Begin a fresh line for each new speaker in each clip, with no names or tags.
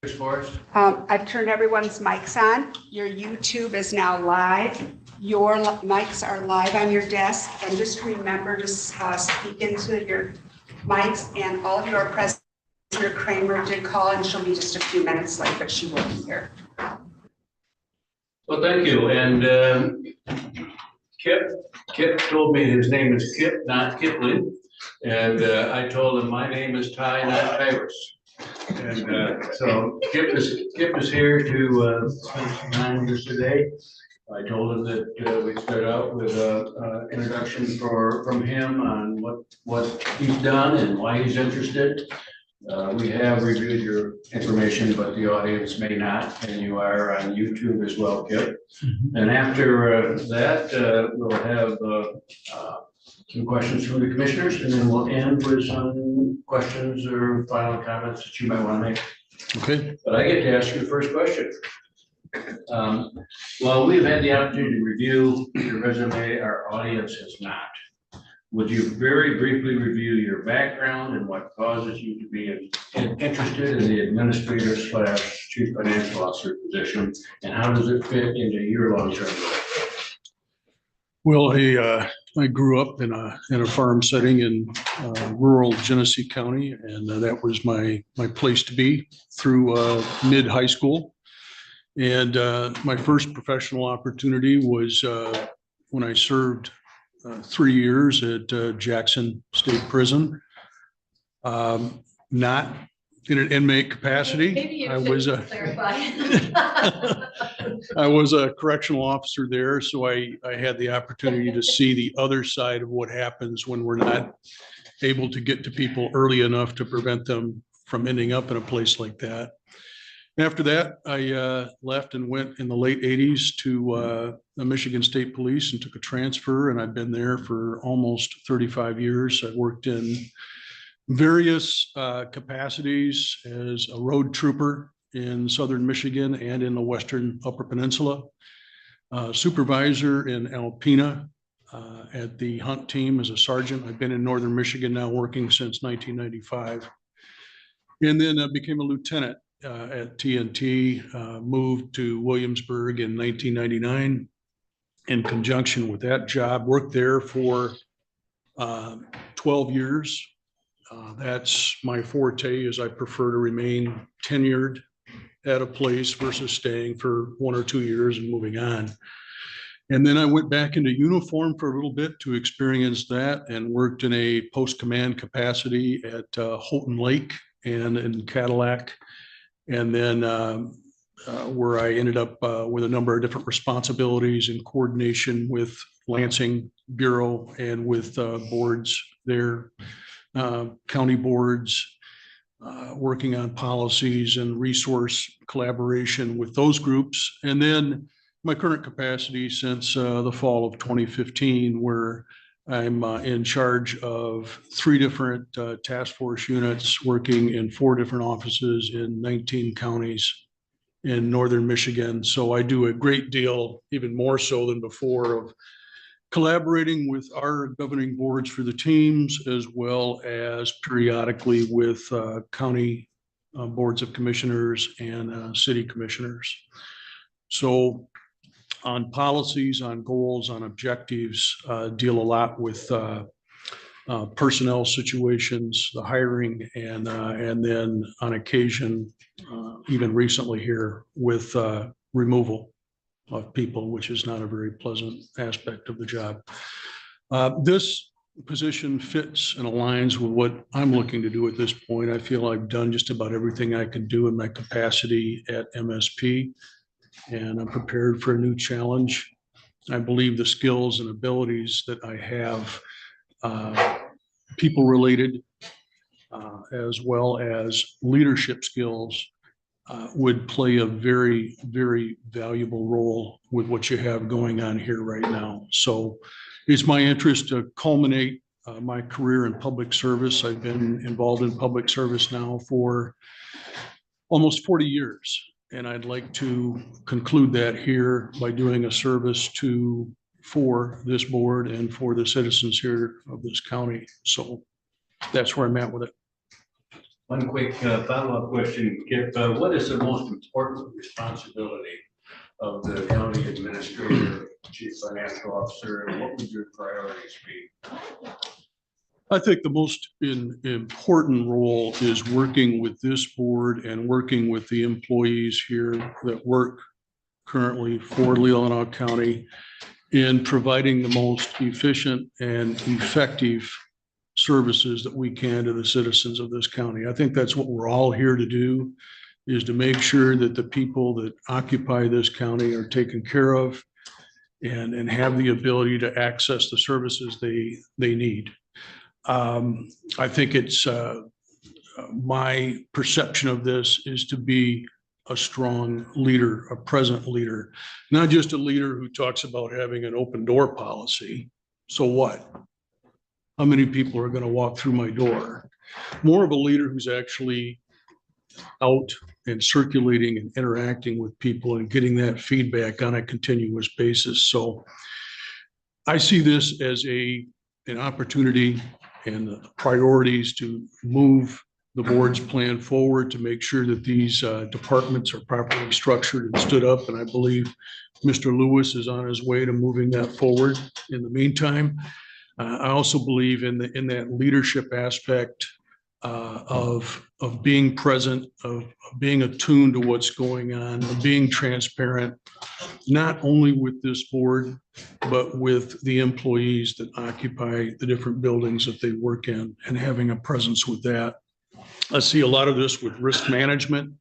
For us?
I've turned everyone's mics on. Your YouTube is now live. Your mics are live on your desk. And just remember to speak into your mics, and all of you are present. President Kramer did call, and she'll be just a few minutes late, but she will be here.
Well, thank you. And Kip told me his name is Kip, not Kipling. And I told him my name is Ty, not Tyrus. And so Kip is here to spend some time with us today. I told him that we'd start out with an introduction from him on what he's done and why he's interested. We have reviewed your information, but the audience may not, and you are on YouTube as well, Kip. And after that, we'll have some questions from the commissioners, and then we'll end with some questions or final comments that you might want to make.
Okay.
But I get to ask you the first question. Well, we've had the opportunity to review your resume. Our audience has not. Would you very briefly review your background and what causes you to be interested in the administrator/chief financial officer position, and how does it fit into your long-term goal?
Well, I grew up in a farm setting in rural Genesee County, and that was my place to be through mid-high school. And my first professional opportunity was when I served 3 years at Jackson State Prison, not in an inmate capacity. I was a correctional officer there, so I had the opportunity to see the other side of what happens when we're not able to get to people early enough to prevent them from ending up in a place like that. After that, I left and went in the late 80s to the Michigan State Police and took a transfer, and I've been there for almost 35 years. I worked in various capacities as a road trooper in southern Michigan and in the western Upper Peninsula, supervisor in Alpena at the hunt team as a sergeant. I've been in northern Michigan now working since 1995, and then I became a lieutenant at TNT, moved to Williamsburg in 1999 in conjunction with that job, worked there for 12 years. That's my forte, is I prefer to remain tenured at a place versus staying for 1 or 2 years and moving on. And then I went back into uniform for a little bit to experience that, and worked in a post-command capacity at Houghton Lake and in Cadillac. And then where I ended up with a number of different responsibilities in coordination with Lansing Bureau and with boards there, county boards, working on policies and resource collaboration with those groups. And then my current capacity since the fall of 2015, where I'm in charge of 3 different task force units working in 4 different offices in 19 counties in northern Michigan. So I do a great deal, even more so than before, of collaborating with our governing boards for the teams, as well as periodically with county boards of commissioners and city commissioners. So on policies, on goals, on objectives, deal a lot with personnel situations, the hiring, and then on occasion, even recently here, with removal of people, which is not a very pleasant aspect of the job. This position fits and aligns with what I'm looking to do at this point. I feel I've done just about everything I can do in my capacity at MSP, and I'm prepared for a new challenge. I believe the skills and abilities that I have, people related, as well as leadership skills, would play a very, very valuable role with what you have going on here right now. So it's my interest to culminate my career in public service. I've been involved in public service now for almost 40 years. And I'd like to conclude that here by doing a service for this board and for the citizens here of this county. So that's where I'm at with it.
One quick follow-up question, Kip. What is the most important responsibility of the county administrator, chief financial officer, and what would your priorities be?
I think the most important role is working with this board and working with the employees here that work currently for Leelanau County in providing the most efficient and effective services that we can to the citizens of this county. I think that's what we're all here to do, is to make sure that the people that occupy this county are taken care of and have the ability to access the services they need. I think it's my perception of this is to be a strong leader, a present leader, not just a leader who talks about having an open door policy. So what? How many people are going to walk through my door? More of a leader who's actually out and circulating and interacting with people and getting that feedback on a continuous basis. So I see this as an opportunity and priorities to move the board's plan forward to make sure that these departments are properly structured and stood up. And I believe Mr. Lewis is on his way to moving that forward. In the meantime, I also believe in that leadership aspect of being present, of being attuned to what's going on, of being transparent, not only with this board, but with the employees that occupy the different buildings that they work in, and having a presence with that. I see a lot of this with risk management,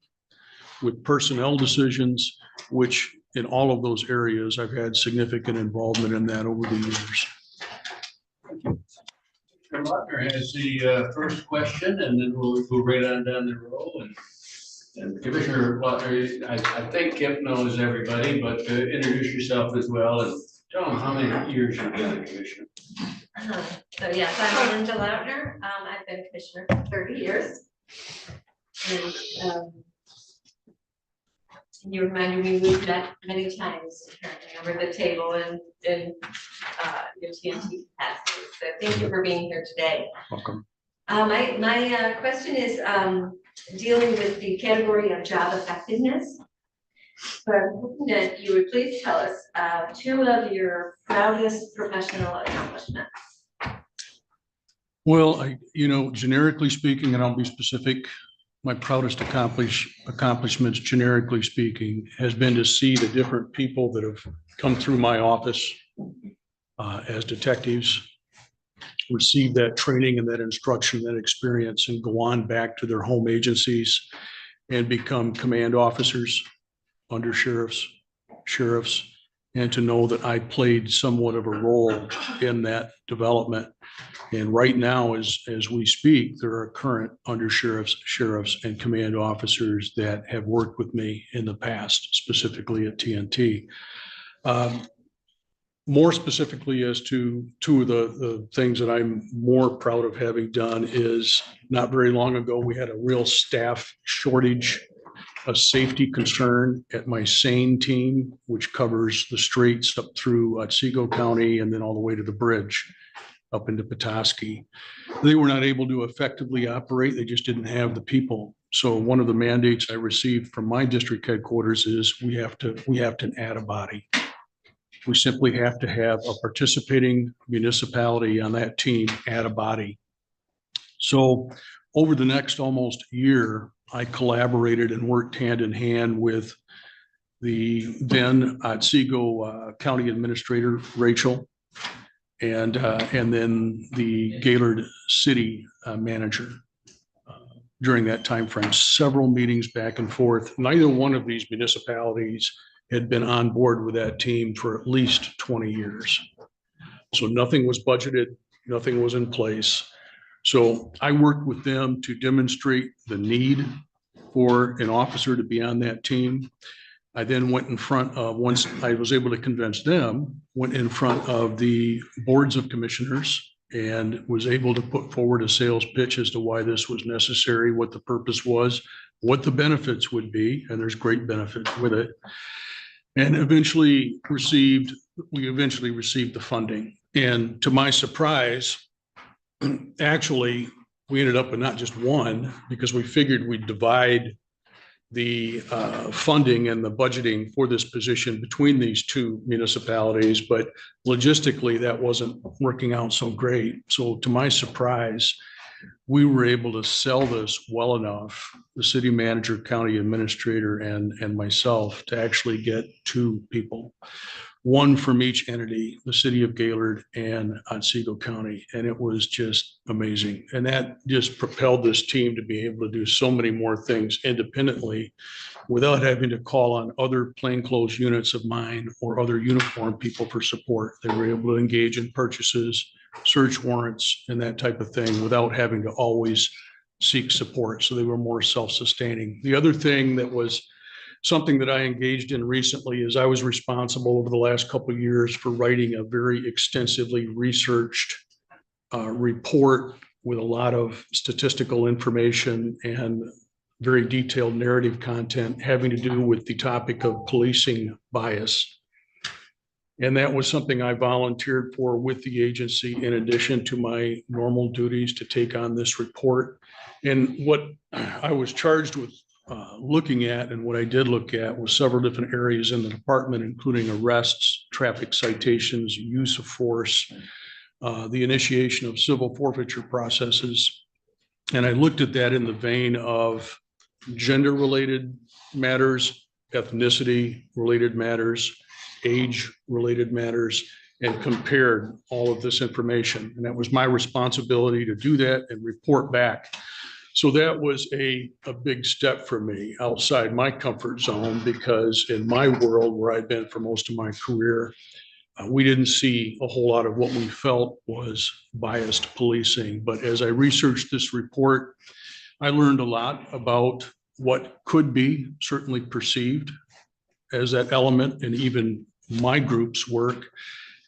with personnel decisions, which in all of those areas, I've had significant involvement in that over the years.
Commissioner Lautner has the first question, and then we'll go right on down the row. And Commissioner Lautner, I think Kip knows everybody, but introduce yourself as well and tell them how many years you've been a commissioner.
So yes, I'm Linda Lautner. I've been commissioner for 30 years. And you reminded me we've met many times over the table in your TNT capacity. So thank you for being here today.
Welcome.
My question is dealing with the category of job effectiveness. So I'm hoping that you would please tell us two of your proudest professional accomplishments.
Well, generically speaking, and I'll be specific, my proudest accomplishments, generically speaking, has been to see the different people that have come through my office as detectives, receive that training and that instruction, that experience, and go on back to their home agencies and become command officers, under sheriffs, and to know that I played somewhat of a role in that development. And right now, as we speak, there are current undersheriffs, sheriffs, and command officers that have worked with me in the past, specifically at TNT. More specifically, as to two of the things that I'm more proud of having done is, not very long ago, we had a real staff shortage, a safety concern at my SANE team, which covers the streets up through Otsego County and then all the way to the bridge up into Petoskey. They were not able to effectively operate. They just didn't have the people. So one of the mandates I received from my district headquarters is we have to add a body. We simply have to have a participating municipality on that team add a body. So over the next almost year, I collaborated and worked hand in hand with the then Otsego County Administrator, Rachel, and then the Gaylord City Manager during that time frame. Several meetings back and forth. Neither one of these municipalities had been on board with that team for at least 20 years. So nothing was budgeted, nothing was in place. So I worked with them to demonstrate the need for an officer to be on that team. I then went in front of, once I was able to convince them, went in front of the boards of commissioners and was able to put forward a sales pitch as to why this was necessary, what the purpose was, what the benefits would be, and there's great benefits with it. And we eventually received the funding. And to my surprise, actually, we ended up with not just one, because we figured we'd divide the funding and the budgeting for this position between these two municipalities, but logistically that wasn't working out so great. So to my surprise, we were able to sell this well enough, the city manager, county administrator, and myself, to actually get two people, one from each entity, the city of Gaylord and Otsego County. And it was just amazing. And that just propelled this team to be able to do so many more things independently without having to call on other plainclothes units of mine or other uniform people for support. They were able to engage in purchases, search warrants, and that type of thing without having to always seek support. So they were more self-sustaining. The other thing that was something that I engaged in recently is I was responsible over the last couple of years for writing a very extensively researched report with a lot of statistical information and very detailed narrative content having to do with the topic of policing bias. And that was something I volunteered for with the agency in addition to my normal duties to take on this report. And what I was charged with looking at, and what I did look at, was several different areas in the department, including arrests, traffic citations, use of force, the initiation of civil forfeiture processes. And I looked at that in the vein of gender-related matters, ethnicity-related matters, age-related matters, and compared all of this information. And that was my responsibility to do that and report back. So that was a big step for me outside my comfort zone, because in my world where I've been for most of my career, we didn't see a whole lot of what we felt was biased policing. But as I researched this report, I learned a lot about what could be certainly perceived as that element in even my group's work,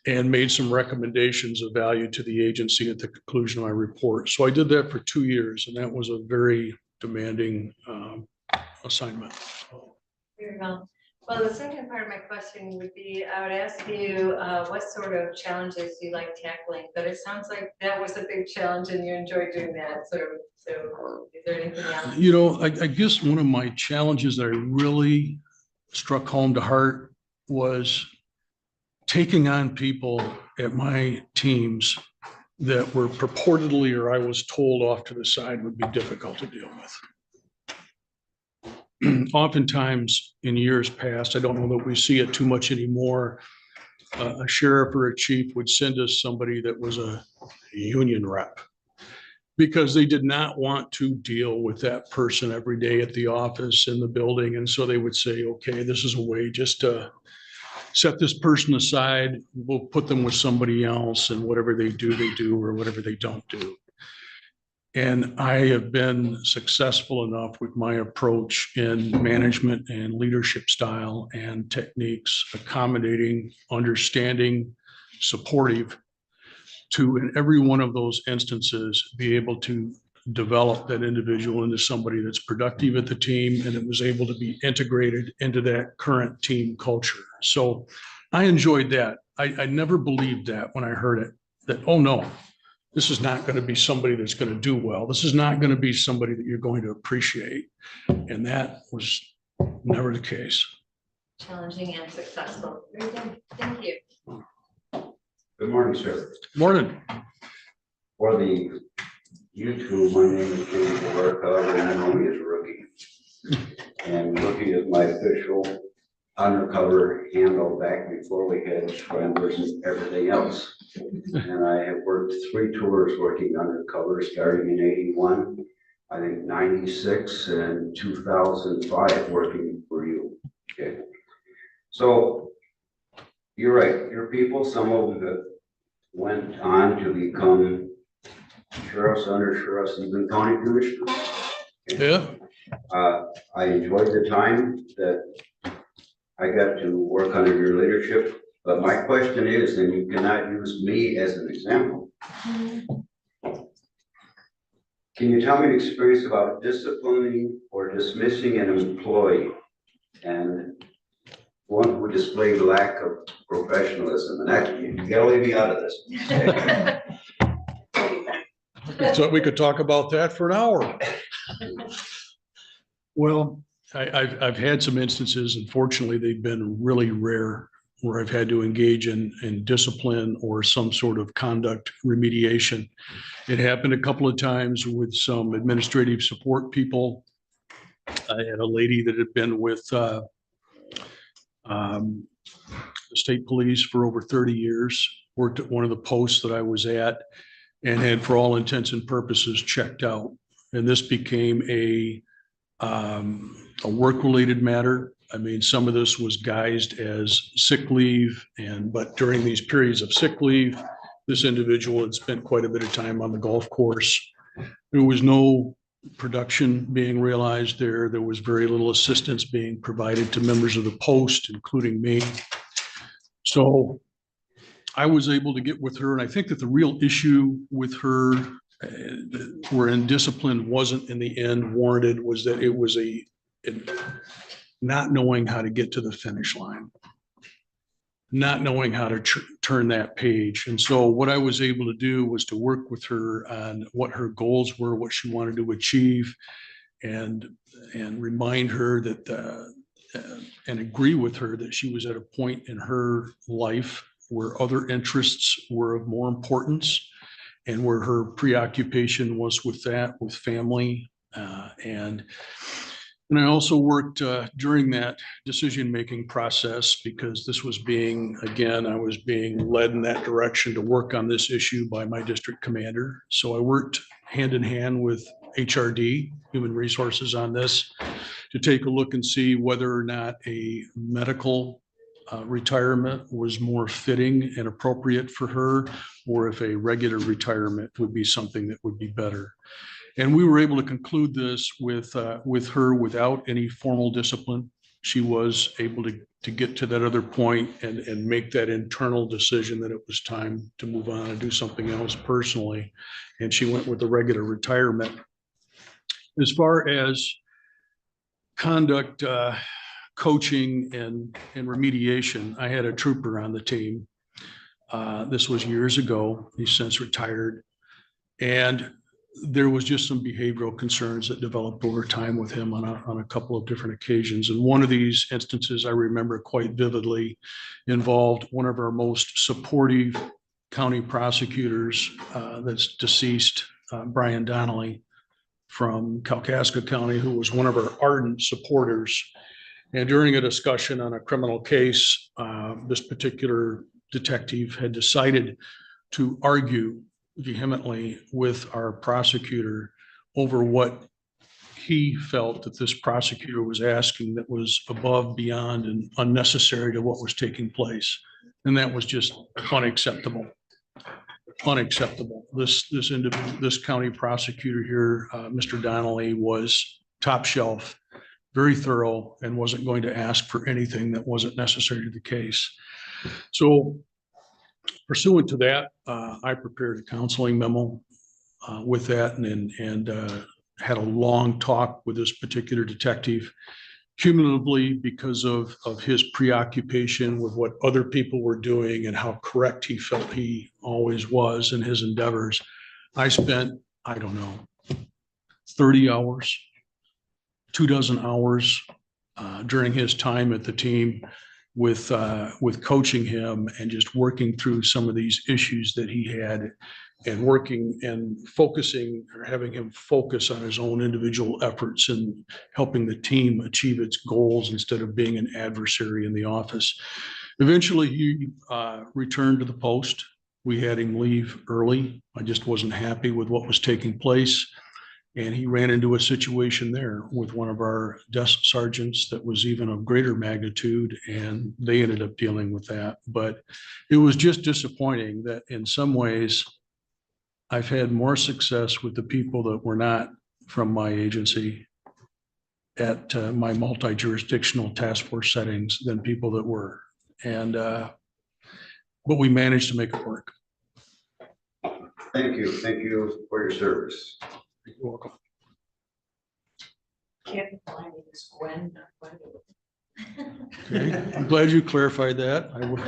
and made some recommendations of value to the agency at the conclusion of my report. So I did that for 2 years, and that was a very demanding assignment.
Very well. Well, the second part of my question would be, I would ask you what sort of challenges you like tackling, but it sounds like that was a big challenge and you enjoyed doing that. So is there anything else?
You know, I guess one of my challenges that I really struck home to heart was taking on people at my teams that were purportedly, or I was told off to the side, would be difficult to deal with. Oftentimes in years past, I don't know that we see it too much anymore, a sheriff or a chief would send us somebody that was a union rep because they did not want to deal with that person every day at the office, in the building. And so they would say, okay, this is a way just to set this person aside. We'll put them with somebody else, and whatever they do, or whatever they don't do. And I have been successful enough with my approach in management and leadership style and techniques, accommodating, understanding, supportive, to in every one of those instances be able to develop that individual into somebody that's productive at the team and that was able to be integrated into that current team culture. So I enjoyed that. I never believed that when I heard it, that, oh no, this is not going to be somebody that's going to do well. This is not going to be somebody that you're going to appreciate. And that was never the case.
Challenging and successful. Very good. Thank you.
Good morning, sir.
Morning.
For the YouTube, my name is James Barkov, and I'm only as a rookie. And rookie is my official undercover handle back before we had scramblers and everything else. And I have worked 3 tours working undercover, starting in 81, I think 96, and 2005 working for you. Okay. So you're right, your people, some of them that went on to become sheriffs, under sheriffs, even county commissioners.
Yeah.
I enjoyed the time that I got to work under your leadership, but my question is, and you cannot use me as an example. Can you tell me an experience about disciplining or dismissing an employee and one who displayed lack of professionalism? And that, you gotta leave me out of this.
So we could talk about that for an hour. Well, I've had some instances, unfortunately, they've been really rare, where I've had to engage in discipline or some sort of conduct remediation. It happened a couple of times with some administrative support people. I had a lady that had been with the state police for over 30 years, worked at one of the posts that I was at, and had, for all intents and purposes, checked out. And this became a work-related matter. I mean, some of this was guised as sick leave, but during these periods of sick leave, this individual had spent quite a bit of time on the golf course. There was no production being realized there. There was very little assistance being provided to members of the post, including me. So I was able to get with her, and I think that the real issue with her, wherein discipline wasn't in the end warranted, was that it was not knowing how to get to the finish line, not knowing how to turn that page. And so what I was able to do was to work with her on what her goals were, what she wanted to achieve, and remind her that and agree with her that she was at a point in her life where other interests were of more importance, and where her preoccupation was with that, with family. And I also worked during that decision-making process, because this was I was being led in that direction to work on this issue by my district commander. So I worked hand in hand with HRD, Human Resources, on this to take a look and see whether or not a medical retirement was more fitting and appropriate for her, or if a regular retirement would be something that would be better. And we were able to conclude this with her without any formal discipline. She was able to get to that other point and make that internal decision that it was time to move on and do something else personally. And she went with the regular retirement. As far as conduct, coaching, and remediation, I had a trooper on the team. This was years ago. He's since retired. And there was just some behavioral concerns that developed over time with him on a couple of different occasions. And one of these instances I remember quite vividly involved one of our most supportive county prosecutors that's deceased, Brian Donnelly from Kalkaska County, who was one of our ardent supporters. And during a discussion on a criminal case, this particular detective had decided to argue vehemently with our prosecutor over what he felt that this prosecutor was asking that was above, beyond, and unnecessary to what was taking place. And that was just unacceptable. Unacceptable. This county prosecutor here, Mr. Donnelly, was top shelf, very thorough, and wasn't going to ask for anything that wasn't necessary to the case. So pursuant to that, I prepared a counseling memo with that, and had a long talk with this particular detective. Cumulatively, because of his preoccupation with what other people were doing and how correct he felt he always was in his endeavors, I spent, I don't know, 30 hours, 24 hours during his time at the team with coaching him and just working through some of these issues that he had, and working and focusing, or having him focus on his own individual efforts and helping the team achieve its goals instead of being an adversary in the office. Eventually, he returned to the post. We had him leave early. I just wasn't happy with what was taking place. And he ran into a situation there with one of our desk sergeants that was even of greater magnitude, and they ended up dealing with that. But it was just disappointing that in some ways I've had more success with the people that were not from my agency at my multi-jurisdictional task force settings than people that were. And but we managed to make it work.
Thank you. Thank you for your service.
You're welcome.
Can't my name is Gwen, not Gwen.
Okay, I'm glad you clarified that. I would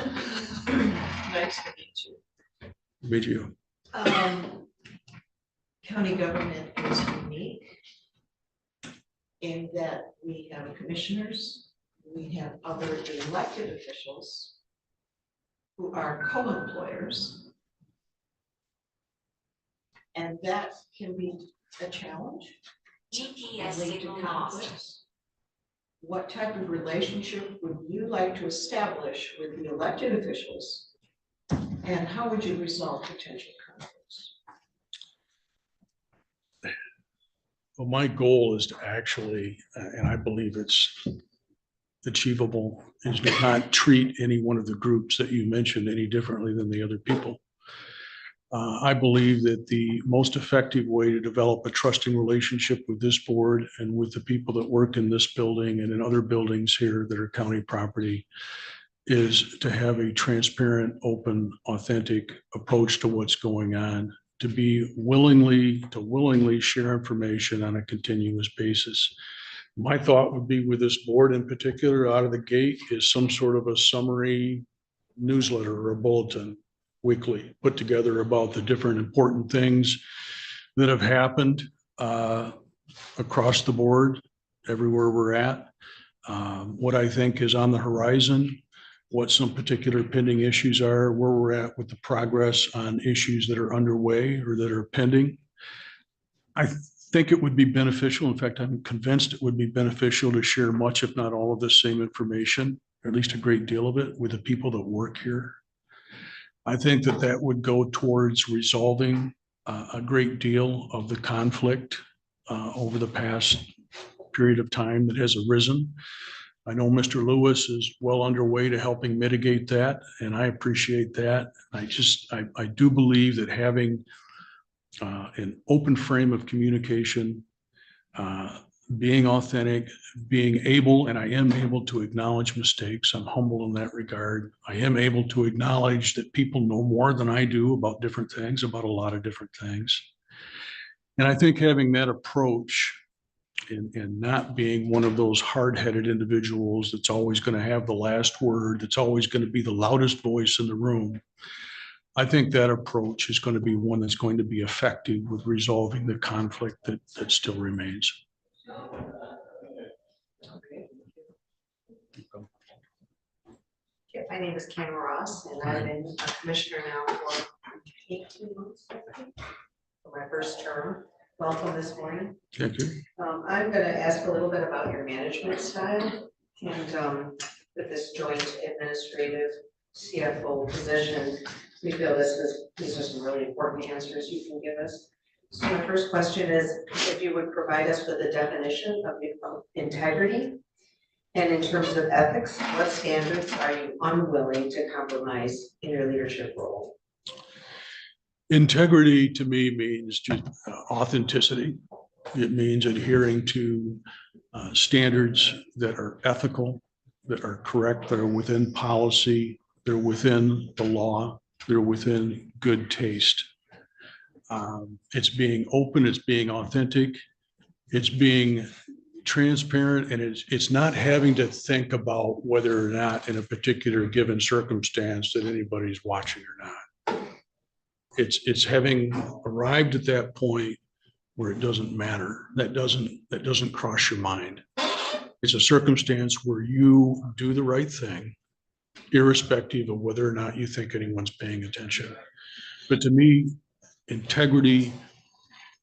Nice to meet you.
meet you.
county government is unique in that we have commissioners, we have other elected officials who are co-employers. And that can be a challenge.
GPS
Lead to
signal lost.
conflicts. What type of relationship would you like to establish with the elected officials? And how would you resolve potential conflicts?
Well, my goal is to actually, and I believe it's achievable, is to not treat any one of the groups that you mentioned any differently than the other people. I believe that the most effective way to develop a trusting relationship with this board and with the people that work in this building and in other buildings here that are county property is to have a transparent, open, authentic approach to what's going on, to willingly share information on a continuous basis. My thought would be with this board in particular, out of the gate, is some sort of a summary newsletter or a bulletin weekly put together about the different important things that have happened across the board, everywhere we're at. What I think is on the horizon, what some particular pending issues are, where we're at with the progress on issues that are underway or that are pending. I think it would be beneficial. In fact, I'm convinced it would be beneficial to share much, if not all of this same information, or at least a great deal of it, with the people that work here. I think that that would go towards resolving a great deal of the conflict over the past period of time that has arisen. I know Mr. Lewis is well underway to helping mitigate that, and I appreciate that. I do believe that having an open frame of communication, being authentic, being able, and I am able to acknowledge mistakes. I'm humble in that regard. I am able to acknowledge that people know more than I do about different things, about a lot of different things. And I think having that approach and not being one of those hard-headed individuals that's always going to have the last word, that's always going to be the loudest voice in the room, I think that approach is going to be one that's going to be effective with resolving the conflict that still remains.
Okay, my name is Ken Ross, and I've been a commissioner now for 18 months, I think, for my first term. Welcome this morning.
Thank you.
I'm going to ask a little bit about your management style and with this joint administrative CFO position. We feel these are some really important answers you can give us. So my first question is if you would provide us with a definition of integrity, and in terms of ethics, what standards are you unwilling to compromise in your leadership role?
Integrity to me means just authenticity. It means adhering to standards that are ethical, that are correct, that are within policy, they're within the law, they're within good taste. It's being open, it's being authentic, it's being transparent, and it's not having to think about whether or not in a particular given circumstance that anybody's watching or not. It's having arrived at that point where it doesn't matter. That doesn't cross your mind. It's a circumstance where you do the right thing, irrespective of whether or not you think anyone's paying attention. But to me, integrity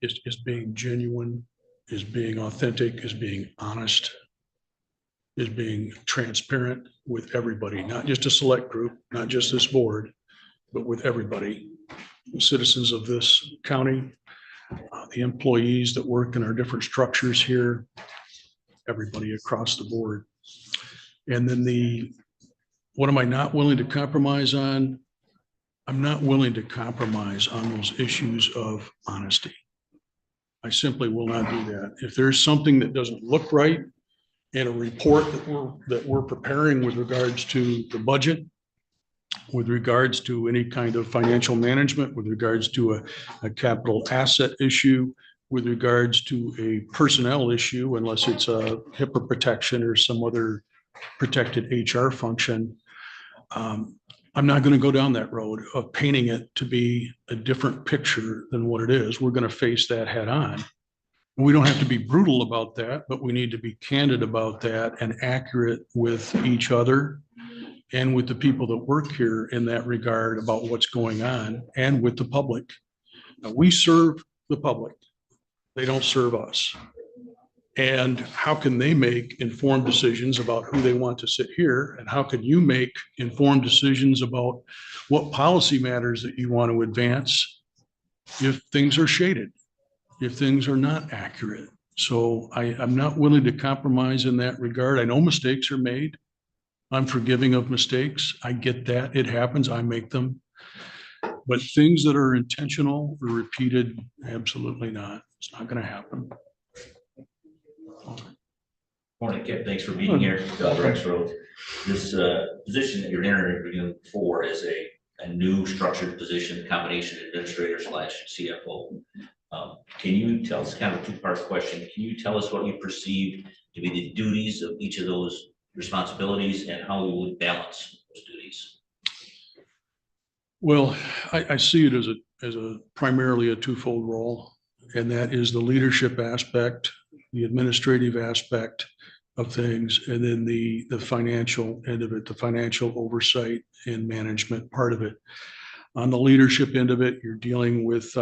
is being genuine, is being authentic, is being honest, is being transparent with everybody, not just a select group, not just this board, but with everybody, the citizens of this county, the employees that work in our different structures here, everybody across the board. And then what am I not willing to compromise on? I'm not willing to compromise on those issues of honesty. I simply will not do that. If there's something that doesn't look right in a report that we're preparing with regards to the budget, with regards to any kind of financial management, with regards to a capital asset issue, with regards to a personnel issue, unless it's a HIPAA protection or some other protected HR function, I'm not going to go down that road of painting it to be a different picture than what it is. We're going to face that head on. We don't have to be brutal about that, but we need to be candid about that and accurate with each other and with the people that work here in that regard about what's going on and with the public. Now, we serve the public. They don't serve us. And how can they make informed decisions about who they want to sit here? And how can you make informed decisions about what policy matters that you want to advance if things are shaded, if things are not accurate? So I'm not willing to compromise in that regard. I know mistakes are made. I'm forgiving of mistakes. I get that. It happens. I make them. But things that are intentional or repeated, absolutely not. It's not going to happen.
Morning, Kip. Thanks for being here. Rex Road. This position that you're interviewing for is a new structured position, combination administrator / CFO. Can you tell us, kind of a two-part question, can you tell us what you perceive to be the duties of each of those responsibilities and how we would balance those duties?
Well, I see it as a primarily a twofold role, and that is the leadership aspect, the administrative aspect of things, and then the financial end of it, the financial oversight and management part of it. On the leadership end of it, you're dealing with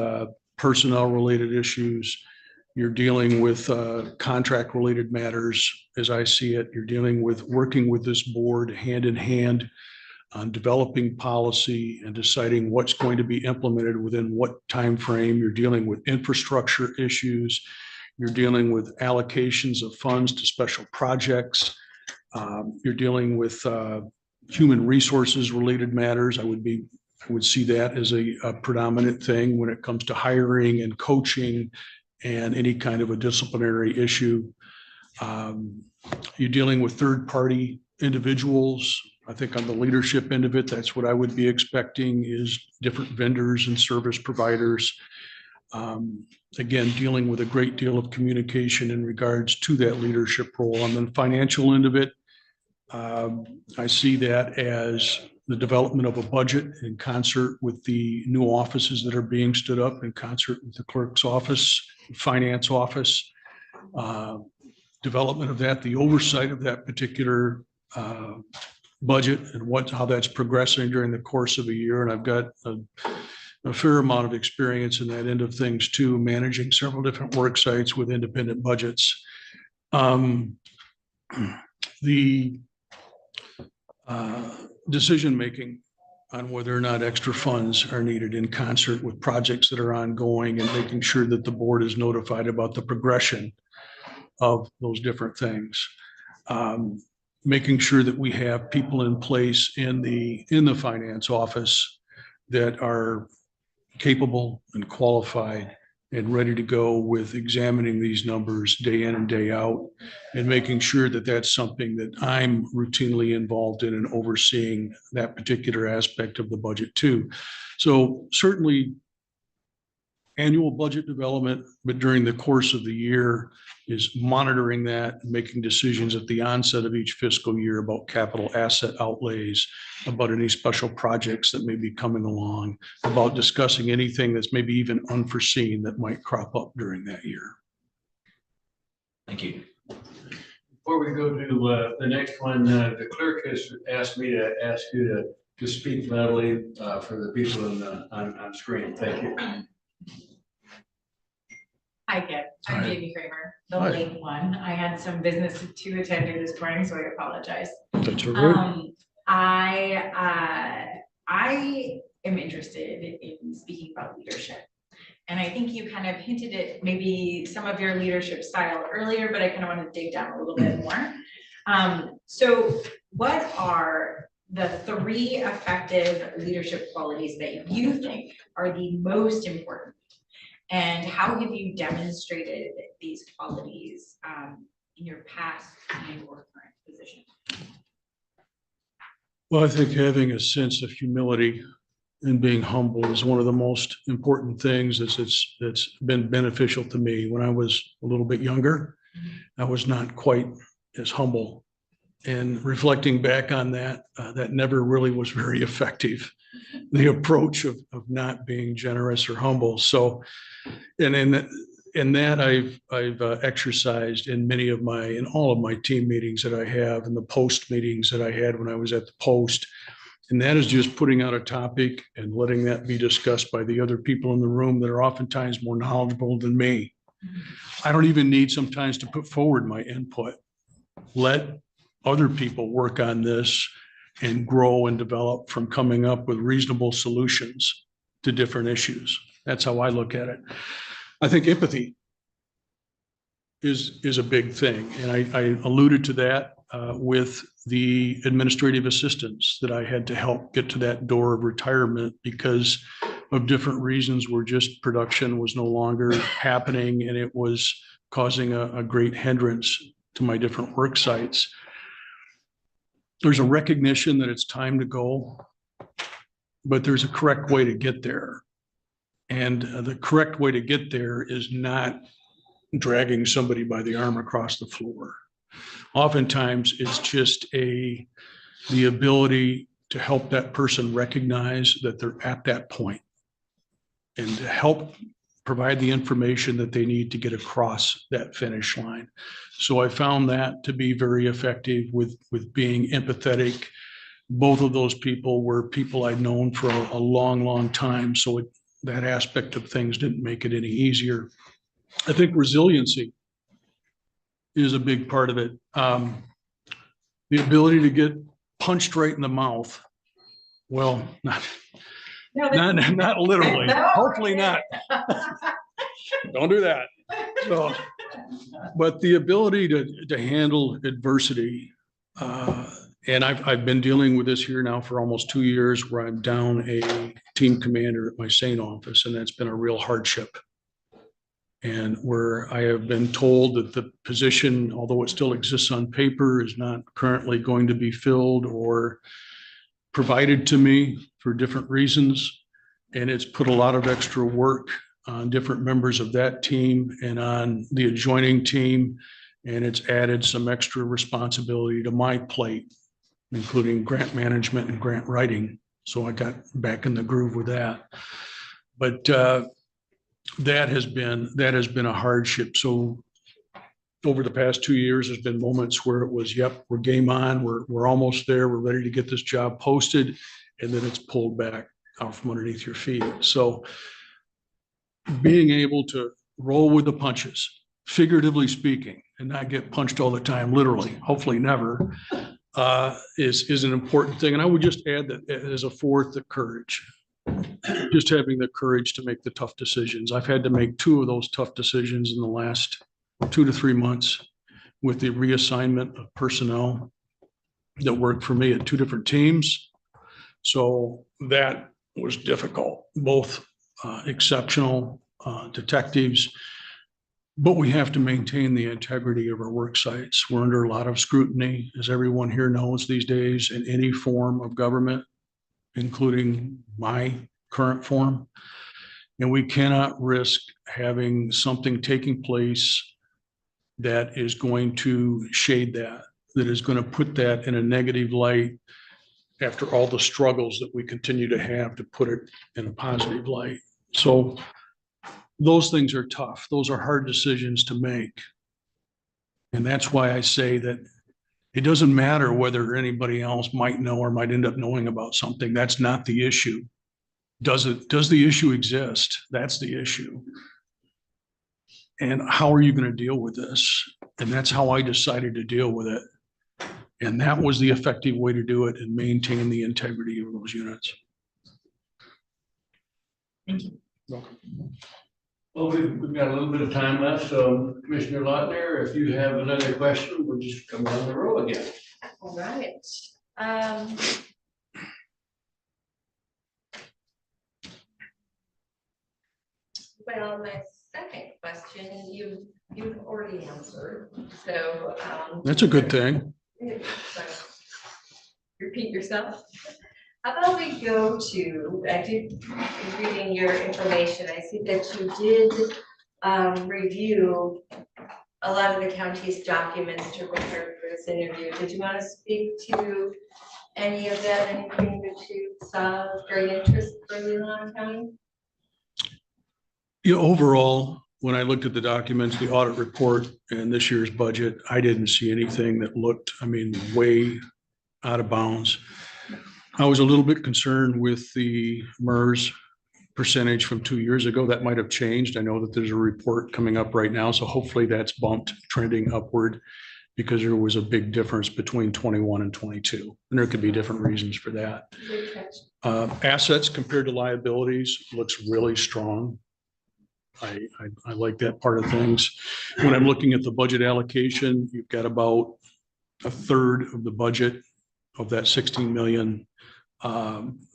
personnel related issues. You're dealing with contract related matters. As I see it, you're dealing with working with this board hand in hand on developing policy and deciding what's going to be implemented within what time frame. You're dealing with infrastructure issues. You're dealing with allocations of funds to special projects. You're dealing with human resources related matters. I would see that as a predominant thing when it comes to hiring and coaching and any kind of a disciplinary issue. You're dealing with third-party individuals. I think on the leadership end of it, that's what I would be expecting is different vendors and service providers. Again, dealing with a great deal of communication in regards to that leadership role. On the financial end of it, I see that as the development of a budget in concert with the new offices that are being stood up, in concert with the clerk's office, finance office, development of that, the oversight of that particular budget and how that's progressing during the course of a year. And I've got a fair amount of experience in that end of things too, managing several different work sites with independent budgets. The decision-making on whether or not extra funds are needed in concert with projects that are ongoing and making sure that the board is notified about the progression of those different things. Making sure that we have people in place in the finance office that are capable and qualified and ready to go with examining these numbers day in and day out, and making sure that that's something that I'm routinely involved in and overseeing that particular aspect of the budget too. So certainly annual budget development, but during the course of the year is monitoring that, making decisions at the onset of each fiscal year about capital asset outlays, about any special projects that may be coming along, about discussing anything that's maybe even unforeseen that might crop up during that year.
Thank you.
Before we go to the next one, the clerk has asked me to ask you to speak loudly for the people on screen. Thank you.
Hi, Kip. I'm
Hi.
Jamie Kramer, the
Hi.
late one. I had some business to attend to this morning, so I apologize.
That's all right.
I am interested in speaking about leadership. And I think you kind of hinted at maybe some of your leadership style earlier, but I kind of want to dig down a little bit more. So what are the 3 effective leadership qualities that you think are the most important? And how have you demonstrated these qualities in your past and your current position?
Well, I think having a sense of humility and being humble is one of the most important things that's been beneficial to me. When I was a little bit younger, I was not quite as humble And reflecting back on that, that never really was very effective. The approach of not being generous or humble. So, and in that I've exercised in all of my team meetings that I have, and the post meetings that I had when I was at the post. And that is just putting out a topic and letting that be discussed by the other people in the room that are oftentimes more knowledgeable than me. I don't even need sometimes to put forward my input. Let other people work on this and grow and develop from coming up with reasonable solutions to different issues. That's how I look at it. I think empathy is a big thing. And I alluded to that with the administrative assistants that I had to help get to that door of retirement because of different reasons where just production was no longer happening and it was causing a great hindrance to my different work sites. There's a recognition that it's time to go, but there's a correct way to get there. And the correct way to get there is not dragging somebody by the arm across the floor. Oftentimes, it's just the ability to help that person recognize that they're at that point and to help provide the information that they need to get across that finish line. So I found that to be very effective with being empathetic. Both of those people were people I'd known for a long, long time. So that aspect of things didn't make it any easier. I think resiliency is a big part of it. The ability to get punched right in the mouth. Well, not literally, hopefully not. Don't do that. So, but the ability to handle adversity, and I've been dealing with this here now for almost 2 years where I'm down a team commander at my St. office, and that's been a real hardship. And where I have been told that the position, although it still exists on paper, is not currently going to be filled or provided to me for different reasons. And it's put a lot of extra work on different members of that team and on the adjoining team. And it's added some extra responsibility to my plate, including grant management and grant writing. So I got back in the groove with that. But that has been a hardship. So over the past 2 years, there's been moments where it was, yep, we're game on, we're almost there, we're ready to get this job posted, and then it's pulled back out from underneath your feet. So being able to roll with the punches, figuratively speaking, and not get punched all the time, literally, hopefully never, is an important thing. And I would just add that as a fourth, the courage. Just having the courage to make the tough decisions. I've had to make 2 of those tough decisions in the last 2 to 3 months with the reassignment of personnel that worked for me at 2 different teams. So that was difficult, both exceptional detectives, but we have to maintain the integrity of our work sites. We're under a lot of scrutiny, as everyone here knows these days, in any form of government, including my current form. And we cannot risk having something taking place that is going to shade that is going to put that in a negative light after all the struggles that we continue to have to put it in a positive light. So those things are tough. Those are hard decisions to make. And that's why I say that it doesn't matter whether anybody else might know or might end up knowing about something. That's not the issue. Does the issue exist? That's the issue. And how are you going to deal with this? And that's how I decided to deal with it. And that was the effective way to do it and maintain the integrity of those units.
Thank you.
Welcome.
Well, we've got a little bit of time left, so Commissioner Lautner, if you have another question, we'll just come down the road again.
All right. Well, my second question, you've already answered, so.
That's a good thing.
So, repeat yourself. How about we go to, I did, reading your information, I see that you did review a lot of the county's documents to prepare for this interview. Did you want to speak to any of that, anything that you saw of great interest for Leelanau County?
You know, overall, when I looked at the documents, the audit report and this year's budget, I didn't see anything that looked, I mean, way out of bounds. I was a little bit concerned with the MERS percentage from 2 years ago. That might have changed. I know that there's a report coming up right now, so hopefully that's bumped, trending upward, because there was a big difference between 21 and 22. And there could be different reasons for that.
Good catch.
Assets compared to liabilities looks really strong. I like that part of things. When I'm looking at the budget allocation, you've got about a third of the budget of that 16 million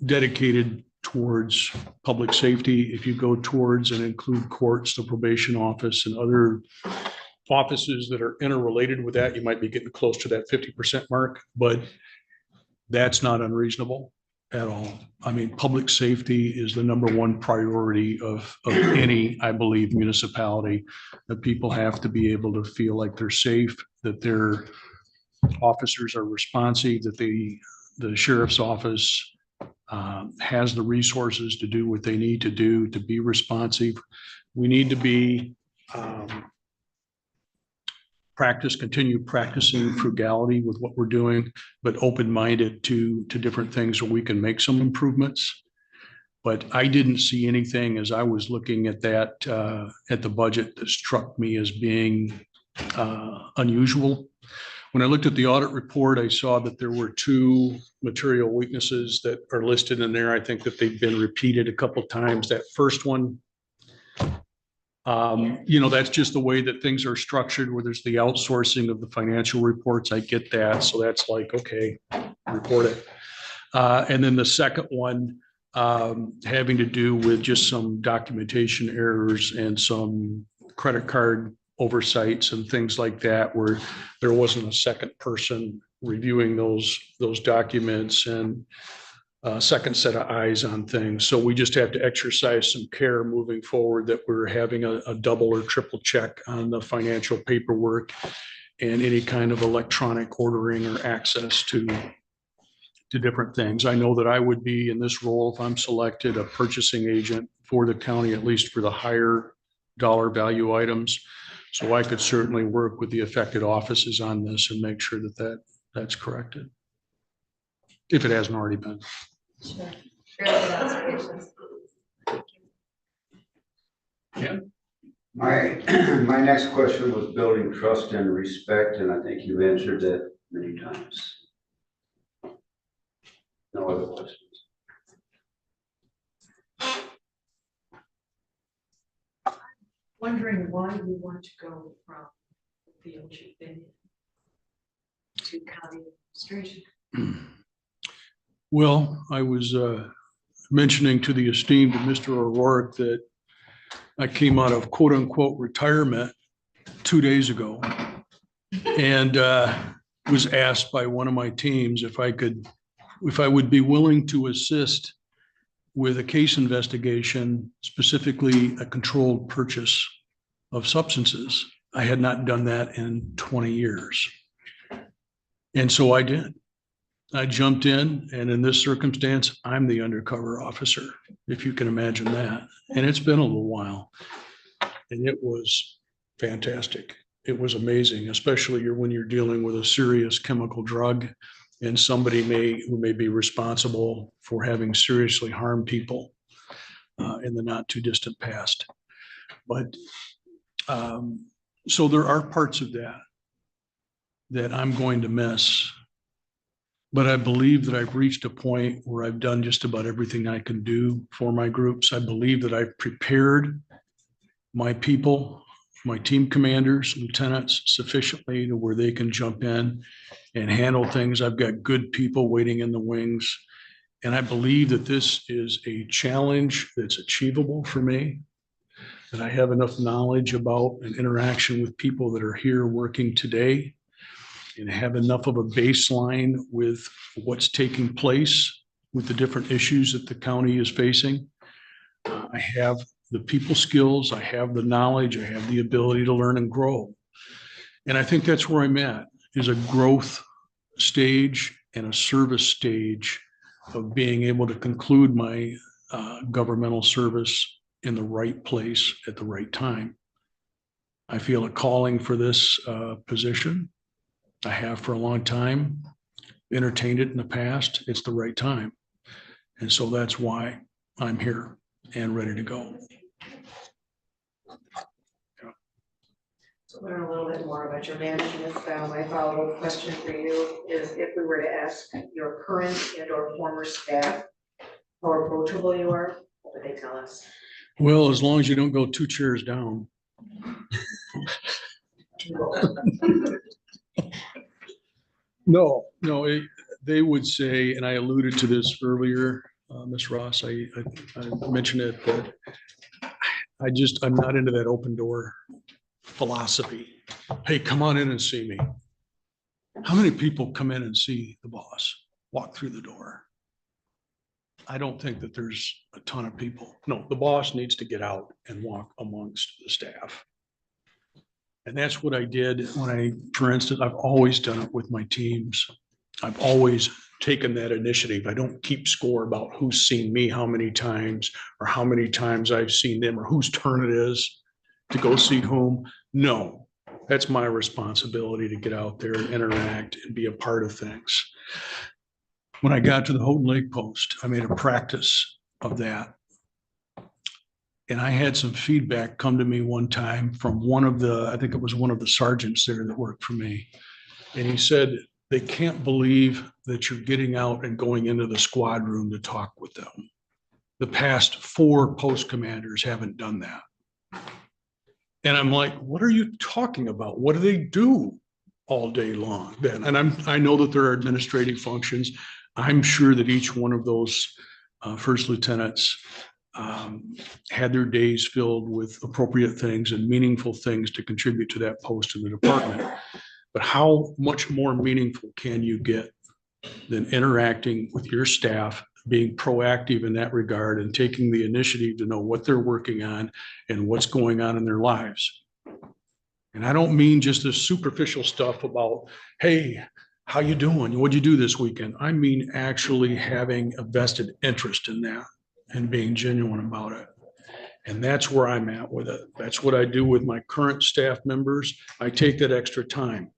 dedicated towards public safety. If you go towards and include courts, the probation office, and other offices that are interrelated with that, you might be getting close to that 50% mark, but that's not unreasonable at all. I mean, public safety is the number one priority of any, I believe, municipality. That people have to be able to feel like they're safe, that their officers are responsive, that the sheriff's office has the resources to do what they need to do to be responsive. We need to be continue practicing frugality with what we're doing, but open-minded to different things where we can make some improvements. But I didn't see anything as I was looking at that, at the budget, that struck me as being unusual. When I looked at the audit report, I saw that there were 2 material weaknesses that are listed in there. I think that they've been repeated a couple of times. That first one, you know, that's just the way that things are structured, where there's the outsourcing of the financial reports. I get that. So that's like, okay, report it. And then the second one, having to do with just some documentation errors and some credit card oversights and things like that, where there wasn't a second person reviewing those documents and a second set of eyes on things. So we just have to exercise some care moving forward, that we're having a double or triple check on the financial paperwork and any kind of electronic ordering or access to different things. I know that I would be in this role, if I'm selected, a purchasing agent for the county, at least for the higher dollar value items. So I could certainly work with the affected offices on this and make sure that that's corrected, if it hasn't already been.
Sure. Very good observations.
Yeah.
My next question was building trust and respect, and I think you've answered that many times. No other questions.
Wondering why you want to go from the field you've been in to county administration?
Well, I was mentioning to the esteemed Mr. O'Rourke that I came out of quote unquote retirement 2 days ago, and was asked by one of my teams if I would be willing to assist with a case investigation, specifically a controlled purchase of substances. I had not done that in 20 years. And so I did. I jumped in, and in this circumstance, I'm the undercover officer, if you can imagine that. And it's been a little while, and it was fantastic. It was amazing, especially when you're dealing with a serious chemical drug and somebody who may be responsible for having seriously harmed people in the not too distant past. But so there are parts of that I'm going to miss. But I believe that I've reached a point where I've done just about everything I can do for my groups. I believe that I've prepared my people, my team commanders, lieutenants, sufficiently to where they can jump in and handle things. I've got good people waiting in the wings. And I believe that this is a challenge that's achievable for me, that I have enough knowledge about and interaction with people that are here working today, and have enough of a baseline with what's taking place with the different issues that the county is facing. I have the people skills, I have the knowledge, I have the ability to learn and grow. And I think that's where I'm at, is a growth stage and a service stage of being able to conclude my governmental service in the right place at the right time. I feel a calling for this position. I have for a long time, entertained it in the past. It's the right time. And so that's why I'm here and ready to go.
So learn a little bit more about your management style. My follow-up question for you is if we were to ask your current and or former staff how approachable you are, what would they tell us?
Well, as long as you don't go 2 chairs down. No, they would say, and I alluded to this earlier, Ms. Ross, I mentioned it, that I'm not into that open door philosophy. Hey, come on in and see me. How many people come in and see the boss, walk through the door? I don't think that there's a ton of people. No, the boss needs to get out and walk amongst the staff. And that's what I did for instance, I've always done it with my teams. I've always taken that initiative. I don't keep score about who's seen me how many times or how many times I've seen them or whose turn it is to go see whom. No, that's my responsibility to get out there and interact and be a part of things. When I got to the Houghton Lake Post, I made a practice of that. And I had some feedback come to me one time from I think it was one of the sergeants there that worked for me. And he said, they can't believe that you're getting out and going into the squad room to talk with them. The past 4 post commanders haven't done that. And I'm like, what are you talking about? What do they do all day long then? And I know that there are administrative functions. I'm sure that each one of those first lieutenants had their days filled with appropriate things and meaningful things to contribute to that post in the department. But how much more meaningful can you get than interacting with your staff, being proactive in that regard and taking the initiative to know what they're working on and what's going on in their lives? And I don't mean just this superficial stuff about, hey, how you doing? What'd you do this weekend? I mean actually having a vested interest in that and being genuine about it. And that's where I'm at with it. That's what I do with my current staff members. I take that extra time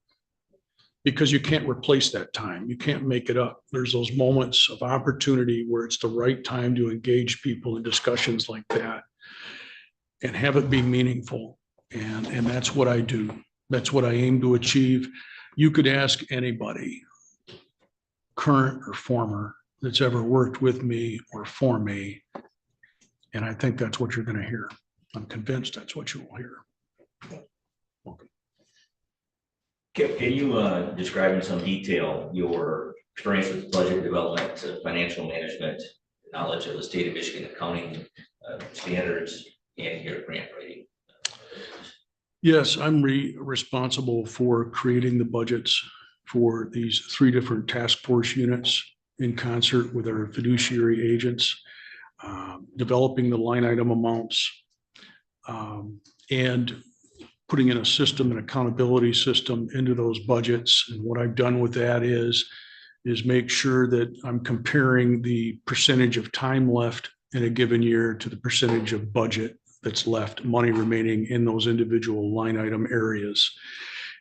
because you can't replace that time. You can't make it up. There's those moments of opportunity where it's the right time to engage people in discussions like that and have it be meaningful. And that's what I do. That's what I aim to achieve. You could ask anybody, current or former, that's ever worked with me or for me. And I think that's what you're going to hear. I'm convinced that's what you will hear. Welcome.
Can you describe in some detail your experience with budget development, financial management, knowledge of the state of Michigan accounting standards, and your grant writing?
Yes, I'm responsible for creating the budgets for these 3 different task force units in concert with our fiduciary agents, developing the line item amounts, and putting in a system, an accountability system into those budgets. And what I've done with that is make sure that I'm comparing the percentage of time left in a given year to the percentage of budget that's left, money remaining in those individual line item areas.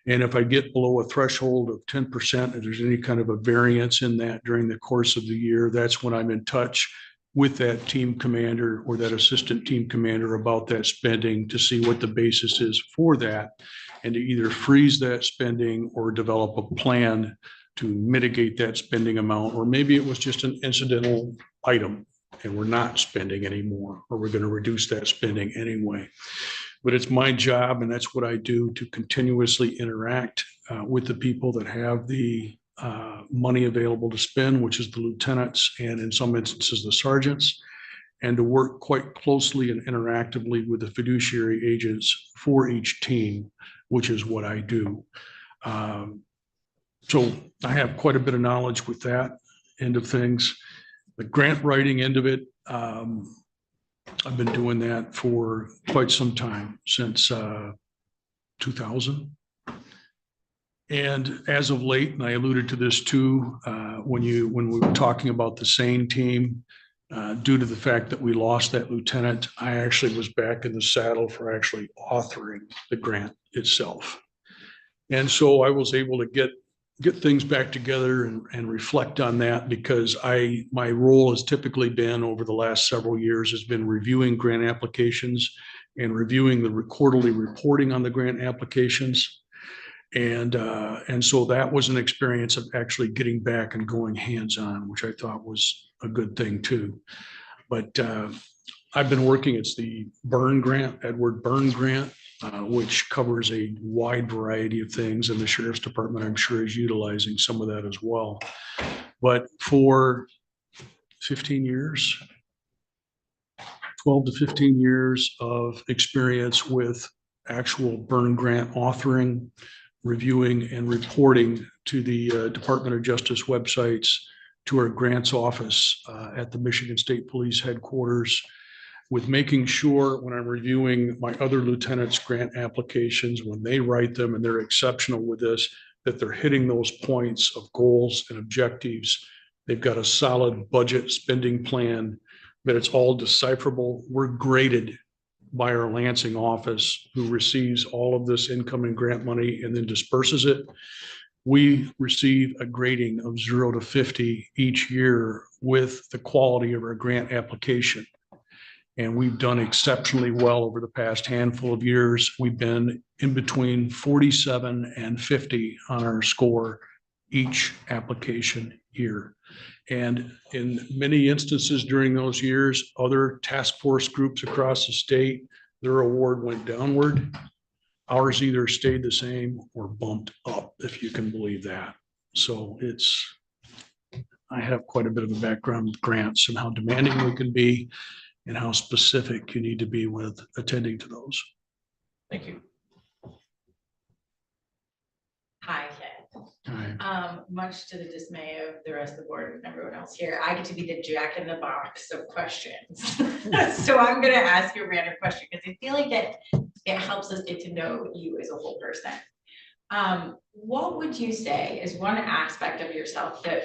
And if I get below a threshold of 10%, if there's any kind of a variance in that during the course of the year, that's when I'm in touch with that team commander or that assistant team commander about that spending to see what the basis is for that and to either freeze that spending or develop a plan to mitigate that spending amount. Or maybe it was just an incidental item and we're not spending anymore, or we're going to reduce that spending anyway. But it's my job, and that's what I do, to continuously interact with the people that have the money available to spend, which is the lieutenants and in some instances the sergeants, and to work quite closely and interactively with the fiduciary agents for each team, which is what I do. So I have quite a bit of knowledge with that end of things. The grant writing end of it, I've been doing that for quite some time, since 2000, And as of late, and I alluded to this too, when we were talking about the SANE team, due to the fact that we lost that lieutenant, I actually was back in the saddle for actually authoring the grant itself. And so I was able to get things back together and reflect on that, because my role has typically been over the last several years has been reviewing grant applications and reviewing the quarterly reporting on the grant applications. And so that was an experience of actually getting back and going hands-on, which I thought was a good thing too. But I've been working, it's the Byrne grant, Edward Byrne grant, which covers a wide variety of things, and the Sheriff's Department, I'm sure, is utilizing some of that as well. But for 15 years, 12 to 15 years of experience with actual Byrne grant authoring, reviewing, and reporting to the Department of Justice websites, to our grants office at the Michigan State Police headquarters, with making sure when I'm reviewing my other lieutenants' grant applications, when they write them and they're exceptional with this, that they're hitting those points of goals and objectives. They've got a solid budget spending plan, that it's all decipherable. We're graded by our Lansing office, who receives all of this incoming grant money and then disperses it. We receive a grading of 0 to 50 each year with the quality of our grant application. And we've done exceptionally well over the past handful of years. We've been in between 47 and 50 on our score each application year. And in many instances during those years, other task force groups across the state, their award went downward. Ours either stayed the same or bumped up, if you can believe that. So I have quite a bit of a background with grants and how demanding we can be and how specific you need to be with attending to those.
Thank you.
Hi, Ken.
All right.
Much to the dismay of the rest of the board and everyone else here, I get to be the jack in the box of questions. So I'm gonna ask you a random question, because I feel like it helps us get to know you as a whole person. What would you say is one aspect of yourself that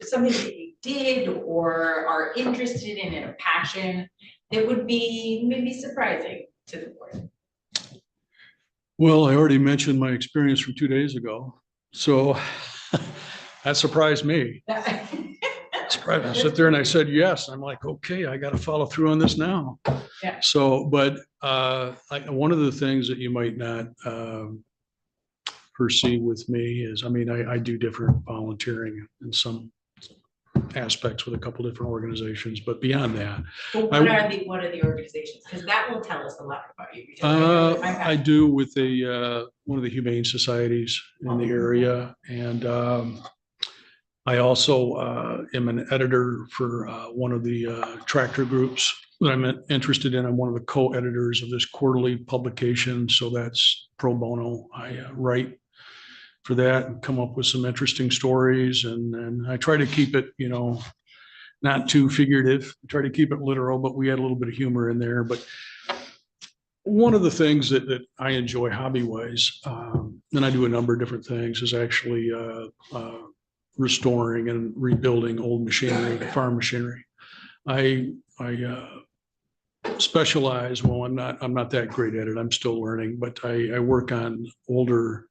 something that you did or are interested in a passion that would be maybe surprising to the board?
Well, I already mentioned my experience from 2 days ago. So that surprised me. Surprised me. I sit there and I said, yes. I'm like, okay, I got to follow through on this now.
Yeah.
So, but one of the things that you might not perceive with me is, I mean, I do different volunteering in some aspects with a couple different organizations, but beyond that.
But what are the organizations? Because that will tell us a lot about you.
I do with one of the humane societies in the area, and I also am an editor for one of the tractor groups that I'm interested in. I'm one of the co-editors of this quarterly publication, so that's pro bono. I write for that and come up with some interesting stories, and I try to keep it, not too figurative. I try to keep it literal, but we had a little bit of humor in there. But one of the things that I enjoy hobby-wise, and I do a number of different things, is actually restoring and rebuilding old machinery, farm machinery. I specialize, well, I'm not that great at it. I'm still learning, but I work on older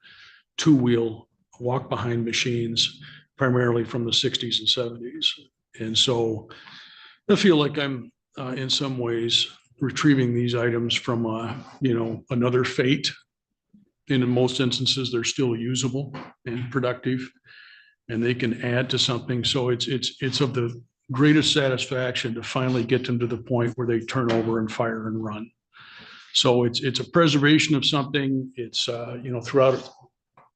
two-wheel walk-behind machines, primarily from the 60s and 70s. And so I feel like I'm in some ways retrieving these items from another fate. And in most instances, they're still usable and productive, and they can add to something. So it's of the greatest satisfaction to finally get them to the point where they turn over and fire and run. So it's a preservation of something. It's throughout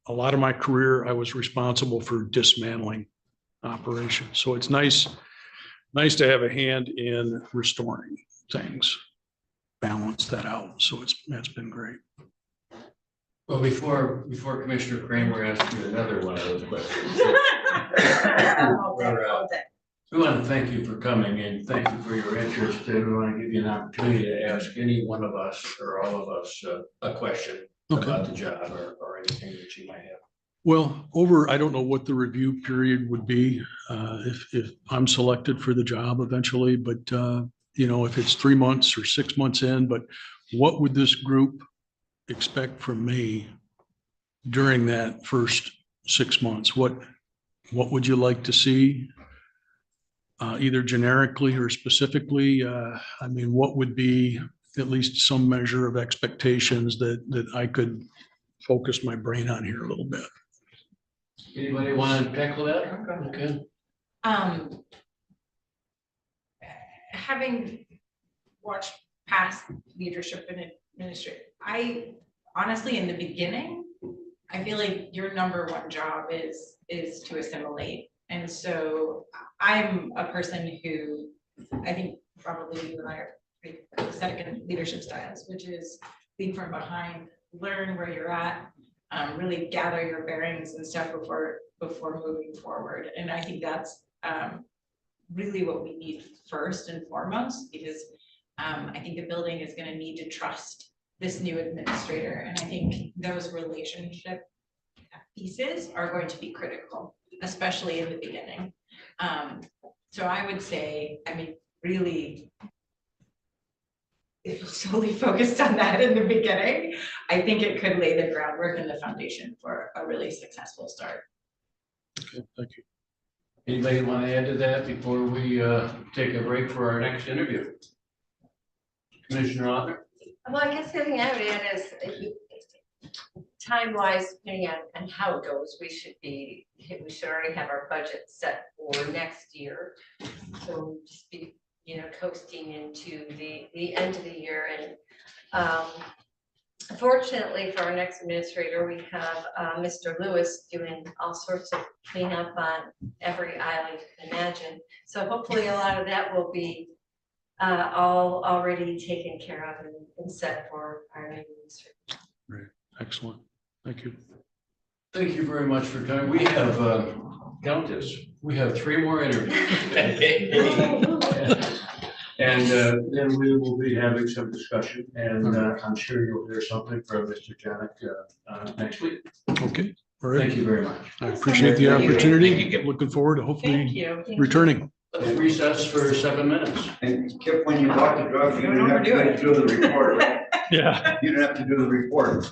a lot of my career, I was responsible for dismantling operations. So it's nice to have a hand in restoring things, balance that out. So that's been great.
Well, before Commissioner Kramer asks you another one of those questions. We want to thank you for coming and thank you for your interest. And we want to give you an opportunity to ask any one of us or all of us a question.
Okay.
about the job or anything that you might have.
Well, I don't know what the review period would be, if I'm selected for the job eventually, but, if it's 3 months or 6 months in, but what would this group expect from me during that first 6 months? What would you like to see? Either generically or specifically, what would be at least some measure of expectations that I could focus my brain on here a little bit?
Anybody want to tackle that? Okay.
Having watched past leadership and administration, I honestly, in the beginning, I feel like your number one job is to assimilate. And so I'm a person who, I think probably you and I are pretty aesthetic in leadership styles, which is lead from behind, learn where you're at, really gather your bearings and stuff before moving forward. And I think that's really what we need first and foremost, because I think the building is going to need to trust this new administrator. And I think those relationship pieces are going to be critical, especially in the beginning. So I would say, really, if you're solely focused on that in the beginning, I think it could lay the groundwork and the foundation for a really successful start.
Okay, thank you.
Anybody want to add to that before we take a break for our next interview? Commissioner Other?
Well, I guess the other thing I would add is, time-wise, depending on how it goes, we should already have our budget set for next year. So just be, coasting into the end of the year. And fortunately for our next administrator, we have Mr. Lewis doing all sorts of cleanup on every island you can imagine. So hopefully a lot of that will be all already taken care of and set for our new administrator.
Great, excellent. Thank you.
Thank you very much for coming. We have, count this, we have 3 more interviews. And then we will be having some discussion, and I'm sure you'll hear something from Mr. Janik next week.
Okay, all right.
Thank you very much.
I appreciate the
Thank you.
opportunity.
Thank you, Kip.
Looking forward to
Thank
hopefully
you.
returning.
Let's recess for 7 minutes.
And Kip, when you bought the drugs, you didn't have to do the report, right?
Yeah.
You didn't have to do the report.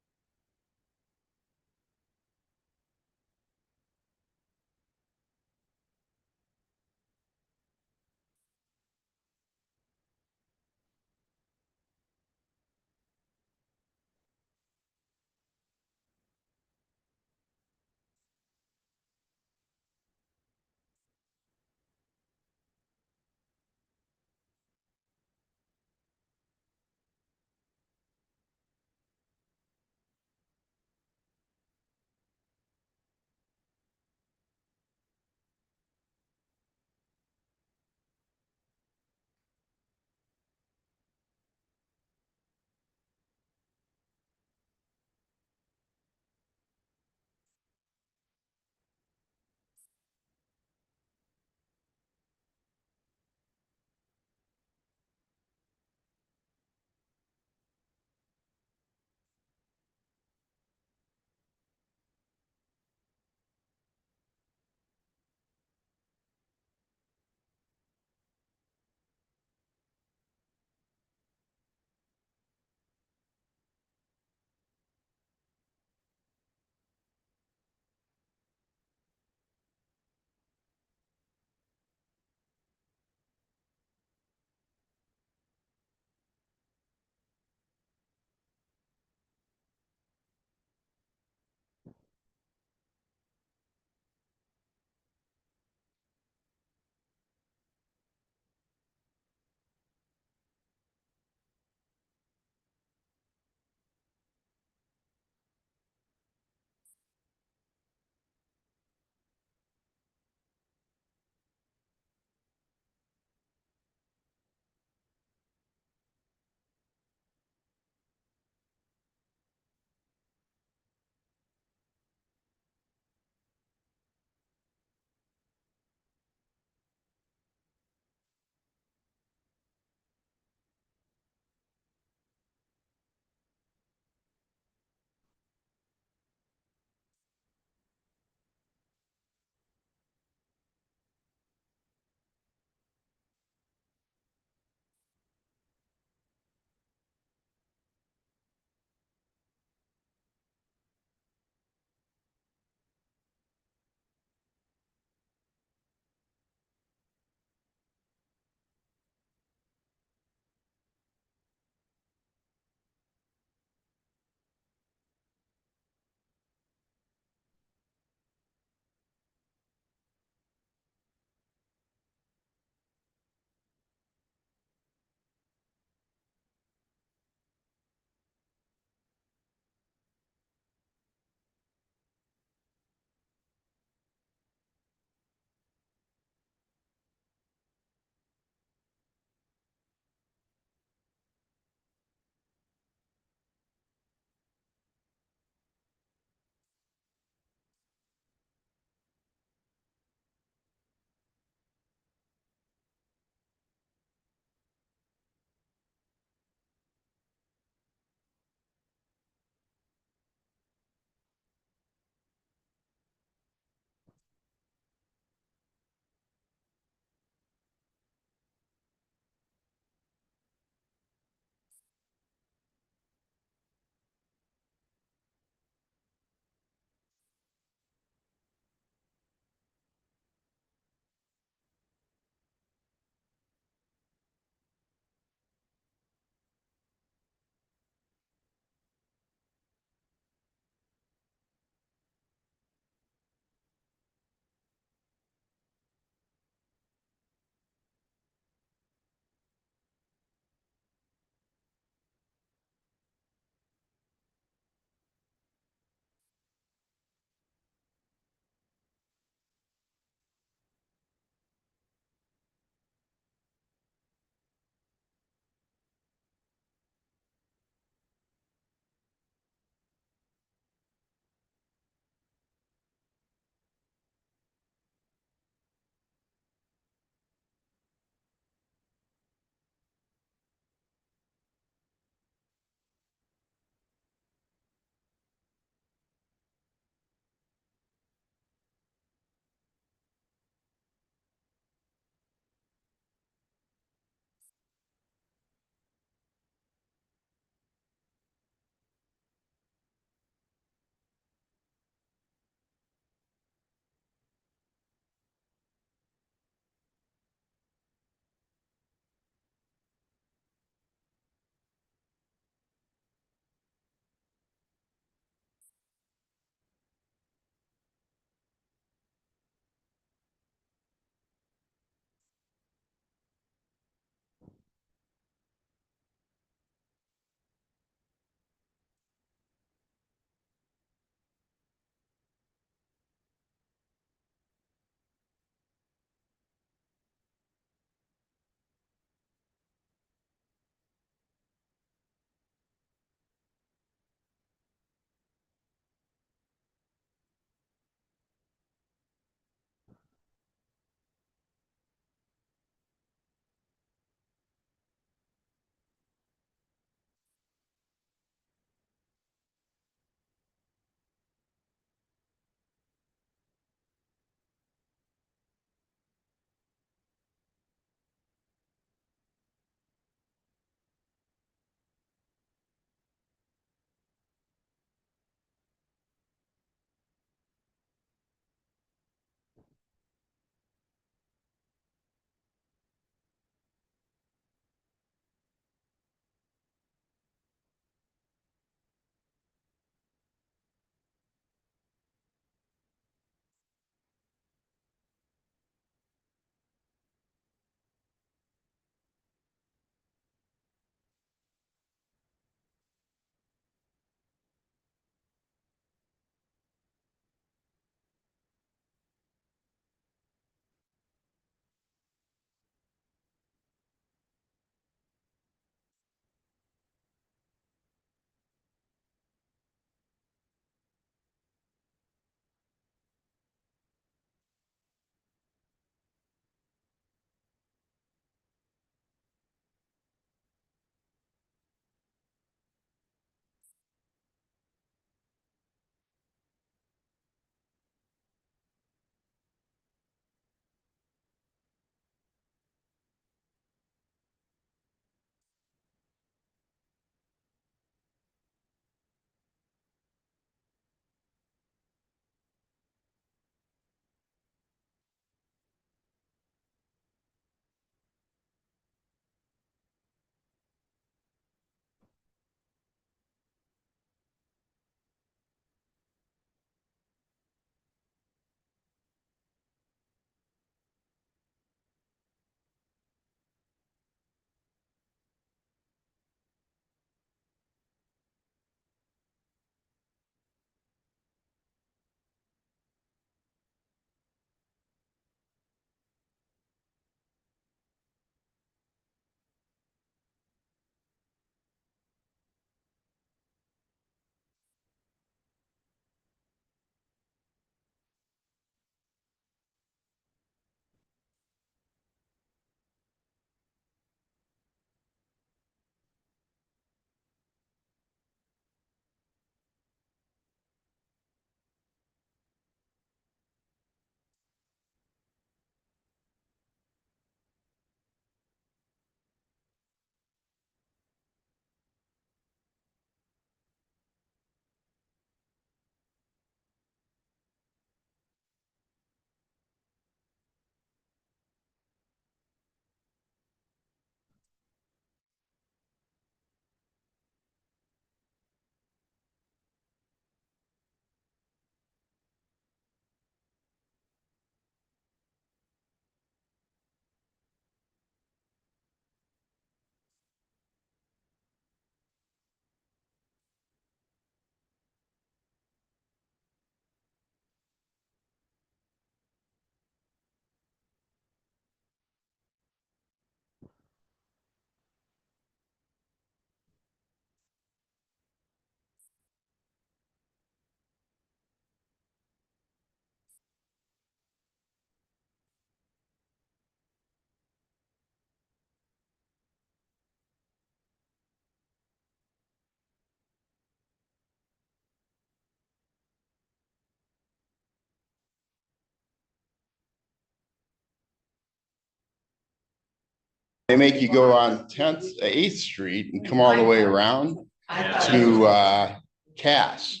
They make you go on 8th Street and come all the way around
I thought.
to Cass.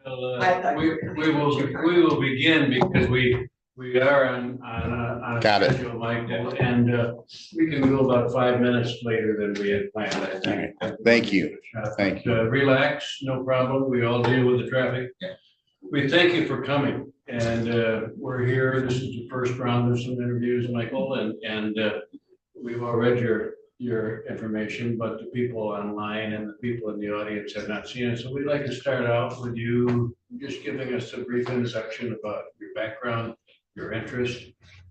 We will begin because we are on a
Got it.
schedule, Mike, and we can go about 5 minutes later than we had planned, I think.
Thank you. Thank you.
Relax, no problem. We all deal with the traffic. We thank you for coming, and we're here. This is the first round of some interviews, Michael, and we've all read your information, but the people online and the people in the audience have not seen it. So we'd like to start out with you just giving us a brief introduction about your background, your interest,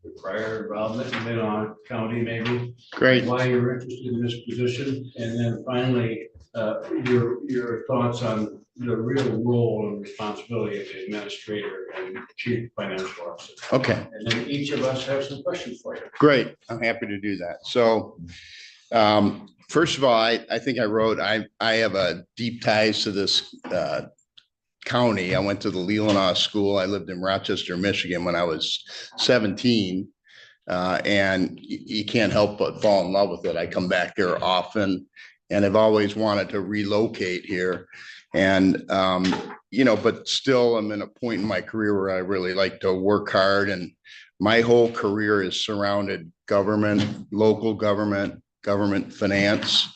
your prior involvement in Leelanau County, maybe.
Great.
Why you're interested in this position, and then finally, your thoughts on the real role and responsibility of the administrator and chief financial officer.
Okay.
And then each of us have some questions for you.
Great. I'm happy to do that. So, first of all, I think I wrote, I have a deep ties to this county. I went to the Leelanau School. I lived in Rochester, Michigan when I was 17. And you can't help but fall in love with it. I come back there often and I've always wanted to relocate here. And, but still I'm in a point in my career where I really like to work hard, and my whole career is surrounded government, local government, government finance.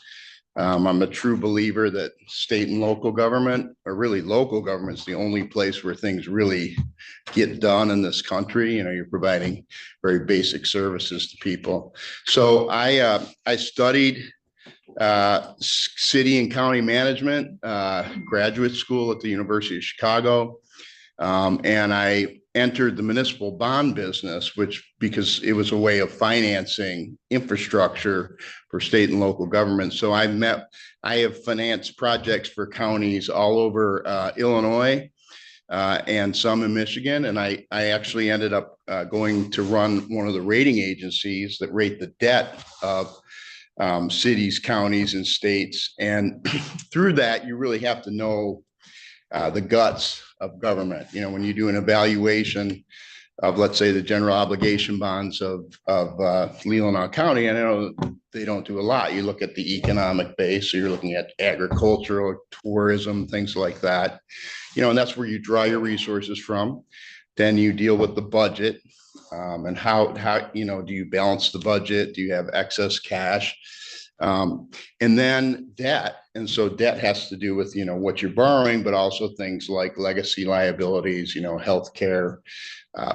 I'm a true believer that state and local government, or really local government, is the only place where things really get done in this country. You're providing very basic services to people. So I studied city and county management, graduate school at the University of Chicago. And I entered the municipal bond business, because it was a way of financing infrastructure for state and local government. So I have financed projects for counties all over Illinois and some in Michigan. And I actually ended up going to run one of the rating agencies that rate the debt of cities, counties, and states. And through that, you really have to know the guts of government. When you do an evaluation of, let's say, the general obligation bonds of Leelanau County, I know they don't do a lot. You look at the economic base, so you're looking at agricultural, tourism, things like that. And that's where you draw your resources from. Then you deal with the budget, and how do you balance the budget? Do you have excess cash? And then debt. And so debt has to do with, what you're borrowing, but also things like legacy liabilities, healthcare,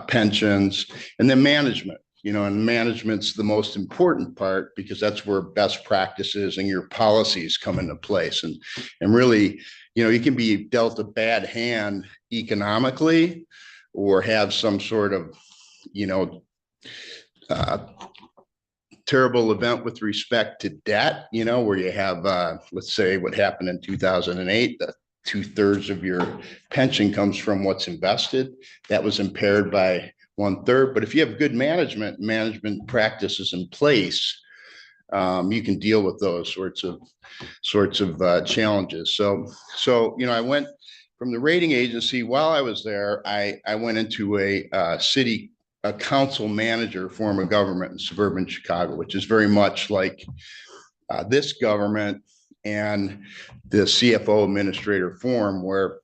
pensions, and then management. And management's the most important part, because that's where best practices and your policies come into place. And really, you can be dealt a bad hand economically, or have some sort of, terrible event with respect to debt, where you have, let's say what happened in 2008, that 2/3 of your pension comes from what's invested. That was impaired by 1/3. But if you have good management practices in place, you can deal with those sorts of challenges. So I went from the rating agency. While I was there, I went into a council manager form of government in suburban Chicago, which is very much like this government and the CFO administrator form, where,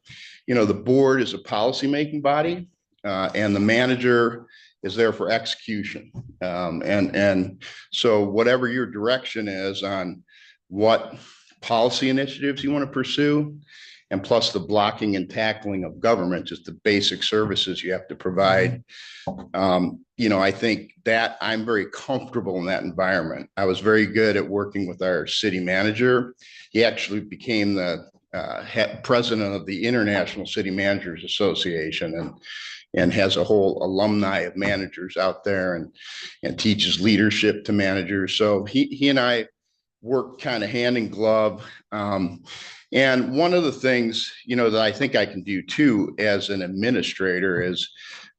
the board is a policymaking body, and the manager is there for execution. And so whatever your direction is on what policy initiatives you want to pursue, and plus the blocking and tackling of government, just the basic services you have to provide. I think that I'm very comfortable in that environment. I was very good at working with our city manager. He actually became the president of the International City Managers Association, and has a whole alumni of managers out there, and teaches leadership to managers. So he and I worked kind of hand in glove. And one of the things, that I think I can do too, as an administrator, is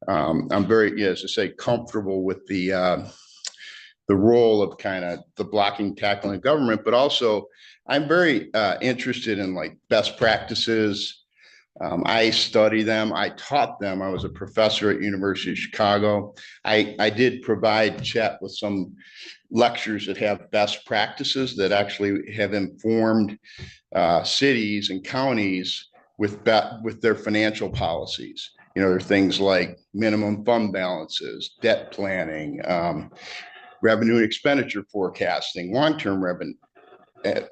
I'm very, as I say, comfortable with the role of kind of the blocking, tackling of government, but also I'm very interested in like best practices, I study them. I taught them. I was a professor at University of Chicago. I did provide Chet with some lectures that have best practices that actually have informed cities and counties with their financial policies. You know, there are things like minimum fund balances, debt planning, revenue and expenditure forecasting, long-term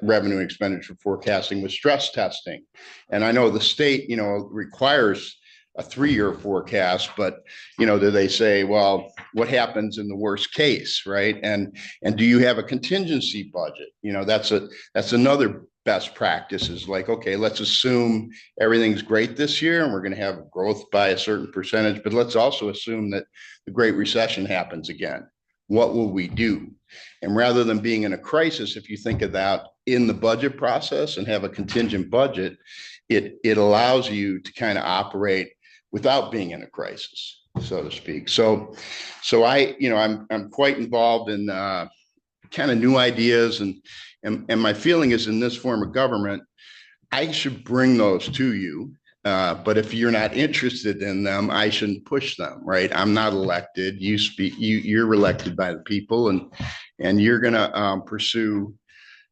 revenue and expenditure forecasting with stress testing. And I know the state, requires a 3-year forecast, but, do they say, well, what happens in the worst case, right? And do you have a contingency budget? That's another best practice is like, okay, let's assume everything's great this year and we're going to have growth by a certain percentage, but let's also assume that the Great Recession happens again. What will we do? And rather than being in a crisis, if you think of that in the budget process and have a contingent budget, it allows you to kind of operate without being in a crisis, so to speak. So I'm quite involved in kind of new ideas, and my feeling is in this form of government, I should bring those to you. But if you're not interested in them, I shouldn't push them, right? I'm not elected. You're elected by the people, and you're going to pursue,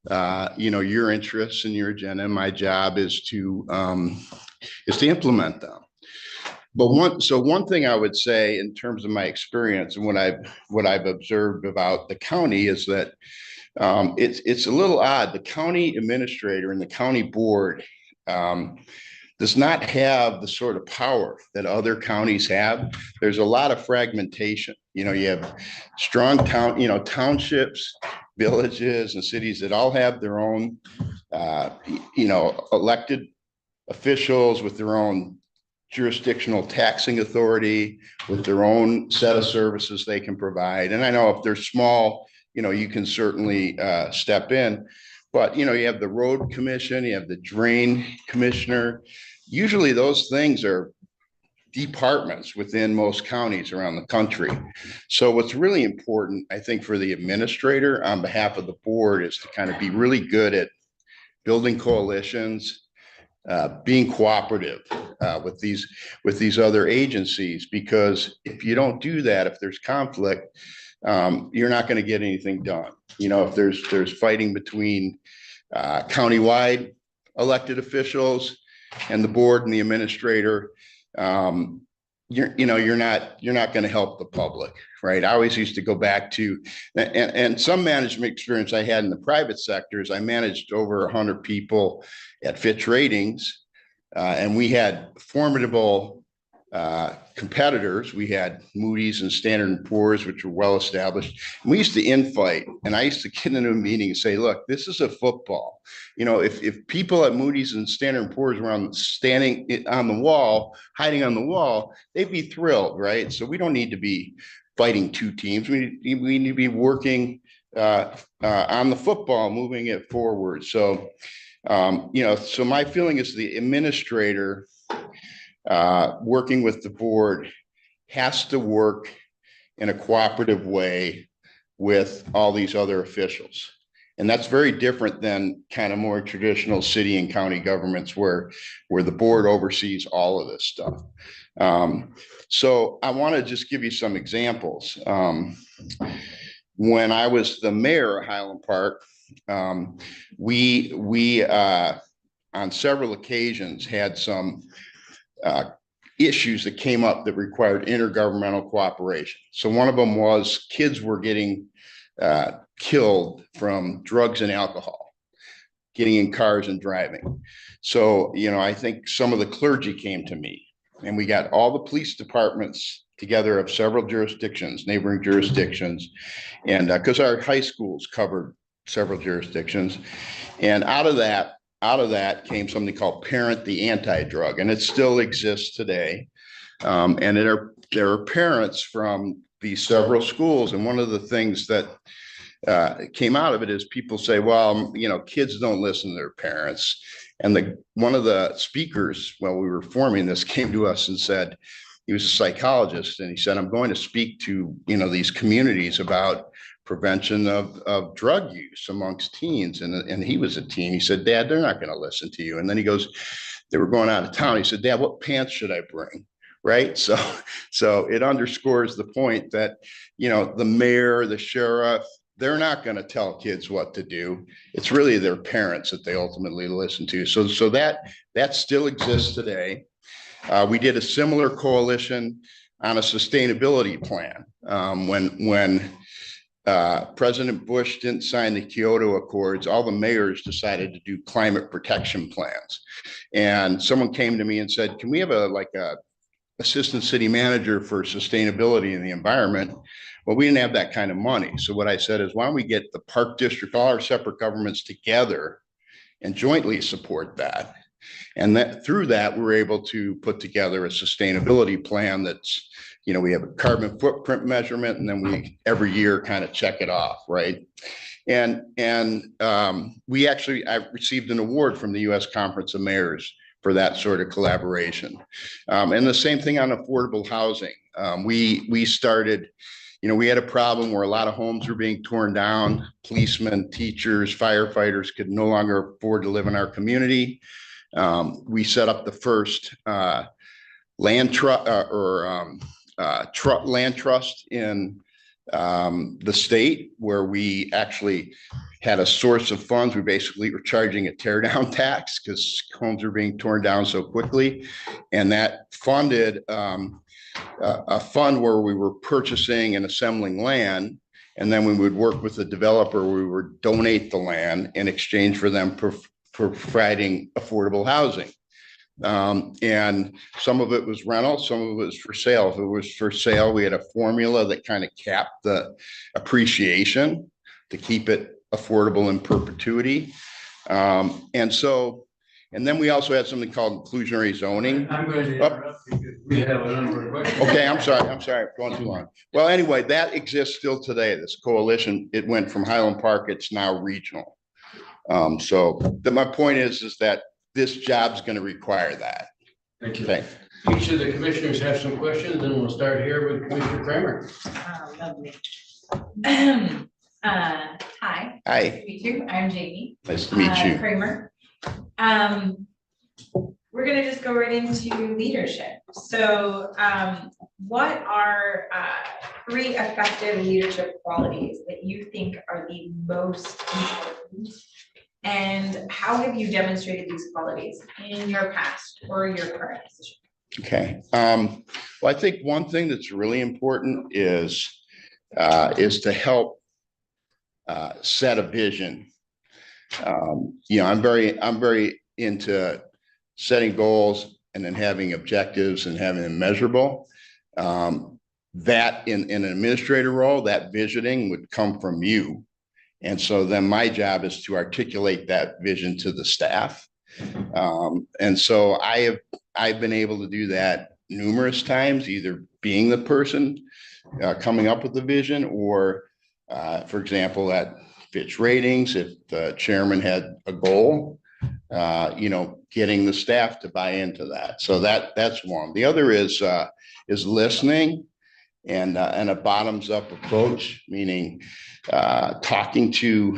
your interests and your agenda. My job is to implement them. But one thing I would say in terms of my experience and what I've observed about the county is that it's a little odd. The county administrator and the county board does not have the sort of power that other counties have. There's a lot of fragmentation. You have strong townships, villages, and cities that all have their own, elected officials with their own jurisdictional taxing authority, with their own set of services they can provide. And I know if they're small, you can certainly step in. But, you have the road commission, you have the drain commissioner. Usually those things are departments within most counties around the country. So what's really important, I think, for the administrator on behalf of the board is to kind of be really good at building coalitions, being cooperative with these other agencies, because if you don't do that, if there's conflict, you're not going to get anything done. If there's fighting between countywide elected officials and the board and the administrator, you're not going to help the public, right? I always used to go back to, and some management experience I had in the private sectors. I managed over 100 people at Fitch Ratings, and we had formidable competitors. We had Moody's and Standard & Poor's, which were well established. And we used to infight, and I used to get into a meeting and say, look, this is a football. If people at Moody's and Standard & Poor's were standing on the wall, hiding on the wall, they'd be thrilled, right? So we don't need to be fighting two teams. We need to be working on the football, moving it forward. So, so my feeling is the administrator working with the board has to work in a cooperative way with all these other officials. And that's very different than kind of more traditional city and county governments where the board oversees all of this stuff. So I want to just give you some examples. When I was the mayor of Highland Park, we on several occasions had some issues that came up that required intergovernmental cooperation. So one of them was kids were getting killed from drugs and alcohol, getting in cars and driving. So, I think some of the clergy came to me, and we got all the police departments together of several jurisdictions, neighboring jurisdictions, and because our high schools covered several jurisdictions. And out of that came something called Parent the Anti-Drug, and it still exists today. And there are parents from these several schools, and one of the things that came out of it is people say, well, kids don't listen to their parents. And one of the speakers, while we were forming this, came to us and said, he was a psychologist, and he said, I'm going to speak to these communities about prevention of drug use amongst teens. And he was a teen. He said, Dad, they're not going to listen to you. And then he goes, they were going out of town. He said, Dad, what pants should I bring? Right. So it underscores the point that, you know, the mayor, the sheriff, they're not going to tell kids what to do. It's really their parents that they ultimately listen to. So that still exists today. We did a similar coalition on a sustainability plan. When President Bush didn't sign the Kyoto Accords, all the mayors decided to do climate protection plans. And someone came to me and said, can we have a assistant city manager for sustainability and the environment? Well, we didn't have that kind of money. So what I said is, why don't we get the park district, all our separate governments together and jointly support that? And that through that, we're able to put together a sustainability plan that's, you know, we have a carbon footprint measurement, and then we every year kind of check it off, right? And we actually, I received an award from the U.S. Conference of Mayors for that sort of collaboration. And the same thing on affordable housing. We started, you know, we had a problem where a lot of homes were being torn down. Policemen, teachers, firefighters could no longer afford to live in our community. We set up the first land trust in the state, where we actually had a source of funds. We basically were charging a tear down tax because homes were being torn down so quickly. And that funded a fund where we were purchasing and assembling land. And then we would work with the developer. We would donate the land in exchange for them providing affordable housing. And some of it was rental, some of it was for sale. If it was for sale, we had a formula that kind of capped the appreciation to keep it affordable in perpetuity. And then we also had something called inclusionary zoning.
I'm going to interrupt because we have a number of questions.
Okay, I'm sorry, going too long. Well, anyway, that exists still today, this coalition. It went from Highland Park, it's now regional. My point is that this job's going to require that.
Thank you.
Thanks.
Each of the commissioners have some questions, and we'll start here with Commissioner Kramer.
Lovely. Hi.
Hi,
Nice to meet you. I'm Jamie.
nice to meet you.
Kramer. We're gonna just go right into leadership. So, what are 3 effective leadership qualities that you think are the most important? And how have you demonstrated these qualities in your past or your current position?
Okay. Well, I think one thing that's really important is to help set a vision. You know, I'm very into setting goals and then having objectives and having them measurable. That in an administrator role, that visioning would come from you. And so then my job is to articulate that vision to the staff. And so I've been able to do that numerous times, either being the person coming up with the vision, or for example, at Fitch Ratings, if the chairman had a goal, you know, getting the staff to buy into that. So that's one. The other is listening and a bottoms up approach, meaning talking to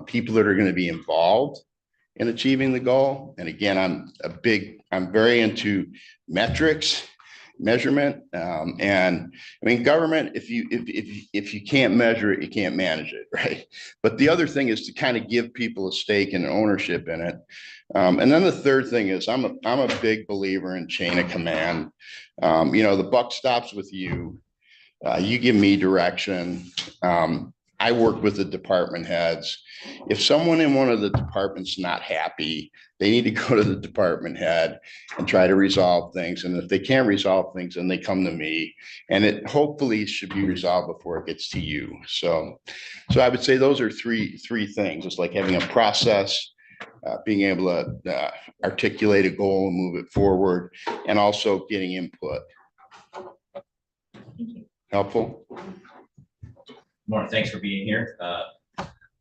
people that are going to be involved in achieving the goal. And again, I'm very into metrics, measurement, and I mean, government, if you can't measure it, you can't manage it, right? But the other thing is to kind of give people a stake and ownership in it. And then the third thing is I'm a big believer in chain of command. You know, the buck stops with you. You give me direction. I work with the department heads. If someone in one of the departments not happy, they need to go to the department head and try to resolve things. And if they can't resolve things, then they come to me, and it hopefully should be resolved before it gets to you. So I would say those are three things. It's like having a process, being able to articulate a goal and move it forward, and also getting input.
Thank you.
Helpful?
Mark, thanks for being here.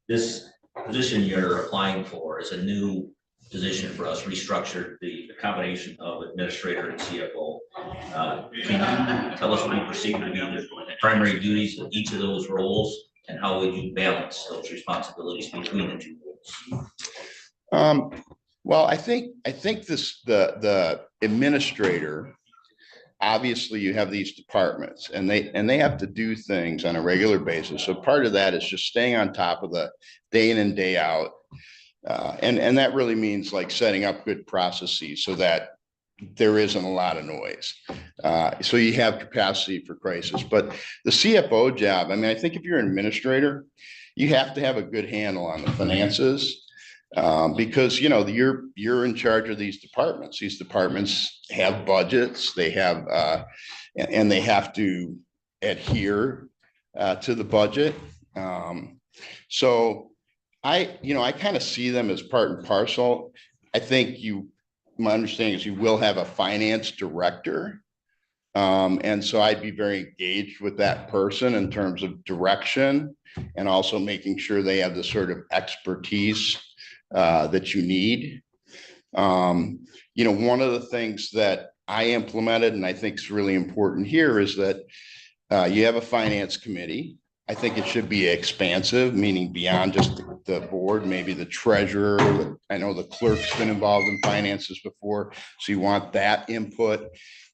This position you're applying for is a new position for us, restructured the combination of administrator and CFO. Can you tell us what you perceive to be the primary duties of each of those roles, and how would you balance those responsibilities between the two roles?
Well, I think the administrator, obviously you have these departments and they have to do things on a regular basis. So part of that is just staying on top of the day in and day out. And that really means like setting up good processes so that there isn't a lot of noise. So you have capacity for crisis, but the CFO job, I mean, I think if you're an administrator, you have to have a good handle on the finances. Because, you know, you're in charge of these departments. These departments have budgets, they have, and they have to adhere to the budget. So I kind of see them as part and parcel. I think my understanding is you will have a finance director. And so I'd be very engaged with that person in terms of direction and also making sure they have the sort of expertise that you need. One of the things that I implemented and I think is really important here is that you have a finance committee. I think it should be expansive, meaning beyond just the board, maybe the treasurer. I know the clerk's been involved in finances before, so you want that input.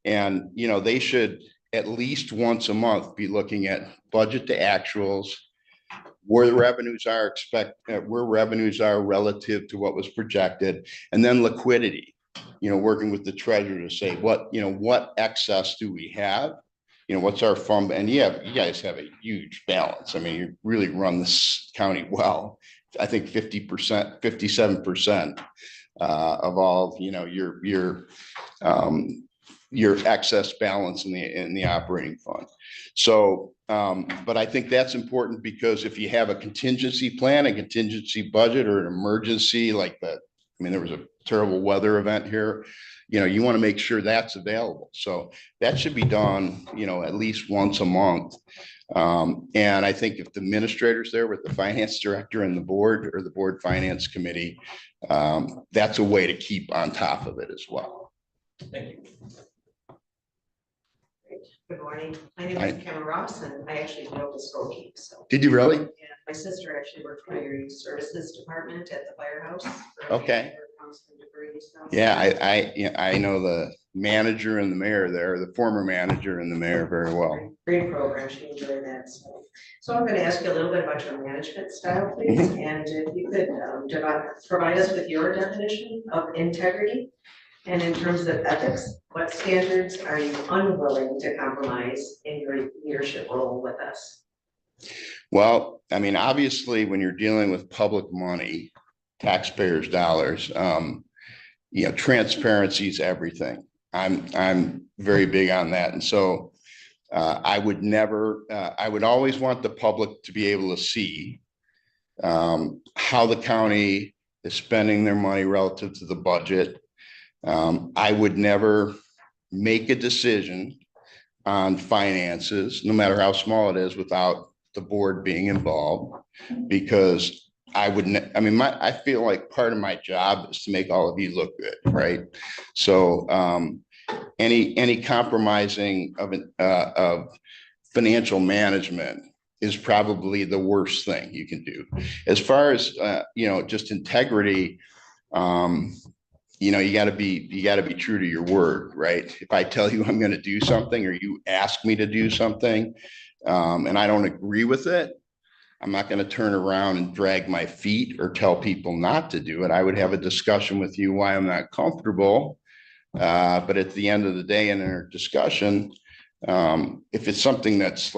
And, they should at least once a month be looking at budget to actuals, where the revenues are where revenues are relative to what was projected, and then liquidity, working with the treasurer to say what excess do we have? What's our fund? And you guys have a huge balance. I mean, you really run this county well. I think 50%, 57% of all, your excess balance in the operating fund. So, but I think that's important because if you have a contingency plan, a contingency budget, or an emergency there was a terrible weather event here, you want to make sure that's available. So that should be done, at least once a month. And I think if the administrator's there with the finance director and the board or the board finance committee, that's a way to keep on top of it as well.
Thank you.
Good morning. My name is Kim Ross, and I actually grew up in Skokie. So,
Did you really?
yeah, my sister actually worked for your youth services department at the firehouse.
Okay. Yeah, I know the manager and the mayor there, the former manager and the mayor very well.
Great program. She enjoyed that. So I'm going to ask you a little bit about your management style, please, and if you could provide us with your definition of integrity. And in terms of ethics, what standards are you unwilling to compromise in your leadership role with us?
Well, I mean, obviously, when you're dealing with public money, taxpayers' dollars, transparency is everything. I'm very big on that. And so I would always want the public to be able to see how the county is spending their money relative to the budget. I would never make a decision on finances, no matter how small it is, without the board being involved, because I feel like part of my job is to make all of you look good, right? So any compromising of financial management is probably the worst thing you can do. As far as just integrity, you got to be true to your word, right? If I tell you I'm going to do something, or you ask me to do something, and I don't agree with it, I'm not going to turn around and drag my feet or tell people not to do it. I would have a discussion with you why I'm not comfortable. But at the end of the day, in our discussion, if it's something that's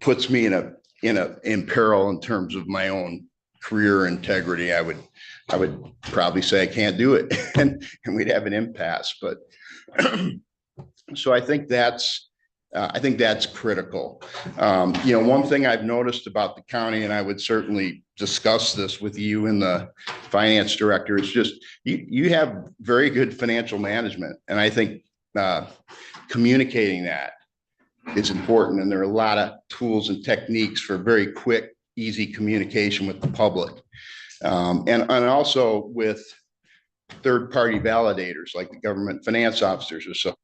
puts me in peril in terms of my own career integrity, I would probably say I can't do it, and we'd have an impasse. But so I think that's critical. One thing I've noticed about the county, and I would certainly discuss this with you and the finance director, is just you have very good financial management, and I think communicating that is important. And there are a lot of tools and techniques for very quick, easy communication with the public, and also with third-party validators like the government finance officers or so.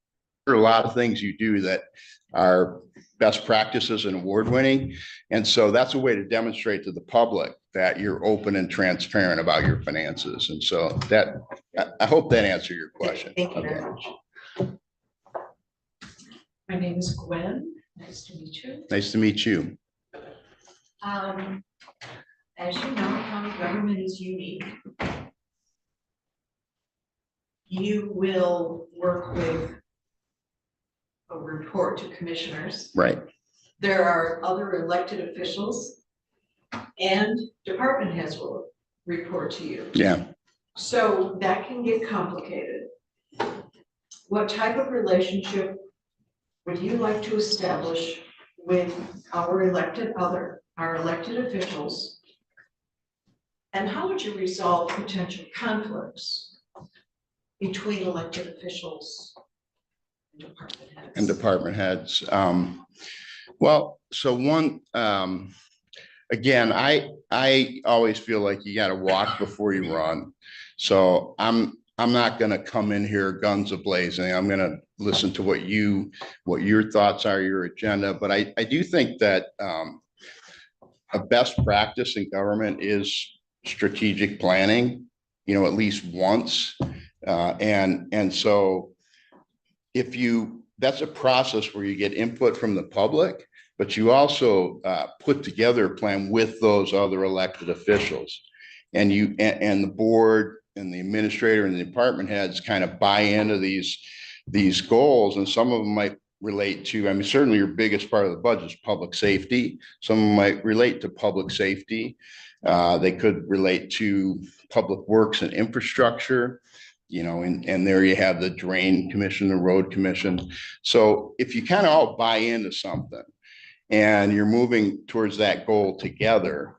There are a lot of things you do that are best practices and award winning. And so that's a way to demonstrate to the public that you're open and transparent about your finances. And so that, I hope that answered your question.
Thank you very
Okay.
much.
My name is Gwen. Nice to meet you.
Nice to meet you.
As you know, county government is unique. You will work with a report to commissioners.
Right.
There are other elected officials and department heads will report to you.
Yeah.
So that can get complicated. What type of relationship would you like to establish with our elected officials? And how would you resolve potential conflicts between elected officials and department heads?
And department heads. Well, so one, again, I always feel like you got to walk before you run. So I'm not going to come in here guns a-blazing. I'm going to listen to what your thoughts are, your agenda. But I do think that a best practice in government is strategic planning, at least once. And so that's a process where you get input from the public, but you also put together a plan with those other elected officials. And the board and the administrator and the department heads kind of buy into these goals. And some of them might relate to, certainly your biggest part of the budget is public safety. Some of them might relate to public safety. They could relate to public works and infrastructure, and there you have the drain commission, the road commission. So if you kind of all buy into something and you're moving towards that goal together,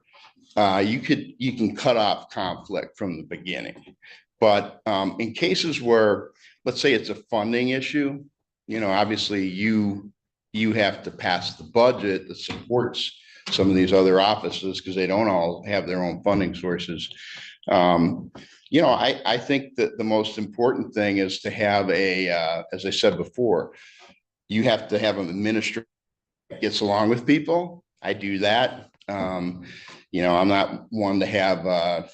you can cut off conflict from the beginning. But in cases where, let's say it's a funding issue, obviously you have to pass the budget that supports some of these other offices because they don't all have their own funding sources. I think that the most important thing is to have as I said before, you have to have an administrator that gets along with people. I do that. I'm not one to have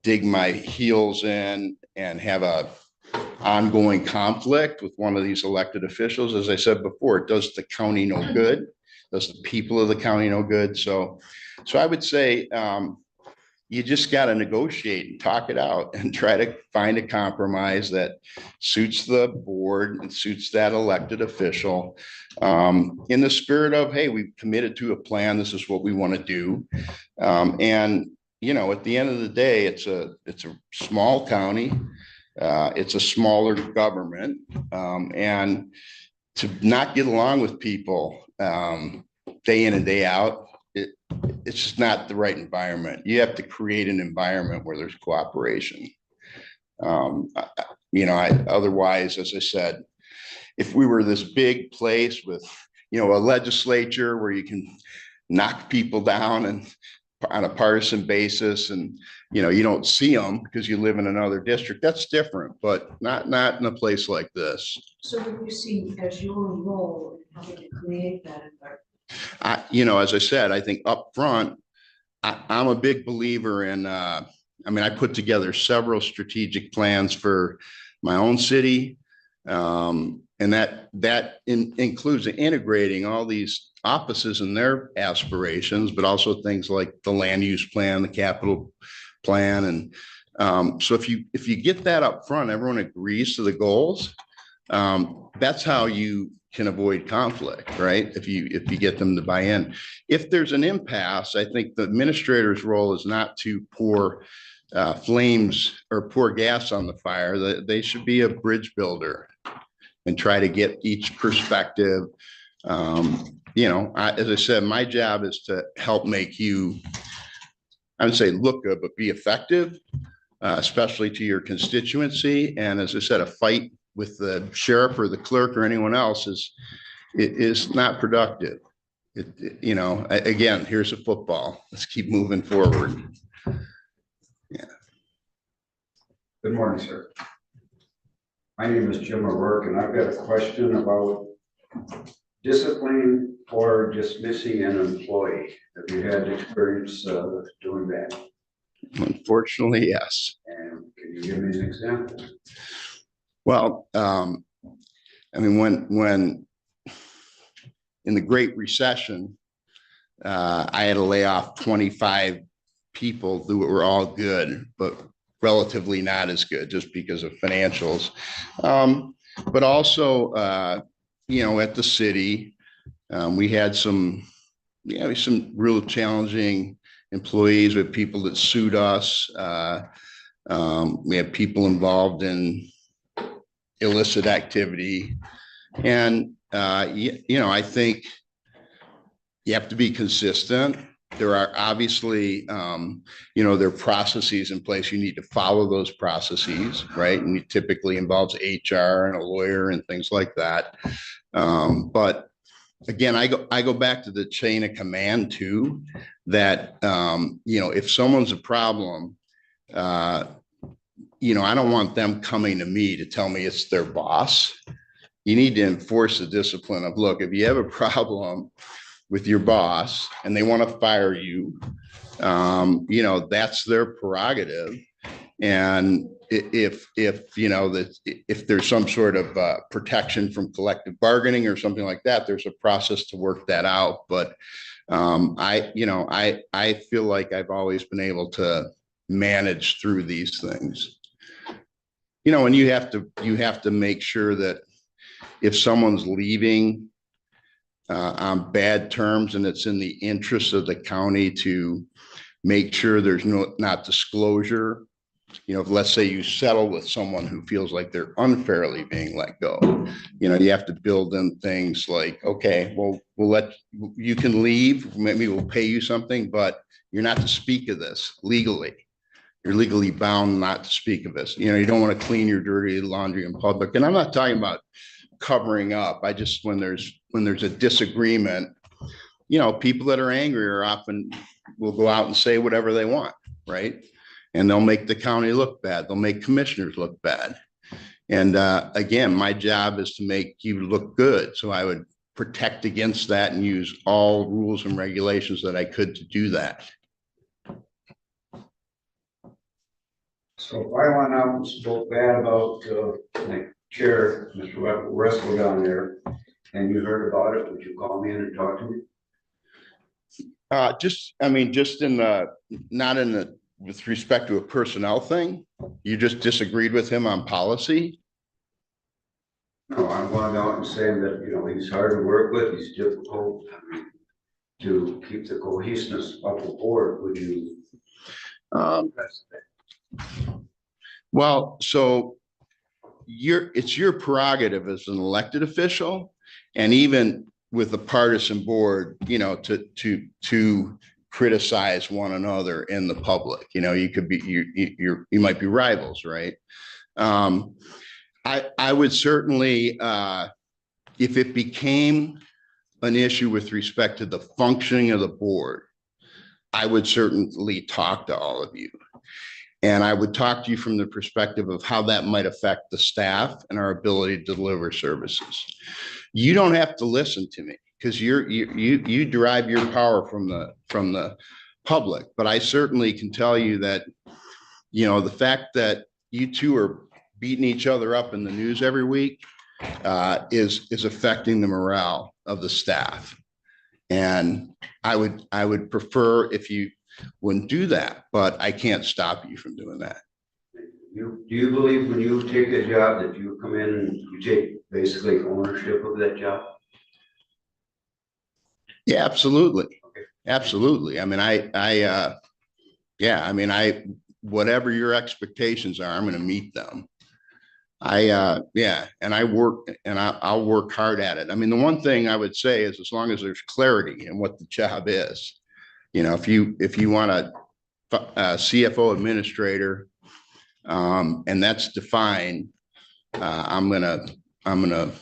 dig my heels in and have a ongoing conflict with one of these elected officials. As I said before, it does the county no good, does the people of the county no good. So I would say you just got to negotiate and talk it out and try to find a compromise that suits the board and suits that elected official in the spirit of, hey, we've committed to a plan. This is what we want to do. And, at the end of the day, it's a small county. It's a smaller government. And to not get along with people day in and day out, it's just not the right environment. You have to create an environment where there's cooperation. Otherwise, as I said, if we were this big place with, a legislature where you can knock people down and on a partisan basis and, you don't see them because you live in another district, that's different, but not in a place like this.
So what do you see as your role in helping to create that environment?
As I said, I think up front, I'm a big believer in, I put together several strategic plans for my own city. And that includes integrating all these offices and their aspirations, but also things like the land use plan, the capital plan. And so if you get that up front, everyone agrees to the goals. That's how you can avoid conflict, right? If you get them to buy in. If there's an impasse, I think the administrator's role is not to pour flames or pour gas on the fire. They should be a bridge builder and try to get each perspective. As I said, my job is to help make you, I would say, look good, but be effective, especially to your constituency. And as I said, a fight with the sheriff or the clerk or anyone else is not productive. Again, here's a football. Let's keep moving forward. Yeah.
Good morning, sir. My name is Jim O'Rourke, and I've got a question about discipline or dismissing an employee. Have you had experience doing that?
Unfortunately, yes.
And can you give me an example?
Well, I mean, when in the Great Recession, I had to lay off 25 people who were all good, but relatively not as good just because of financials. But also, at the city, we had some real challenging employees with people that sued us. We had people involved in illicit activity. And, I think you have to be consistent. There are obviously, there are processes in place. You need to follow those processes, right? And it typically involves HR and a lawyer and things like that. But again, I go back to the chain of command too, that, if someone's a problem, I don't want them coming to me to tell me it's their boss. You need to enforce the discipline of, look, if you have a problem with your boss and they want to fire you, that's their prerogative. And if there's some sort of protection from collective bargaining or something like that, there's a process to work that out. But I feel like I've always been able to manage through these things. And you have to make sure that if someone's leaving on bad terms and it's in the interest of the county to make sure there's not disclosure. Let's say you settle with someone who feels like they're unfairly being let go, you have to build in things like, okay, well, you can leave, maybe we'll pay you something, but you're not to speak of this legally. You're legally bound not to speak of this. You don't want to clean your dirty laundry in public. And I'm not talking about covering up. I just, when there's a disagreement, people that are angry are often will go out and say whatever they want, right? And they'll make the county look bad. They'll make commissioners look bad. And again, my job is to make you look good. So I would protect against that and use all rules and regulations that I could to do that.
So if I went out and spoke bad about the chair, Mr. Russell down there, and you heard about it, would you call me in and talk to me? With respect to a personnel thing, you just disagreed with him on policy? No, I'm going out and saying that, he's hard to work with, he's difficult. To keep the cohesiveness of the board, would you? Well, so it's your prerogative as an elected official, and even with a partisan board, to criticize one another in the public. You could be, you might be rivals, right? I would certainly, if it became an issue with respect to the functioning of the board, I would certainly talk to all of you. And I would talk to you from the perspective of how that might affect the staff and our ability to deliver services. You don't have to listen to me because you derive your power from the public. But I certainly can tell you that, the fact that you two are beating each other up in the news every week is affecting the morale of the staff. And I would prefer if you wouldn't do that, but I can't stop you from doing that. Do you believe when you take a job that you come in and you take basically ownership of that job? Yeah, absolutely. Okay. Absolutely. I mean, whatever your expectations are, I'm going to meet them. And I'll work hard at it. I mean, the one thing I would say is as long as there's clarity in what the job is, if you want a CFO administrator, and that's defined, I'm gonna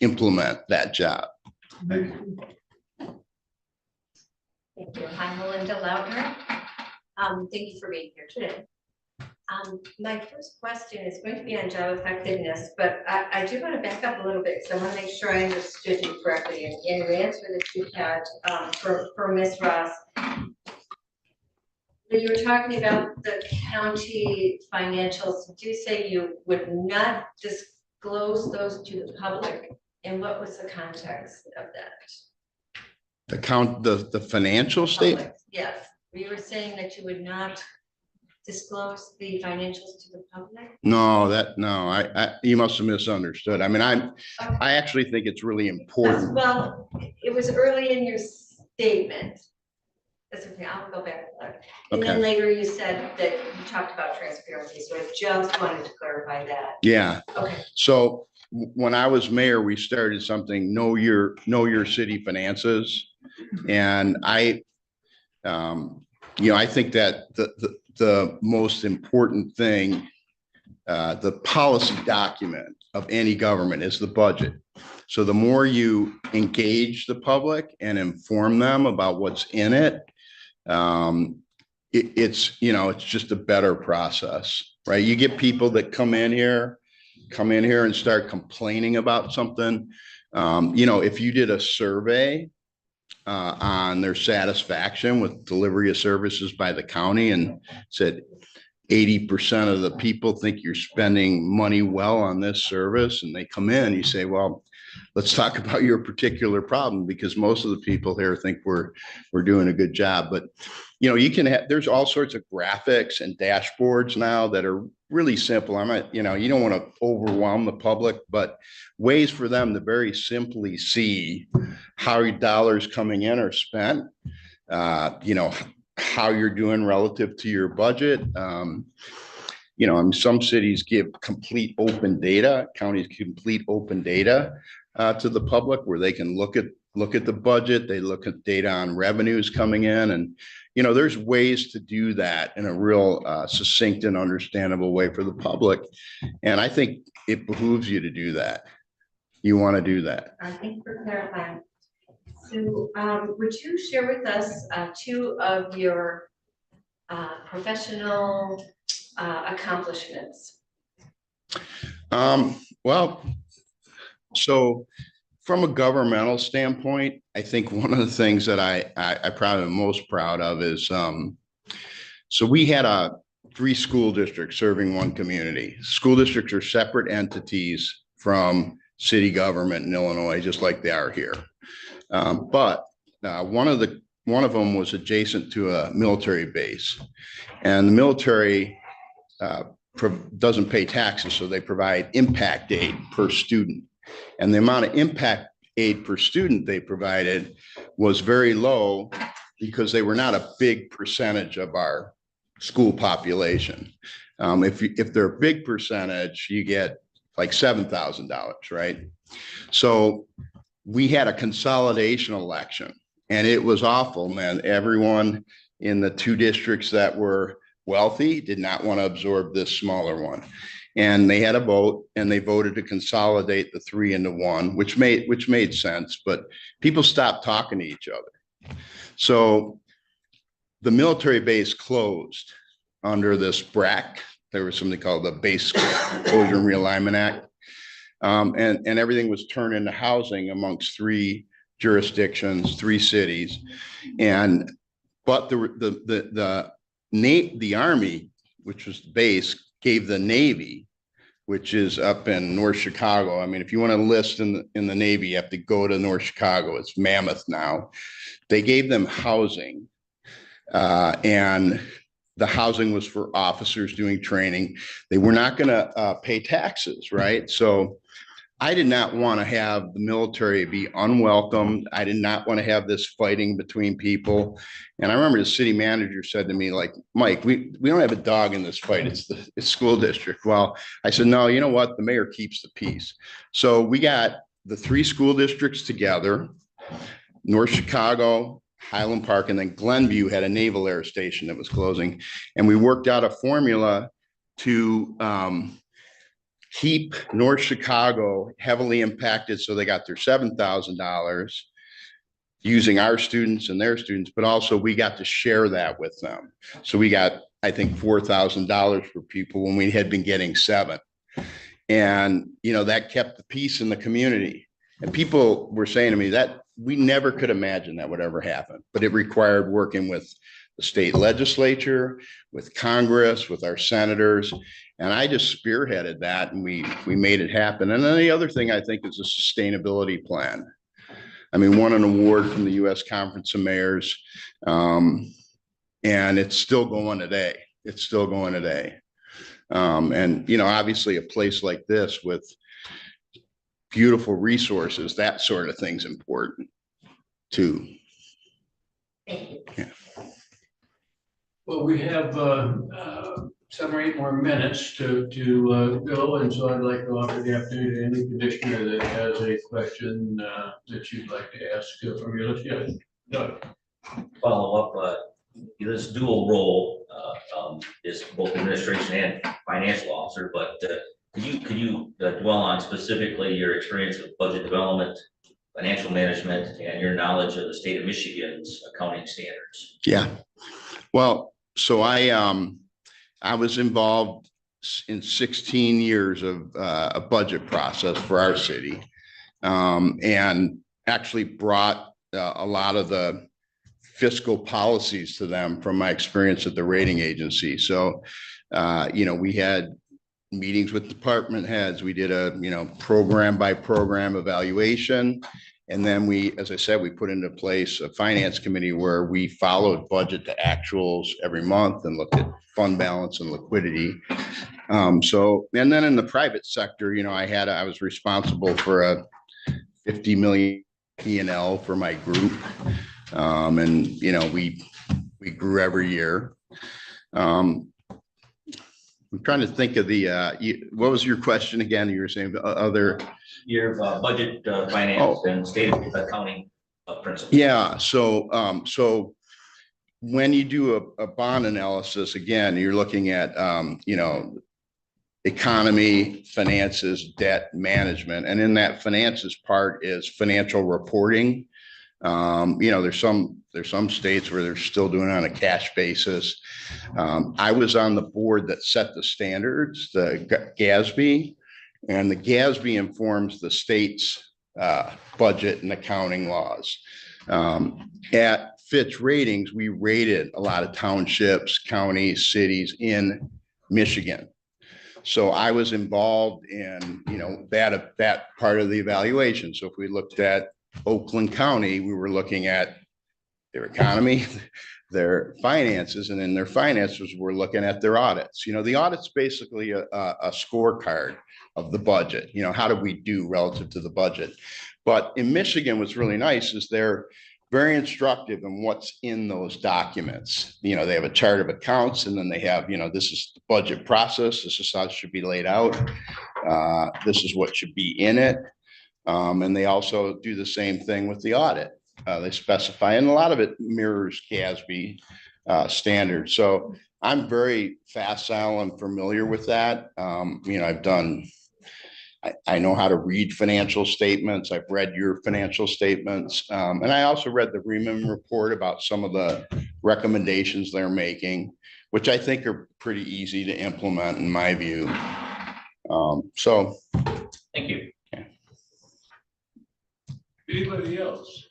implement that job.
Thank you. I'm Melinda Lautner. Thank you for being here today. My first question is going to be on job effectiveness, but I do want to back up a little bit, because I want to make sure I understood you correctly. And in your answer that you had for Ms. Ross, when you were talking about the county financials, did you say you would not disclose those to the public? And what was the context of that?
The financial statement.
Public, yes, you were saying that you would not disclose the financials to the public?
No, you must have misunderstood. I mean,
Okay.
I actually think it's really important.
Well, it was early in your statement. That's okay, I'll go back to that. And then
Okay.
later you said that you talked about transparency, so I just wanted to clarify that.
Yeah.
Okay.
So when I was mayor, we started something, know your city finances. And I think that the most important thing, the policy document of any government is the budget. So the more you engage the public and inform them about what's in it, it's just a better process, right? You get people that come in here and start complaining about something. If you did a survey on their satisfaction with delivery of services by the county and said 80% of the people think you're spending money well on this service, and they come in, you say, well, let's talk about your particular problem, because most of the people here think we're doing a good job. But there's all sorts of graphics and dashboards now that are really simple. You don't want to overwhelm the public, but ways for them to very simply see how your dollars coming in are spent, how you're doing relative to your budget. Some cities give complete open data, counties complete open data to the public, where they can look at the budget, they look at data on revenues coming in, and there's ways to do that in a real succinct and understandable way for the public. And I think it behooves you to do that. You want to do that.
Thank you for clarifying. So would you share with us two of your professional accomplishments?
So from a governmental standpoint, I think one of the things that I probably am most proud of is, so we had 3 school districts serving one community. School districts are separate entities from city government in Illinois, just like they are here. But one of them was adjacent to a military base, and the military doesn't pay taxes, so they provide impact aid per student. And the amount of impact aid per student they provided was very low, because they were not a big percentage of our school population. If they're a big percentage, you get like $7,000, right? So we had a consolidation election, and it was awful, man. Everyone in the 2 districts that were wealthy did not want to absorb this smaller one. And they had a vote, and they voted to consolidate the 3 into 1, which made sense, but people stopped talking to each other. So the military base closed under this BRAC. There was something called the Base Closure and Realignment Act. And everything was turned into housing amongst 3 jurisdictions, 3 cities. But the Army, which was the base, gave the Navy, which is up in North Chicago. I mean, if you want to enlist in the Navy, you have to go to North Chicago. It's Mammoth now. They gave them housing, and the housing was for officers doing training. They were not going to pay taxes, right? So I did not want to have the military be unwelcomed. I did not want to have this fighting between people. And I remember the city manager said to me, like, Mike, we don't have a dog in this fight. It's school district. Well, I said, no, you know what? The mayor keeps the peace. So we got the 3 school districts together, North Chicago, Highland Park, and then Glenview had a naval air station that was closing. And we worked out a formula to keep North Chicago heavily impacted, so they got their $7,000 using our students and their students, but also we got to share that with them. So we got, I think, $4,000 for people when we had been getting 7. And, that kept the peace in the community. And people were saying to me that we never could imagine that would ever happen, but it required working with the state legislature, with Congress, with our senators. And I just spearheaded that, and we made it happen. And then the other thing I think is a sustainability plan. I mean, won an award from the U.S. Conference of Mayors, and it's still going today. It's still going today. And, obviously a place like this with beautiful resources, that sort of thing's important too.
Thank you.
Yeah.
Well, we have 7 or 8 more minutes to go, and so I'd like to offer the opportunity to any commissioner that has a question that you'd like to ask from your list. Yeah, Doug.
Follow up, this dual role is both administration and financial officer, but could you dwell on specifically your experience with budget development, financial management, and your knowledge of the state of Michigan's accounting standards?
Yeah. Well, so I was involved in 16 years of a budget process for our city, and actually brought a lot of the fiscal policies to them from my experience at the rating agency. So, we had meetings with department heads. We did a, program by program evaluation. And then as I said, we put into place a finance committee where we followed budget to actuals every month and looked at fund balance and liquidity. And then in the private sector, I was responsible for a 50 million P&L for my group. And, we grew every year. I'm trying to think of what was your question again? You were saying other.
Your budget, finance, and state accounting principles.
Yeah, so when you do a bond analysis, again, you're looking at, economy, finances, debt management, and in that finances part is financial reporting. There's some states where they're still doing it on a cash basis. I was on the board that set the standards, the GASB, and the GASB informs the state's budget and accounting laws. At Fitch Ratings, we rated a lot of townships, counties, cities in Michigan. So I was involved in, that part of the evaluation. So if we looked at Oakland County, we were looking at their economy, their finances, and in their finances, we're looking at their audits. The audit's basically a scorecard of the budget. How do we do relative to the budget? But in Michigan, what's really nice is they're very instructive in what's in those documents. They have a chart of accounts, and then they have, this is the budget process. This is how it should be laid out. This is what should be in it. And they also do the same thing with the audit. They specify, and a lot of it mirrors GASB standards. So I'm very facile and familiar with that. I know how to read financial statements. I've read your financial statements. And I also read the Riemann report about some of the recommendations they're making, which I think are pretty easy to implement in my view.
Thank you.
Anybody else?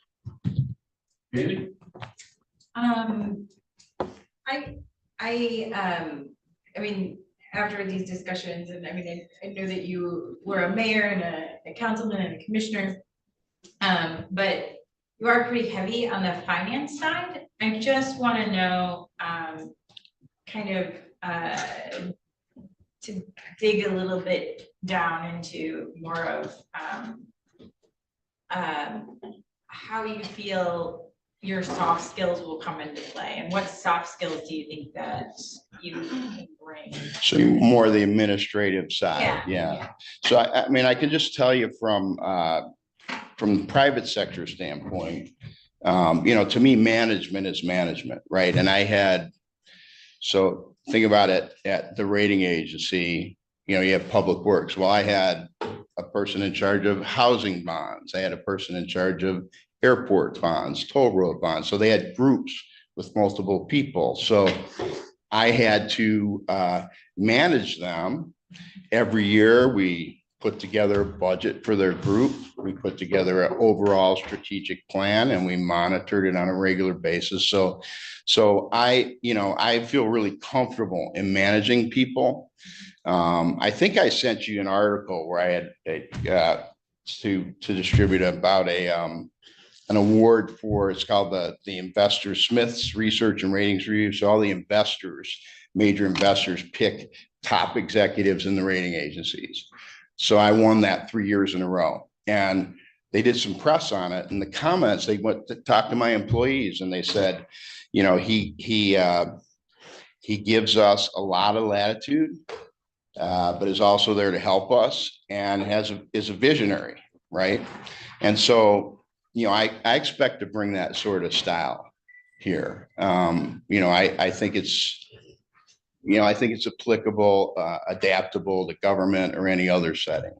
Amy?
I mean, after these discussions, and I know that you were a mayor and a councilman and a commissioner, but you are pretty heavy on the finance side. I just want to know, to dig a little bit down into more of how you feel your soft skills will come into play, and what soft skills do you think that you can bring?
So more the administrative side. Yeah. So I can just tell you from the private sector standpoint, to me, management is management, right? And so think about it at the rating agency, you have public works. Well, I had a person in charge of housing bonds. I had a person in charge of airport bonds, toll road bonds. So they had groups with multiple people. So I had to manage them. Every year, we put together a budget for their group. We put together an overall strategic plan and we monitored it on a regular basis. So I feel really comfortable in managing people. I think I sent you an article where I had to distribute about an award for, it's called the Investor Smith's Research and Ratings Review. So all the investors, major investors, pick top executives in the rating agencies. So I won that 3 years in a row. And they did some press on it. In the comments, they went to talk to my employees and they said, he gives us a lot of latitude, but is also there to help us and is a visionary, right? And so, I expect to bring that sort of style here. I think it's applicable, adaptable to government or any other setting.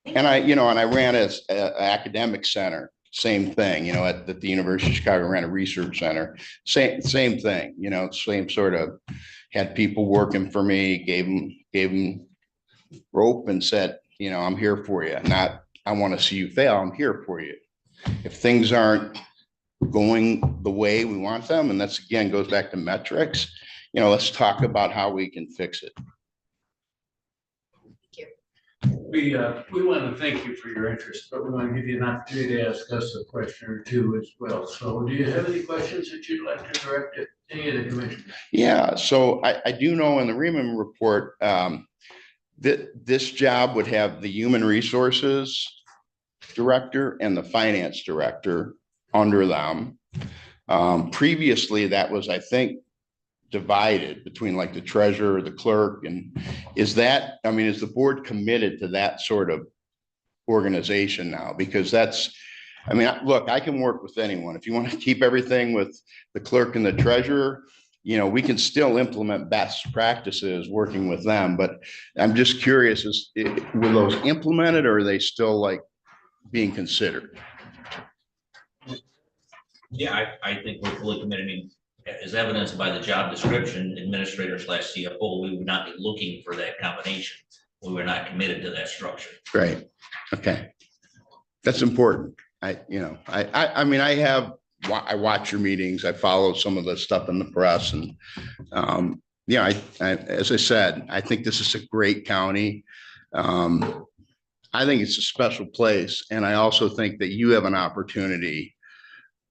And I ran an academic center, same thing, at the University of Chicago, ran a research center, same thing, same sort of, had people working for me, gave them rope and said, I'm here for you, not, I want to see you fail, I'm here for you. If things aren't going the way we want them, and that's, again, goes back to metrics, let's talk about how we can fix it.
We want to thank you for your interest, but we want to give you an opportunity to ask us a question or two as well. So do you have any questions that you'd like to direct at any of the commissioners?
Yeah, so I do know in the Riemann report that this job would have the human resources director and the finance director under them. Previously, that was, I think, divided between like the treasurer, the clerk, and is the board committed to that sort of organization now? Because look, I can work with anyone. If you want to keep everything with the clerk and the treasurer, we can still implement best practices working with them. But I'm just curious, were those implemented or are they still like being considered?
Yeah, I think we're fully committed. I mean, as evidenced by the job description, administrator/CFO, we would not be looking for that combination. We were not committed to that structure.
Right. Okay. That's important. I watch your meetings. I follow some of the stuff in the press and, as I said, I think this is a great county. I think it's a special place. And I also think that you have an opportunity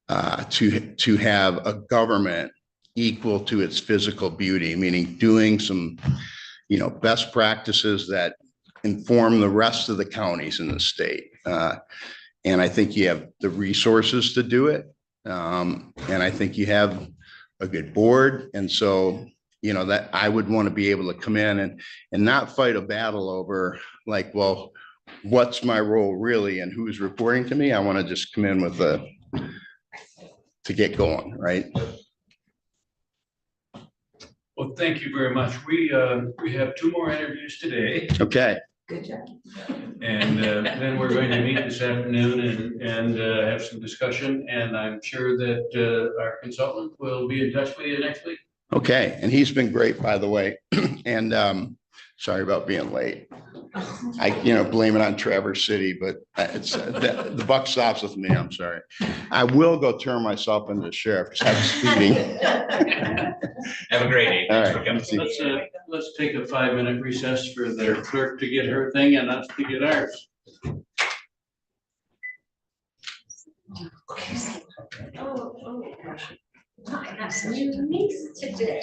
to have a government equal to its physical beauty, meaning doing some, best practices that inform the rest of the counties in the state. And I think you have the resources to do it. And I think you have a good board. And so, that I would want to be able to come in and not fight a battle over like, well, what's my role really and who's reporting to me? I want to just come in with to get going, right?
Well, thank you very much. We have 2 more interviews today.
Okay.
Good job.
And then we're going to meet this afternoon and have some discussion. And I'm sure that our consultant will be in touch with you next week.
Okay. And he's been great, by the way. And sorry about being late. I blame it on Traverse City, but it's the buck stops with me. I'm sorry. I will go turn myself into sheriff because I'm speeding.
Have a great day.
All
Thanks for
right.
coming.
Let's take a 5-minute recess for their clerk to get her thing and us to get ours.
I have some unique today.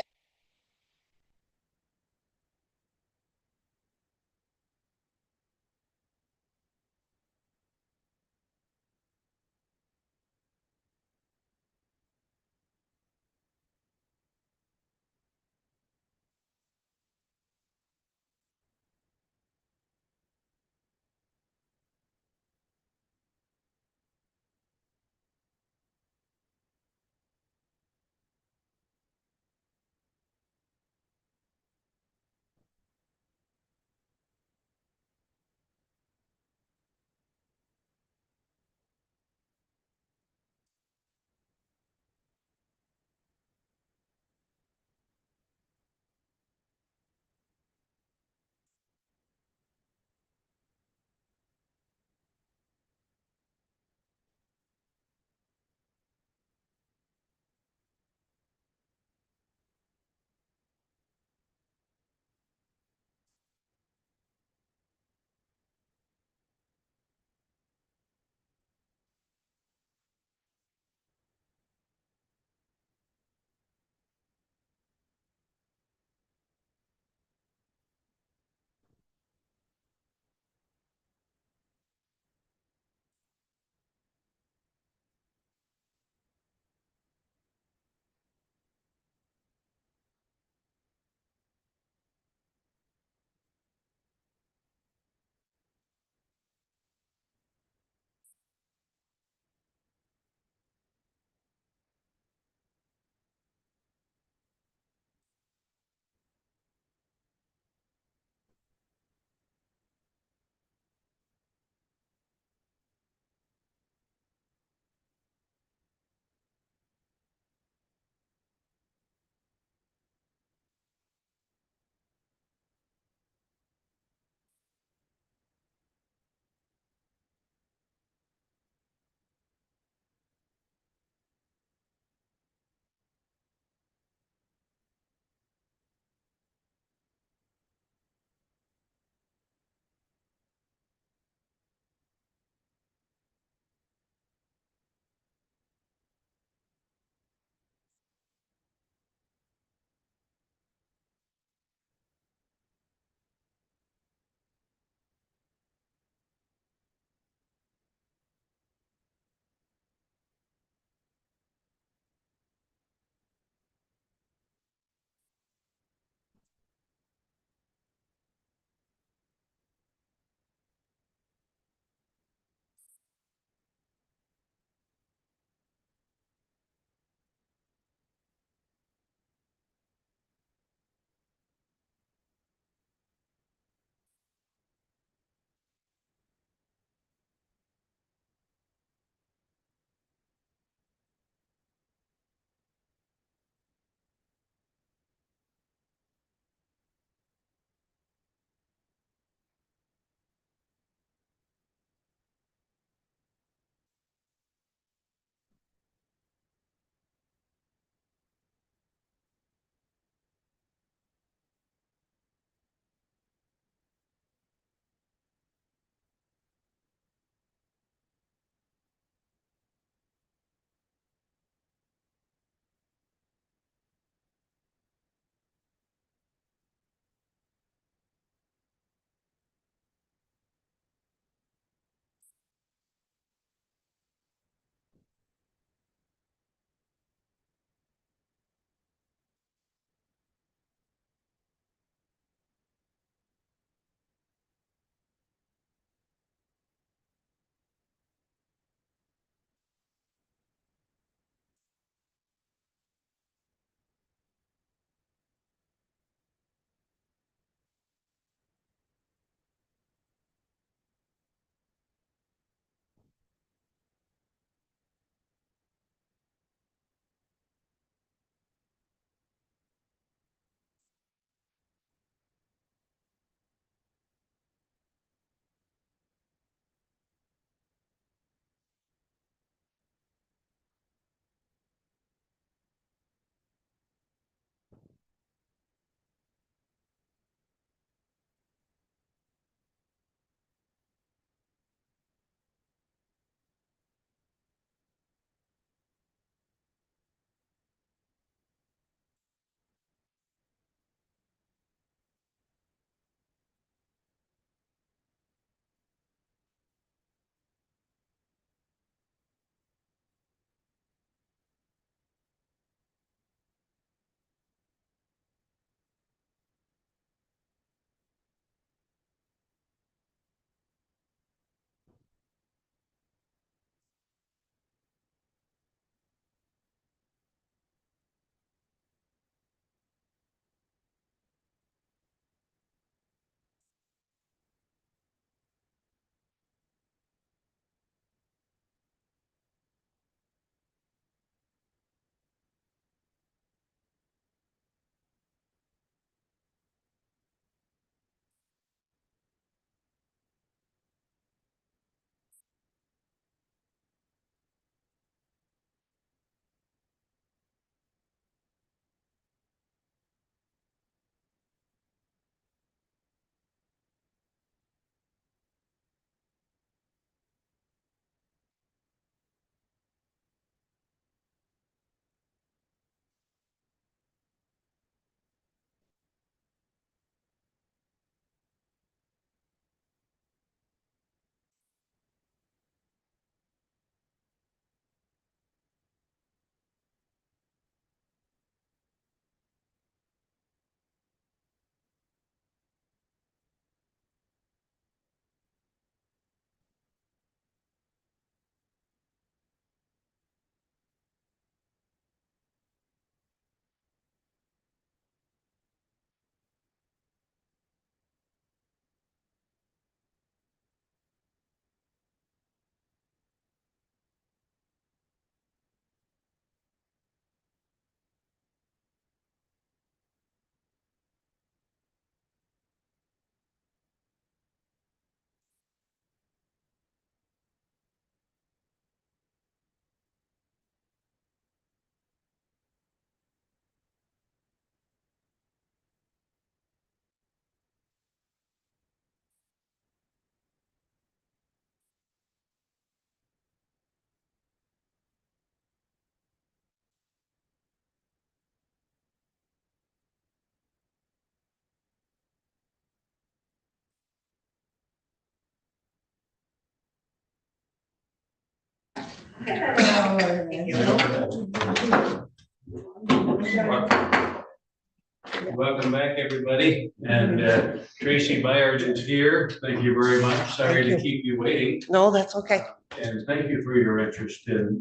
Welcome back, everybody. And Tracy Byard is here. Thank you very much. Sorry to keep you waiting.
No, that's okay.
And thank you for your interest in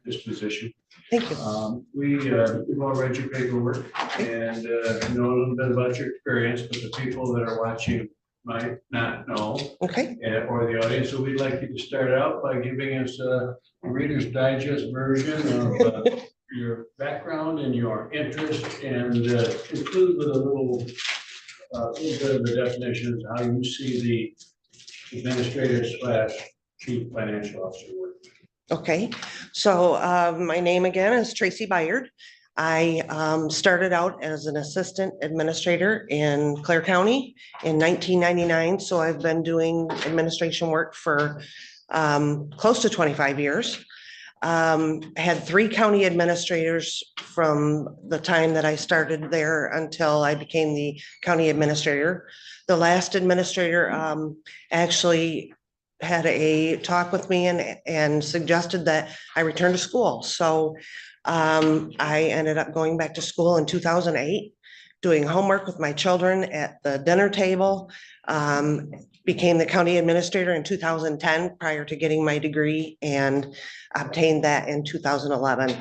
this position.
Thank you.
We've all read your paperwork and know a little bit about your experience, but the people that are watching might not know.
Okay.
Or the audience. So we'd like you to start out by giving us a Reader's Digest version of your background and your interest, and include with a little bit of the definitions, how you see the administrator / chief financial officer work.
Okay, so my name again is Tracy Byard. I started out as an assistant administrator in Clare County in 1999. So I've been doing administration work for close to 25 years. I had 3 county administrators from the time that I started there until I became the county administrator. The last administrator actually had a talk with me and suggested that I return to school. So I ended up going back to school in 2008, doing homework with my children at the dinner table. Became the county administrator in 2010 prior to getting my degree, and obtained that in 2011.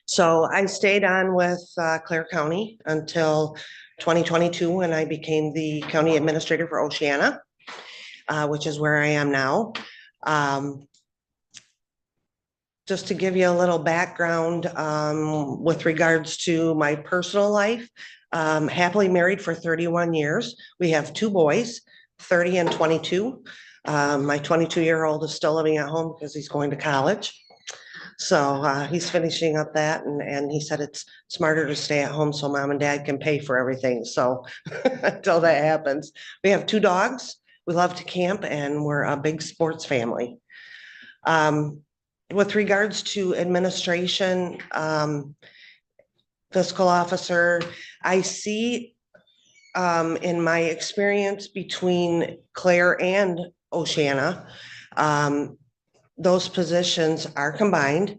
So I stayed on with Clare County until 2022 when I became the county administrator for Oceana, which is where I am now. Just to give you a little background with regards to my personal life, happily married for 31 years. We have 2 boys, 30 and 22. My 22-year-old is still living at home because he's going to college. So he's finishing up that, and he said it's smarter to stay at home so mom and dad can pay for everything. So until that happens, we have 2 dogs. We love to camp, and we're a big sports family. With regards to administration, fiscal officer, I see in my experience between Clare and Oceana, those positions are combined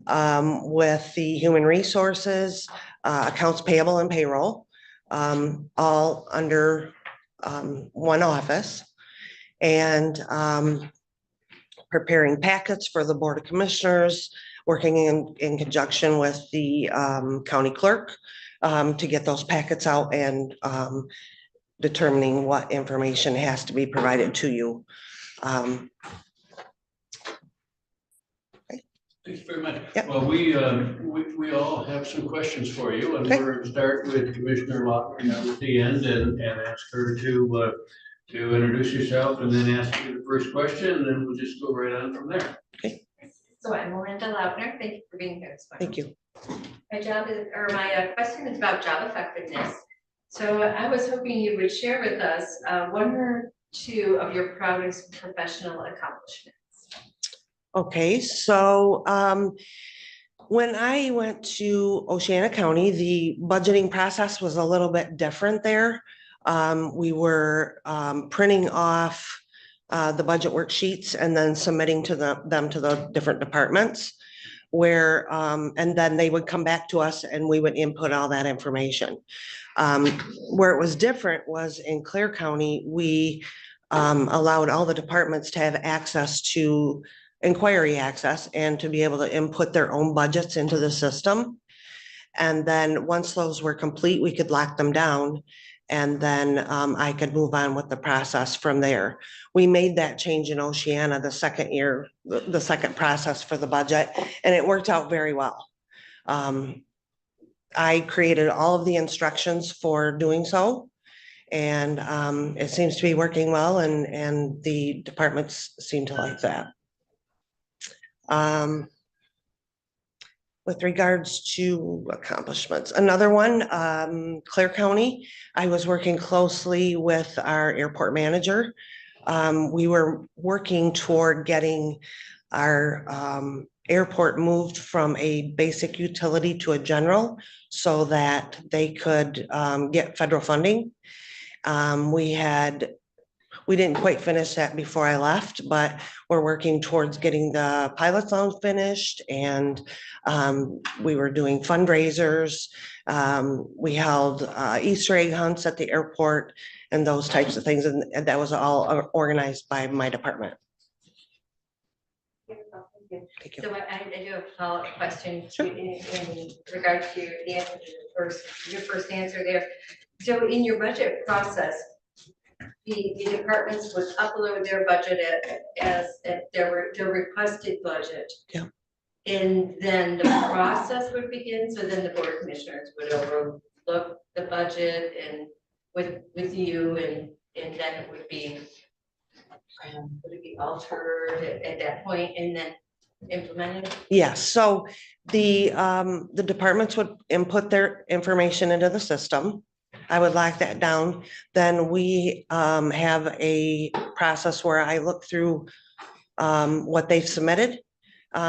with the human resources, accounts payable and payroll, all under one office. And preparing packets for the Board of Commissioners, working in conjunction with the county clerk to get those packets out, and determining what information has to be provided to you.
Thank you very much.
Yep.
Well, we all have some questions for you, and
Okay.
we're going to start with Commissioner Lochner at the end and ask her to introduce yourself and then ask you the first question, and then we'll just go right on from there.
So I'm Miranda Lautner. Thank you for being here this morning.
Thank you.
My question is about job effectiveness. So I was hoping you would share with us 1 or 2 of your proudest professional accomplishments.
Okay, so when I went to Oceana County, the budgeting process was a little bit different there. We were printing off the budget worksheets and then submitting to them to the different departments, where and then they would come back to us and we would input all that information. Where it was different was in Clare County, we allowed all the departments to have access to inquiry access and to be able to input their own budgets into the system. And then once those were complete, we could lock them down, and then I could move on with the process from there. We made that change in Oceana the second year, the second process for the budget, and it worked out very well. I created all of the instructions for doing so, and it seems to be working well, and the departments seem to like that. With regards to accomplishments, another one, Clare County, I was working closely with our airport manager. We were working toward getting our airport moved from a basic utility to a general so that they could get federal funding. we didn't quite finish that before I left, but we're working towards getting the pilot's lounge finished, and we were doing fundraisers. We held Easter egg hunts at the airport and those types of things, and that was all organized by my department. Thank you.
So I do have a follow-up question in regard to the answer to your first answer there. So in your budget process, the departments would upload their budget as their requested budget.
Yeah.
And then the process would begin, so then the board of commissioners would overlook the budget and with you, and then it would be altered at that point and then implemented?
Yes, so the departments would input their information into the system. I would lock that down. Then we have a process where I look through what they've submitted,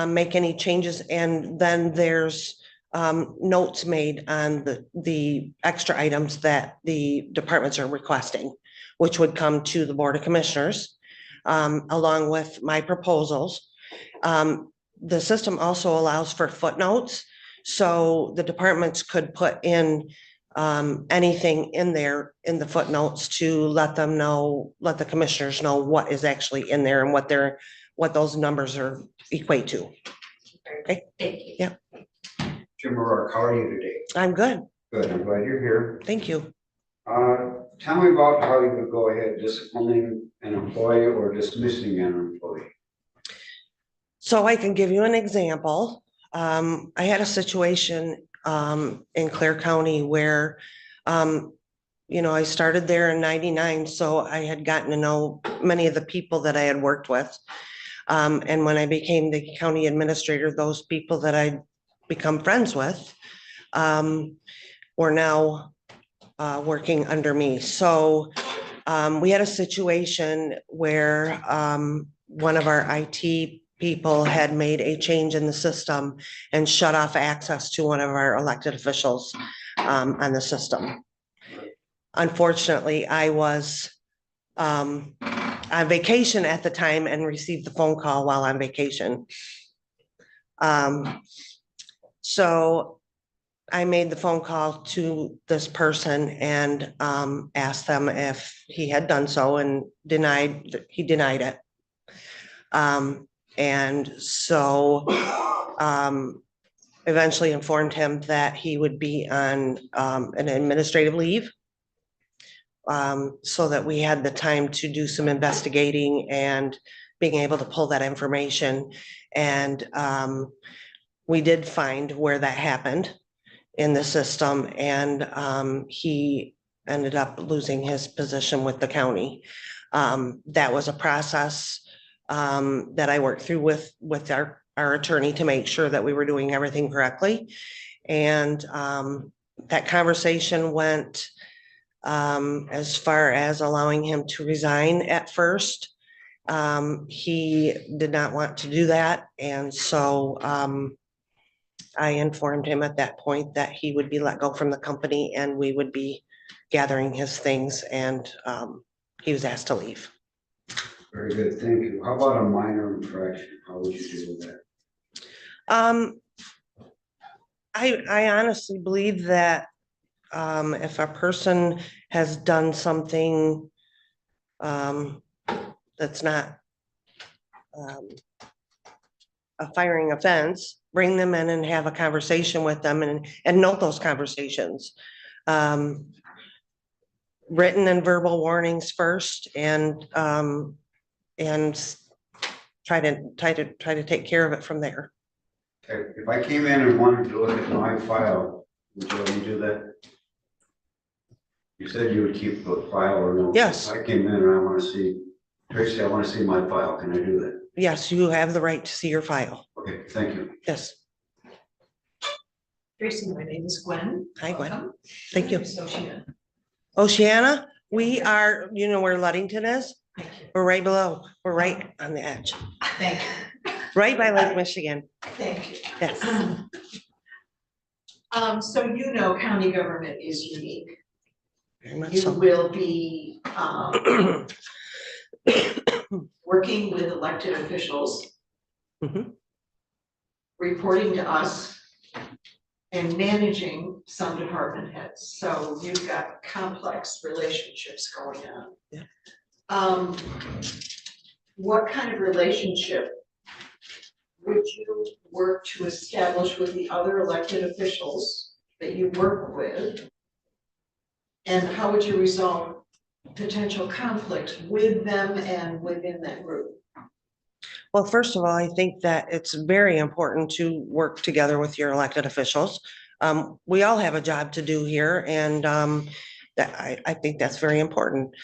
make any changes, and then there's notes made on the extra items that the departments are requesting, which would come to the Board of Commissioners along with my proposals. The system also allows for footnotes, so the departments could put in anything in there in the footnotes to let them know, let the commissioners know what is actually in there and what those numbers are equate to. Okay.
Thank you.
Yeah.
Jim O'Rourke, how are you today?
I'm good.
Good, I'm glad you're here.
Thank you.
Tell me about how you would go ahead disciplining an employee or dismissing an employee.
So I can give you an example. I had a situation in Clare County where, I started there in '99, so I had gotten to know many of the people that I had worked with. And when I became the county administrator, those people that I'd become friends with were now working under me. So we had a situation where one of our IT people had made a change in the system and shut off access to one of our elected officials on the system. Unfortunately, I was on vacation at the time and received the phone call while on vacation. So I made the phone call to this person and asked them if he had done so, and he denied it. And so eventually informed him that he would be on an administrative leave, so that we had the time to do some investigating and being able to pull that information. And we did find where that happened in the system, and he ended up losing his position with the county. That was a process that I worked through with our attorney to make sure that we were doing everything correctly. And that conversation went as far as allowing him to resign at first. He did not want to do that. And so I informed him at that point that he would be let go from the company and we would be gathering his things, and he was asked to leave.
Very good, thank you. How about a minor infraction? How would you deal with that?
I honestly believe that if a person has done something that's not a firing offense, bring them in and have a conversation with them and note those conversations. Written and verbal warnings first, and try to take care of it from there.
Okay, if I came in and wanted to look at my file, would you let me do that? You said you would keep the file or no?
Yes.
If I came in and I want to see, Tracy, I want to see my file, can I do that?
Yes, you have the right to see your file.
Okay, thank you.
Yes.
Tracy, my name is Gwen.
Hi, Gwen.
Welcome.
Thank you.
So Oceana.
Oceana, we are, you know where Ludington is?
Thank you.
We're right below. We're right on the edge,
Thank you.
right by Lake Michigan.
Thank you.
Yes.
So county government is unique.
Very much
You
so.
will be working with elected officials,
Mhm.
reporting to us, and managing some department heads. So you've got complex relationships going on.
Yeah.
What kind of relationship would you work to establish with the other elected officials that you work with? And how would you resolve potential conflicts with them and within that group?
Well, first of all, I think that it's very important to work together with your elected officials. We all have a job to do here, and that I think that's very important.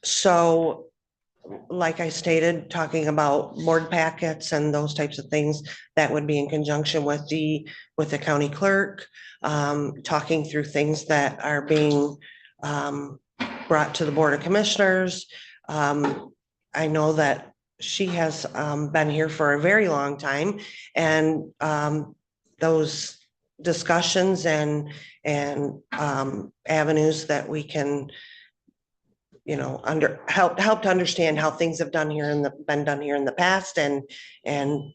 So like I stated, talking about board packets and those types of things, that would be in conjunction with the county clerk, talking through things that are being brought to the Board of Commissioners. I know that she has been here for a very long time, and those discussions and avenues that we can, you know, help to understand how things have been done here in the past, and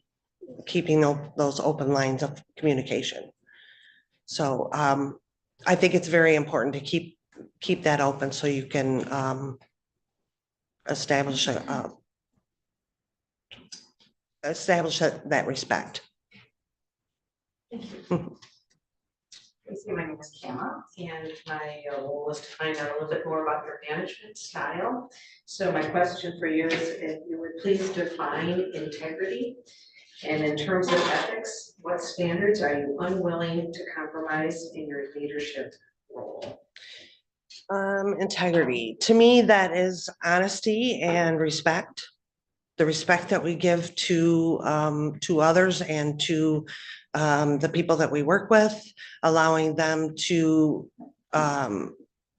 keeping those open lines of communication. So I think it's very important to keep that open so you can establish that respect.
Tracy, my name is Kama, and my role is to find out a little bit more about your management style. So my question for you is if you would please define integrity, and in terms of ethics, what standards are you unwilling to compromise in your leadership role?
Integrity, to me, that is honesty and respect. The respect that we give to others and to the people that we work with, allowing them to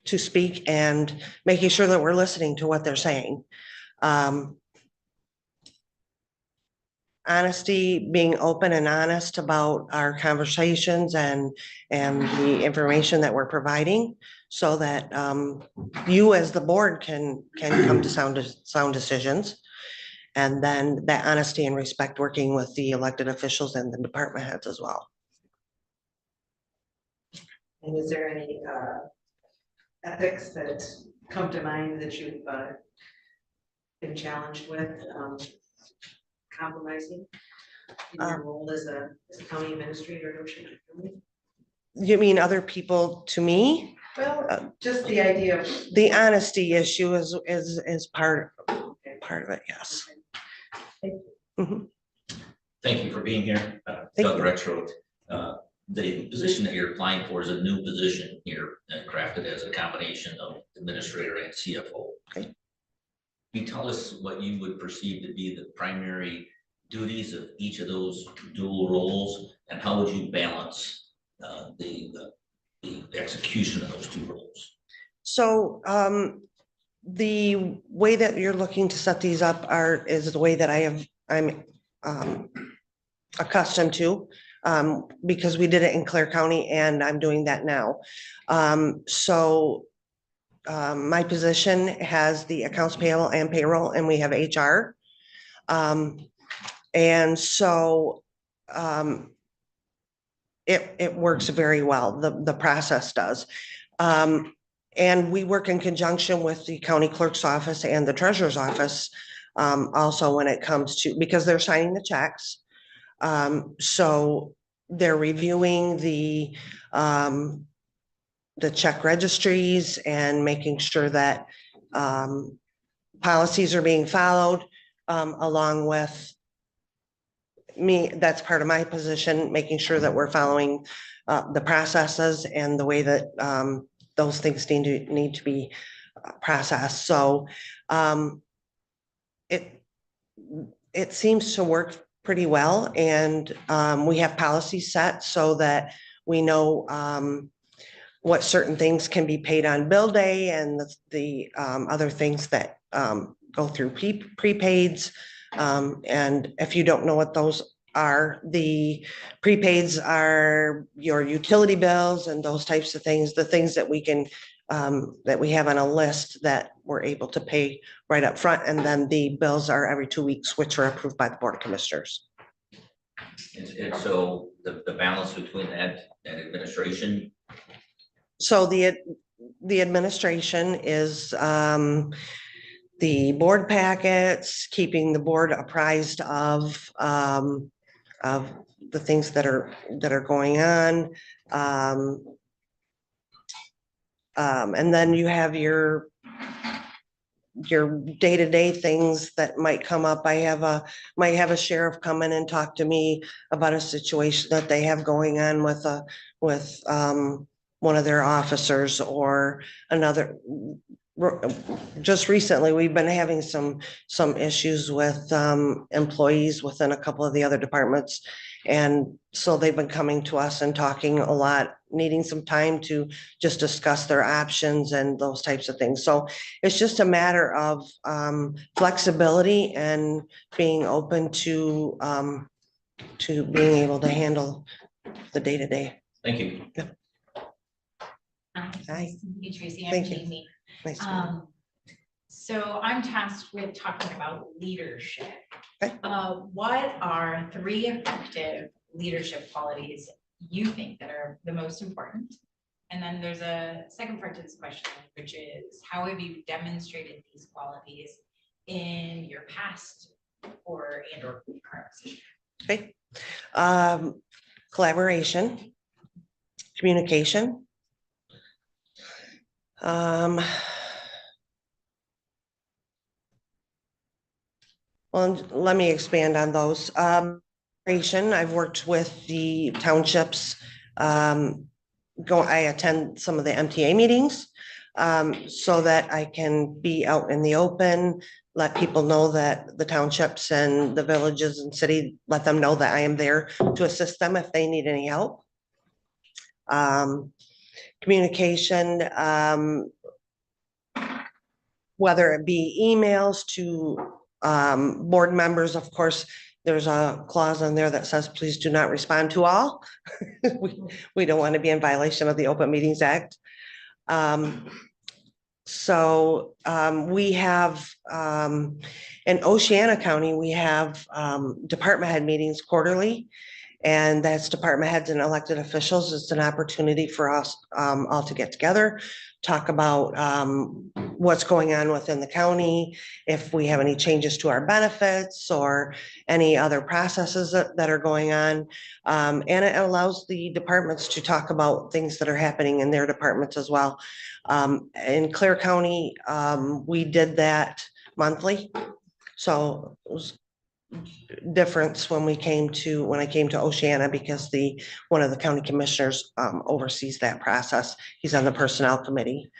speak and making sure that we're listening to what they're saying. Honesty, being open and honest about our conversations and the information that we're providing, so that you as the board can come to sound decisions. And then that honesty and respect, working with the elected officials and the department heads as well.
And is there any ethics that come to mind that you've been challenged with compromising in your role as a county administrator?
You mean other people to me?
Well, just the idea of.
The honesty issue is part of it, yes.
Thank you for being here. Doug Rexroth. The position that you're applying for is a new position here, crafted as a combination of administrator and CFO.
Okay.
Can you tell us what you would perceive to be the primary duties of each of those dual roles, and how would you balance the execution of those two roles?
So the way that you're looking to set these up is the way that I'm accustomed to, because we did it in Clare County and I'm doing that now. My position has the accounts payable and payroll, and we have HR. And so it works very well. The process does. And we work in conjunction with the county clerk's office and the treasurer's office, also when it comes to, because they're signing the checks. So they're reviewing the check registries and making sure that policies are being followed, along with me. That's part of my position, making sure that we're following the processes and the way that those things need to be processed. So it seems to work pretty well, and we have policies set so that we know what certain things can be paid on bill day, and the other things that go through prepaids. And if you don't know what those are, the prepaids are your utility bills and those types of things, the things that we can that we have on a list that we're able to pay right up front, and then the bills are every 2 weeks, which are approved by the Board of Commissioners.
And so the balance between that and administration,
So the administration is the board packets, keeping the board apprised of the things that are going on. And then you have your day-to-day things that might come up. Might have a sheriff come in and talk to me about a situation that they have going on with one of their officers, or another. Just recently, we've been having some issues with employees within a couple of the other departments. And so they've been coming to us and talking a lot, needing some time to just discuss their options and those types of things. So it's just a matter of flexibility and being open to being able to handle the day-to-day.
thank you.
Hi.
Hey, Tracy, I'm
Thank you.
Jamie.
Nice to meet you.
So I'm tasked with talking about leadership.
Okay.
What are 3 effective leadership qualities you think that are the most important? And then there's a second part to this question, which is how have you demonstrated these qualities in your past or current position?
Okay. Collaboration, communication. Well, let me expand on those. I've worked with the townships. I attend some of the MTA meetings so that I can be out in the open, let people know that the townships and the villages and city, let them know that I am there to assist them if they need any help. Communication, whether it be emails to board members. Of course, there's a clause in there that says, please do not respond to all. We don't want to be in violation of the Open Meetings Act. So we have, in Oceana County, we have department head meetings quarterly. And that's department heads and elected officials. It's an opportunity for us all to get together, talk about what's going on within the county, if we have any changes to our benefits or any other processes that are going on. And it allows the departments to talk about things that are happening in their departments as well. In Clare County, we did that monthly. So it was difference when I came to Oceana, because one of the county commissioners oversees that process. He's on the personnel committee.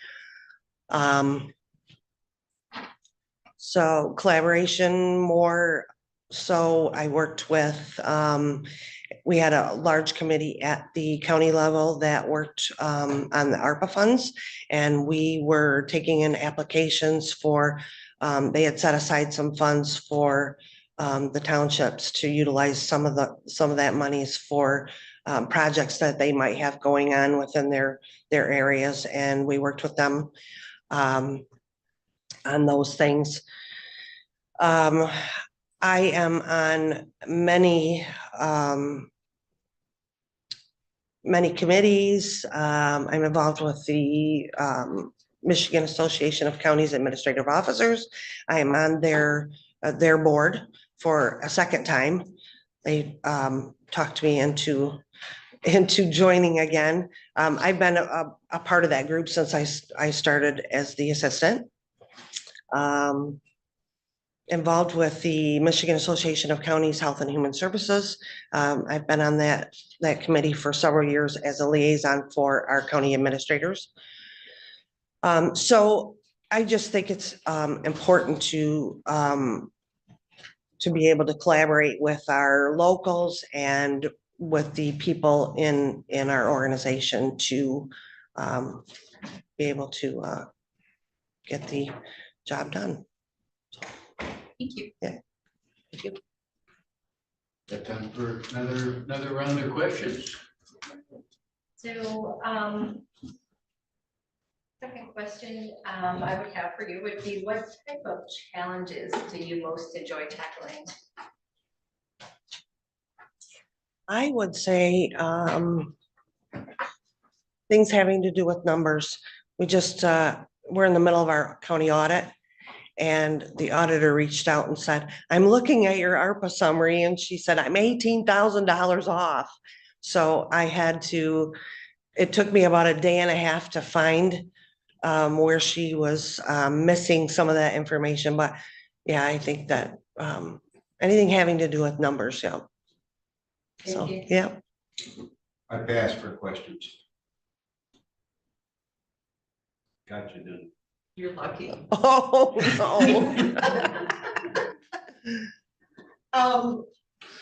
So collaboration more. So I worked with, we had a large committee at the county level that worked on the ARPA funds, and we were taking in applications for, they had set aside some funds for the townships to utilize some of that monies for projects that they might have going on within their areas, and we worked with them on those things. I am on many committees. I'm involved with the Michigan Association of Counties Administrative Officers. I am on their board for a second time. They talked me into joining again. I've been a part of that group since I started as the assistant. Involved with the Michigan Association of Counties Health and Human Services. I've been on that committee for several years as a liaison for our county administrators. So I just think it's important to be able to collaborate with our locals and with the people in our organization to be able to get the job done.
Thank you.
Yeah. Thank you.
Got time for another round of questions.
So, Second question I would have for you would be, what type of challenges do you most enjoy tackling?
I would say, things having to do with numbers. We just, we're in the middle of our county audit. And the auditor reached out and said, I'm looking at your ARPA summary, and she said, I'm $18,000 off. So I had to, it took me about a day and a half to find where she was missing some of that information, but yeah, I think that anything having to do with numbers, yeah. So,
Thank you.
yeah.
I pass for questions. Gotcha, done.
You're lucky.
Oh, no.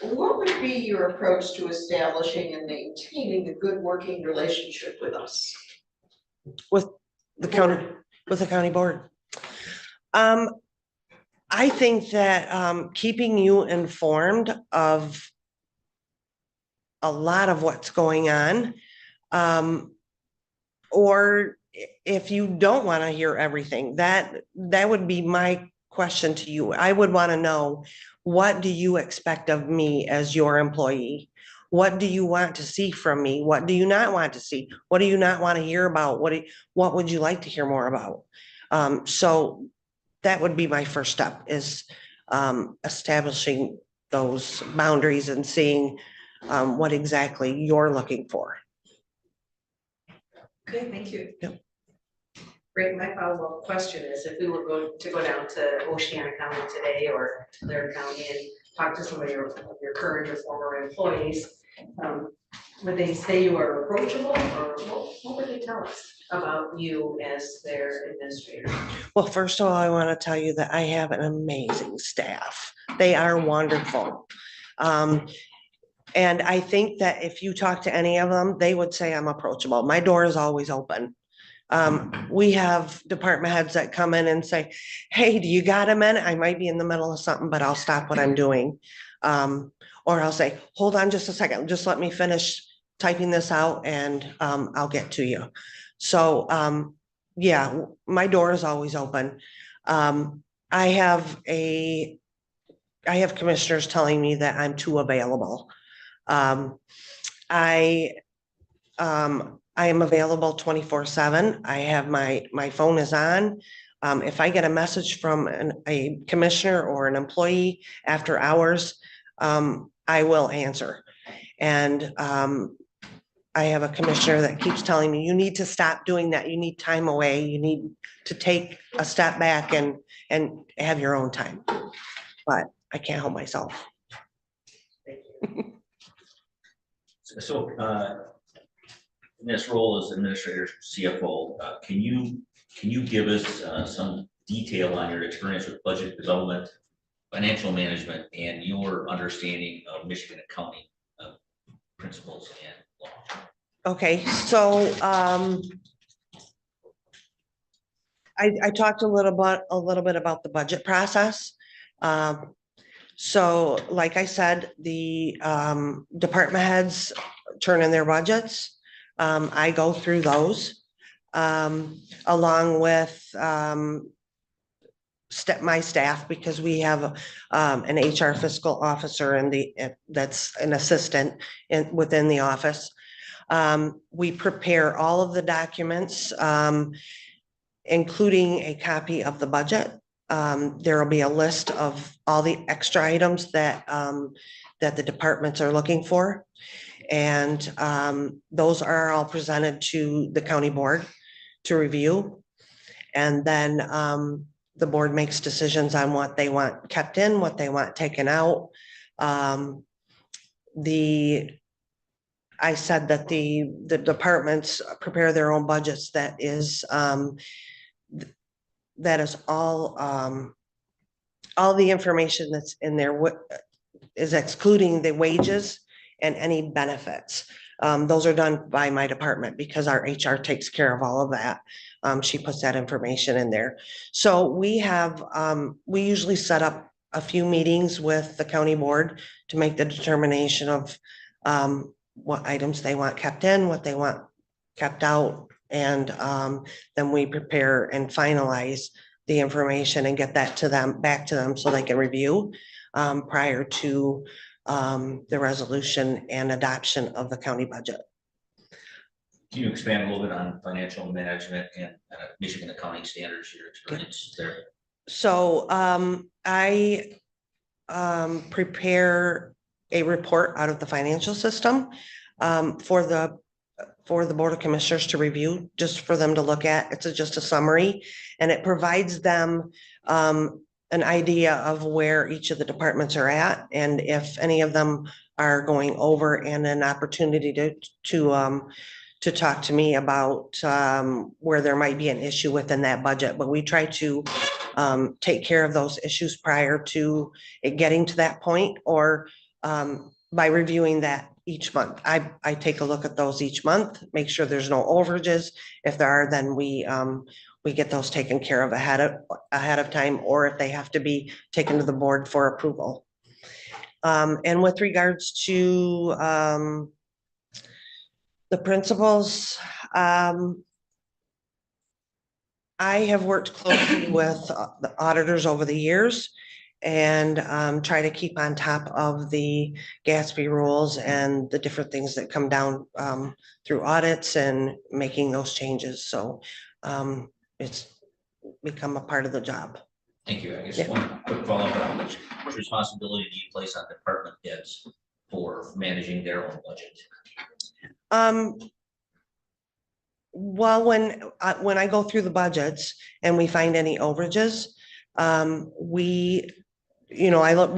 What would be your approach to establishing and maintaining a good working relationship with us?
With the county board. I think that keeping you informed of a lot of what's going on. Or if you don't want to hear everything, that would be my question to you. I would want to know, what do you expect of me as your employee? What do you want to see from me? What do you not want to see? What do you not want to hear about? What would you like to hear more about? So that would be my first step, is establishing those boundaries and seeing what exactly you're looking for.
Okay, thank you.
Yep.
Great, my follow-up question is, if we were going to go down to Oceana County today or Blair County and talk to some of your current or former employees, would they say you are approachable, or what would they tell us about you as their administrator?
Well, first of all, I want to tell you that I have an amazing staff. They are wonderful. And I think that if you talk to any of them, they would say I'm approachable. My door is always open. We have department heads that come in and say, hey, do you got a minute? I might be in the middle of something, but I'll stop what I'm doing. Or I'll say, hold on just a second, just let me finish typing this out and I'll get to you. So yeah, my door is always open. I have commissioners telling me that I'm too available. I am available 24/7. I have my phone is on. If I get a message from a commissioner or an employee after hours, I will answer. And I have a commissioner that keeps telling me, you need to stop doing that. You need time away. You need to take a step back and have your own time. But I can't help myself.
So, in this role as administrator, CFO, can you give us some detail on your experience with budget development, financial management, and your understanding of Michigan accounting principles and law?
Okay, so I talked a little bit about the budget process. So like I said, the department heads turn in their budgets. I go through those along with my staff, because we have an HR fiscal officer and that's an assistant within the office. We prepare all of the documents, including a copy of the budget. There will be a list of all the extra items that the departments are looking for. And those are all presented to the county board to review. And then the board makes decisions on what they want kept in, what they want taken out. I said that the departments prepare their own budgets. That is all the information that's in there is excluding the wages and any benefits. Those are done by my department because our HR takes care of all of that. She puts that information in there. So we usually set up a few meetings with the county board to make the determination of what items they want kept in, what they want kept out, And then we prepare and finalize the information and get that to them, back to them so they can review prior to the resolution and adoption of the county budget.
Can you expand a little bit on financial management and Michigan accounting standards, your experience there?
So I prepare a report out of the financial system for the Board of Commissioners to review, just for them to look at. It's just a summary, and it provides them an idea of where each of the departments are at, and if any of them are going over, and an opportunity to talk to me about where there might be an issue within that budget. But we try to take care of those issues prior to it getting to that point, or by reviewing that each month. I take a look at those each month, make sure there's no overages. If there are, then we get those taken care of ahead of time, or if they have to be taken to the board for approval. And with regards to the principals, I have worked closely with the auditors over the years, and try to keep on top of the Gatsby rules and the different things that come down through audits and making those changes. So it's become a part of the job.
Thank you. I guess
Yeah.
one quick follow-up. How much responsibility do you place on department heads for managing their own budget?
Well, when I go through the budgets and we find any overages, we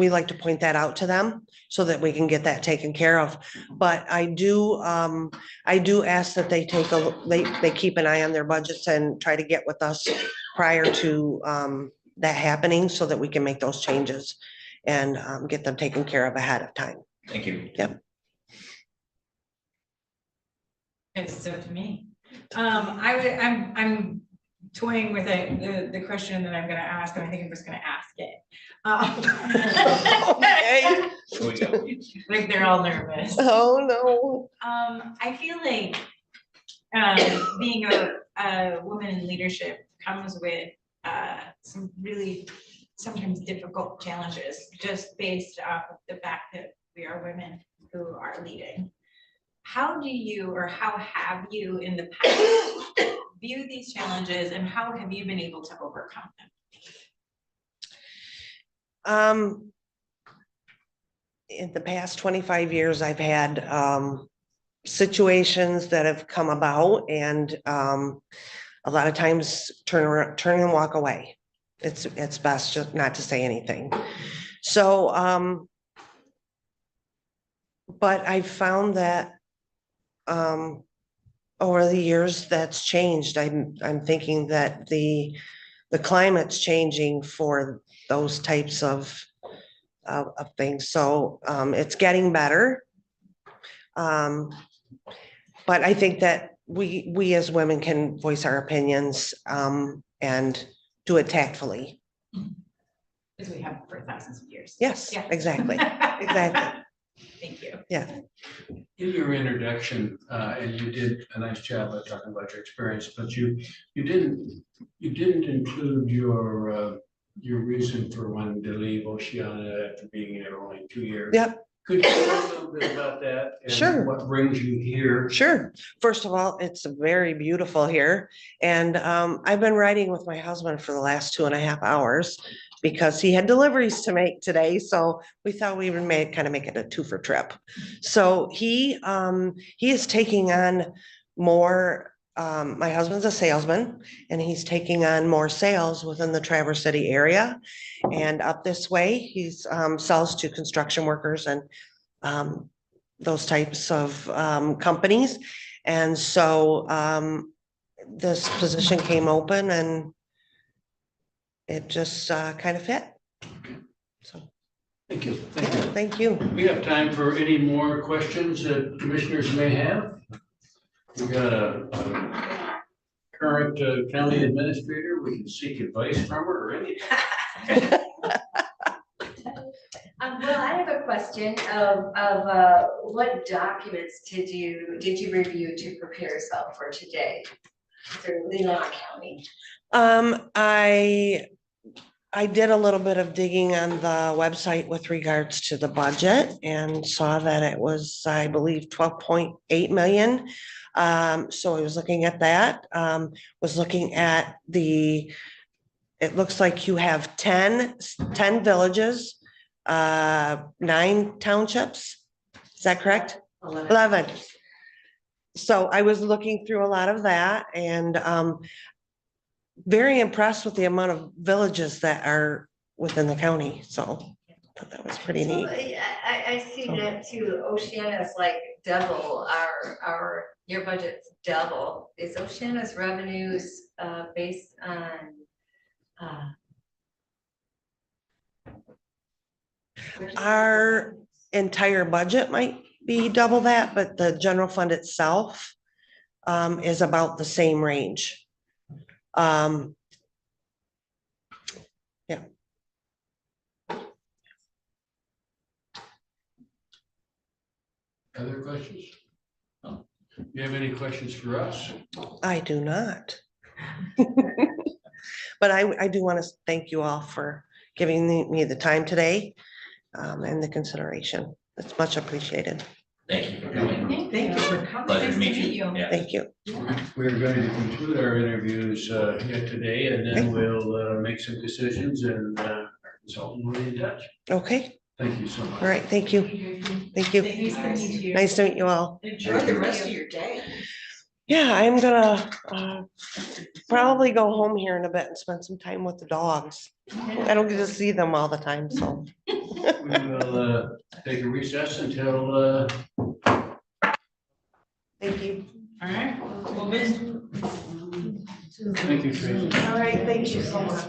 like to point that out to them so that we can get that taken care of. But I do ask that they they keep an eye on their budgets and try to get with us prior to that happening so that we can make those changes and get them taken care of ahead of time.
Thank you.
Yep.
It's up to me. I'm toying with the question that I'm gonna ask, and I think I'm just gonna ask it.
Okay.
Here we go.
Like they're all nervous.
Oh, no.
I feel like being a woman in leadership comes with some really sometimes difficult challenges, just based off of the fact that we are women who are leading. How do you, or how have you in the past viewed these challenges, and how have you been able to overcome them?
In the past 25 years, I've had situations that have come about, and a lot of times turn and walk away. It's best just not to say anything. So, but I found that over the years that's changed. I'm thinking that the climate's changing for those types of things. So it's getting better. But I think that we as women can voice our opinions and do it tactfully.
As we have for thousands of years.
Yes,
Yeah.
exactly. Exactly.
Thank you.
Yeah.
In your introduction, and you did a nice job of talking about your experience, but you didn't include your reason for wanting to leave Oceana after being here only 2 years.
Yep.
Could you talk a little bit about that? And
Sure.
what brings you here?
Sure. First of all, it's very beautiful here. And I've been riding with my husband for the last 2.5 hours because he had deliveries to make today. So we thought we would make it a 2-for trip. So he is taking on more. My husband's a salesman, and he's taking on more sales within the Traverse City area. And up this way, he's sells to construction workers and those types of companies. And so this position came open, and it just kind of fit. So
Thank you. Thank
yeah,
you.
thank you.
We have time for any more questions that commissioners may have. We got a current county administrator. We can seek advice from her or anything.
Well, I have a question of what documents did you review to prepare yourself for today? through Leelanau County?
I did a little bit of digging on the website with regards to the budget and saw that it was, I believe, 12.8 million. So I was looking at that, was looking at it looks like you have 10 villages, 9 townships. Is that correct? 11. So I was looking through a lot of that and very impressed with the amount of villages that are within the county. So I thought that was pretty
So,
neat.
I see that too. Oceana's like double your budget's double. Is Oceana's revenues based on?
Our entire budget might be double that, but the general fund itself is about the same range. Yeah.
Other questions? You have any questions for us?
I do not. But I do want to thank you all for giving me the time today and the consideration. It's much appreciated.
Thank you for coming.
Thank you for coming.
Pleasure
Nice
to
to
meet
meet
you.
you.
Yeah.
Thank you.
We're going to conclude our interviews yet today, and then we'll make some decisions and our consultant will be in touch.
Okay.
Thank you so much.
All right. Thank you. Thank you.
Nice to meet you.
Nice to meet you all.
Enjoy the rest of your day.
Yeah, I'm gonna probably go home here in a bit and spend some time with the dogs. I don't get to see them all the time, so.
We will take a recess until
Thank you.
All right, well, Biz,
thank you, Tracy.
All right, thank you so much.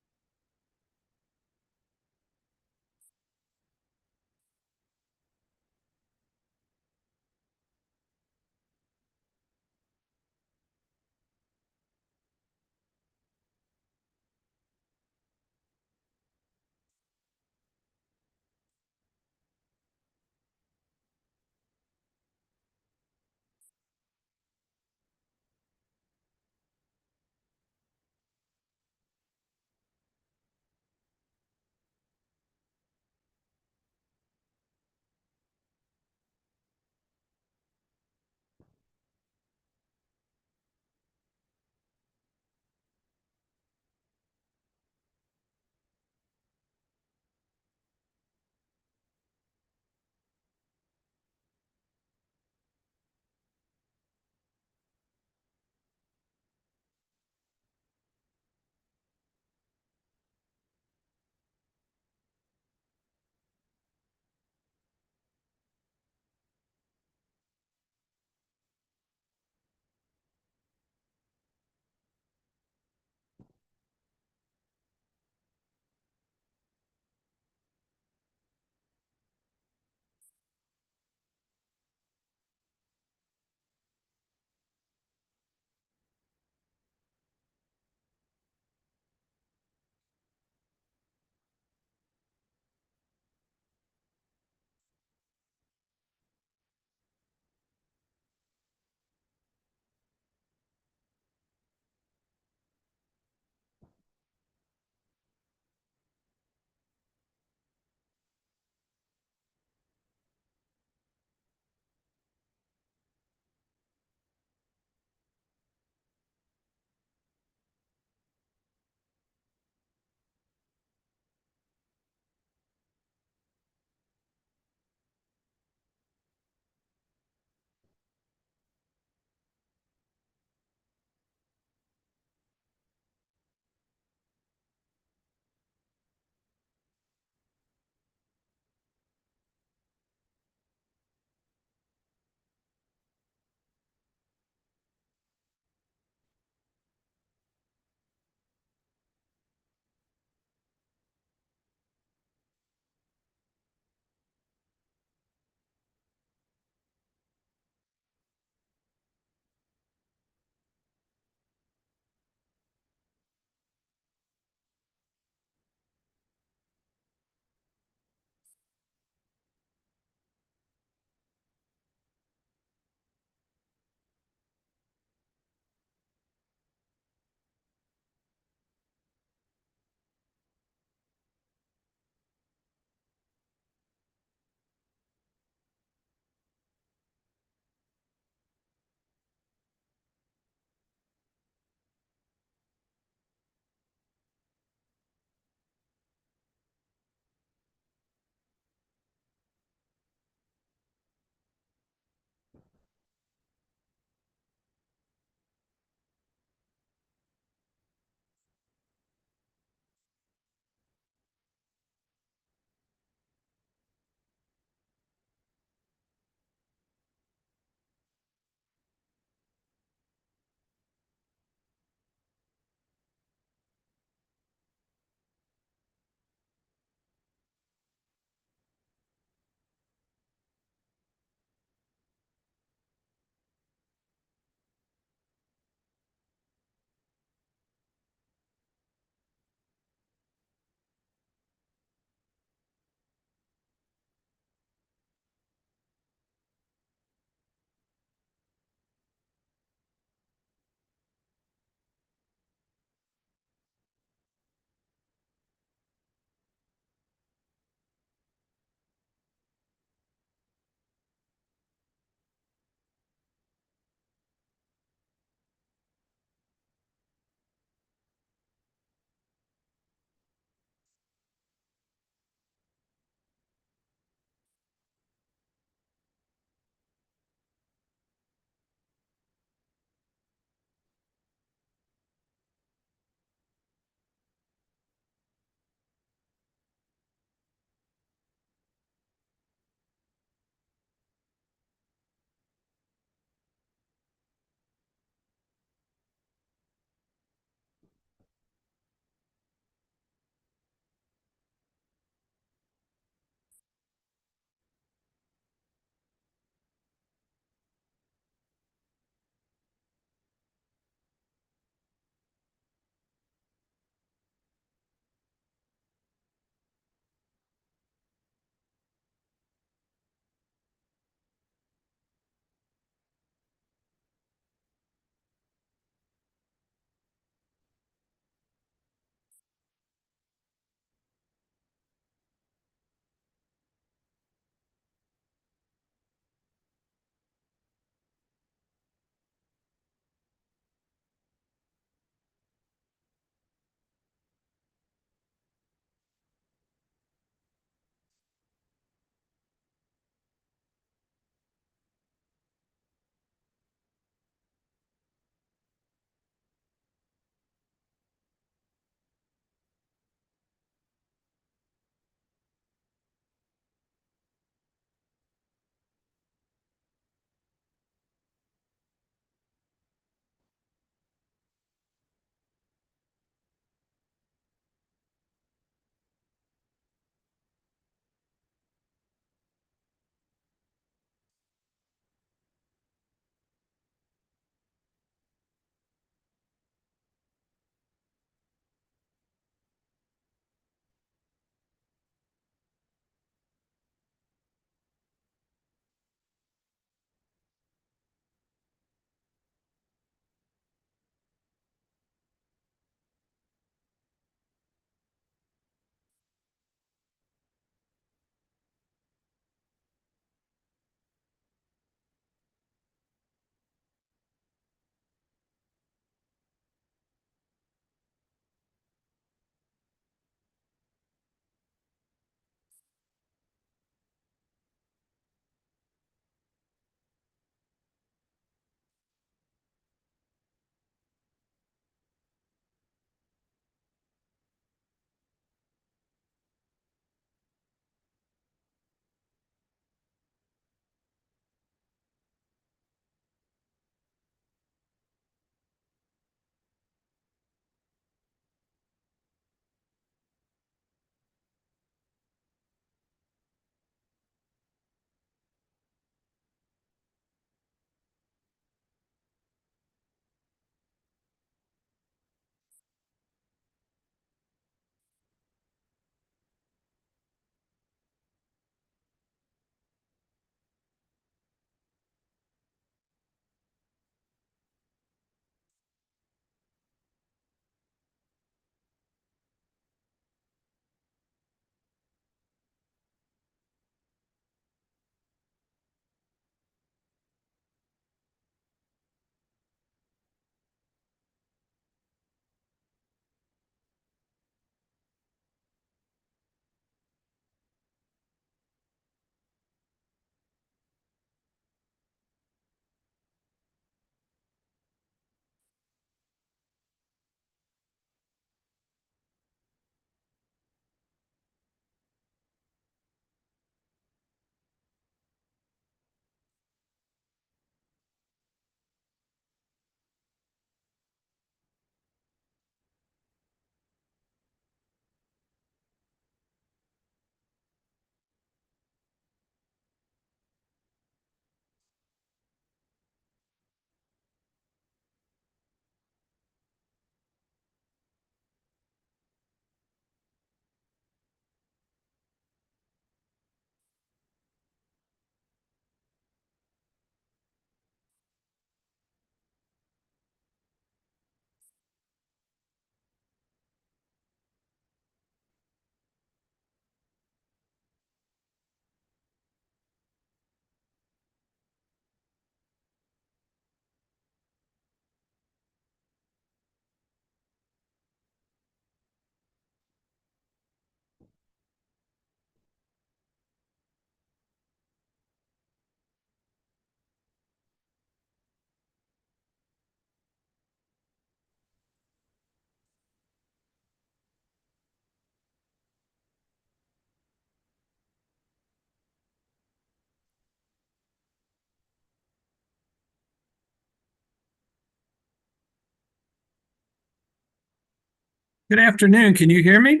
Good afternoon. Can you hear me?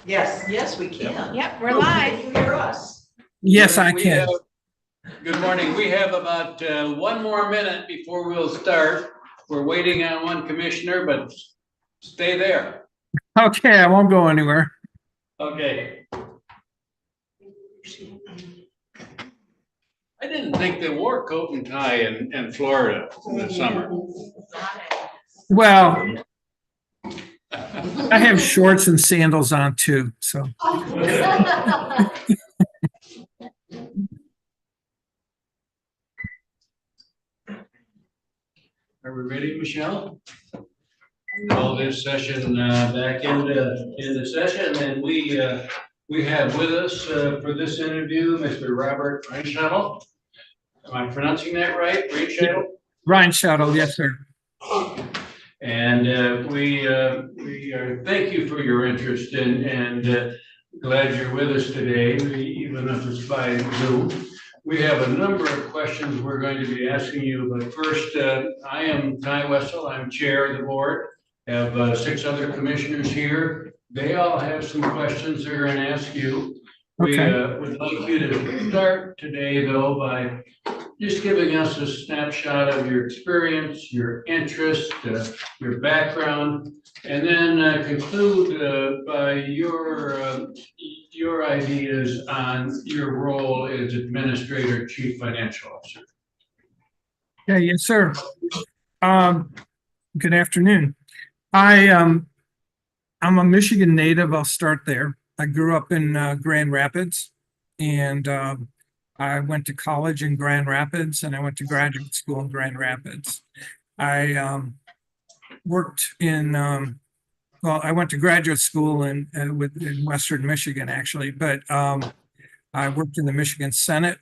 Yes, we can.
Yep, we're live.
Can you hear us?
Yes, I
We
can.
Good morning. We have about one more minute before we'll start. We're waiting on one commissioner, but stay there.
Okay, I won't go anywhere.
Okay. I didn't think they wore coat and tie in Florida in the summer.
Well, I have shorts and sandals on too, so.
Are we ready, Michelle? Call this session back into session, and we have with us for this interview, Mr. Robert Reinschattel. Am I pronouncing that right, Reinschattel?
Ryan Shuttle, yes, sir.
And we thank you for your interest and glad you're with us today, even if it's by Zoom. We have a number of questions we're going to be asking you, but first, I am Ty Wessel. I'm chair of the board. Have 6 other commissioners here. They all have some questions they're going to ask you. We would like you to start today, though, by just giving us a snapshot of your experience, your interest, your background, and then conclude by your ideas on your role as administrator, chief financial officer.
Yeah, yes, sir. Good afternoon. I'm a Michigan native. I'll start there. I grew up in Grand Rapids, and I went to college in Grand Rapids, and I went to graduate school in Grand Rapids. I worked in well, I went to graduate school in Western Michigan, actually, but I worked in the Michigan Senate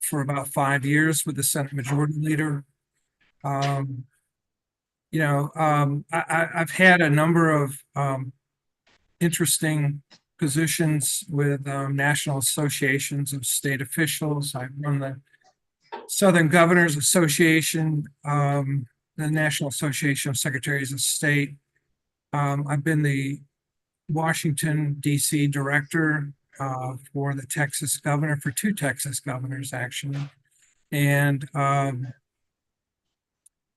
for about 5 years with the Senate Majority Leader. I've had a number of interesting positions with national associations of state officials. I've run the Southern Governors Association, the National Association of Secretaries of State. I've been the Washington, D.C. director for the Texas governor, for 2 Texas governors, actually. And I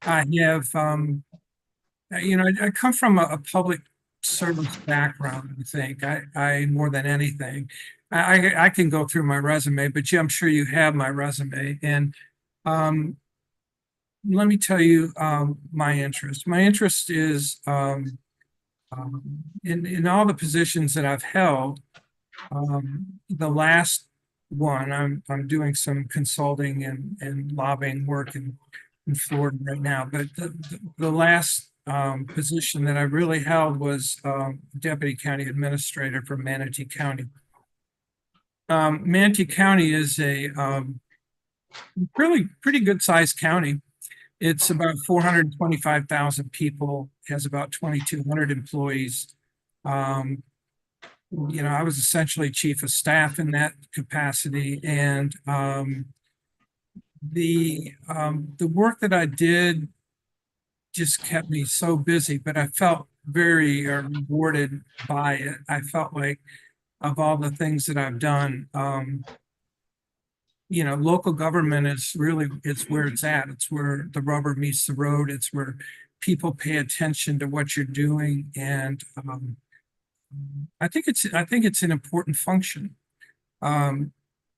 have, I come from a public service background, I think. I more than anything. I can go through my resume, but I'm sure you have my resume. And let me tell you my interest. My interest is in all the positions that I've held. The last one, I'm doing some consulting and lobbying work in Florida right now. But the last position that I really held was Deputy County Administrator for Manatee County. Manatee County is a really pretty good sized county. It's about 425,000 people, has about 2,200 employees. I was essentially chief of staff in that capacity, and the work that I did just kept me so busy, but I felt very rewarded by it. I felt like of all the things that I've done, local government is where it's at. It's where the rubber meets the road. It's where people pay attention to what you're doing. And I think it's an important function.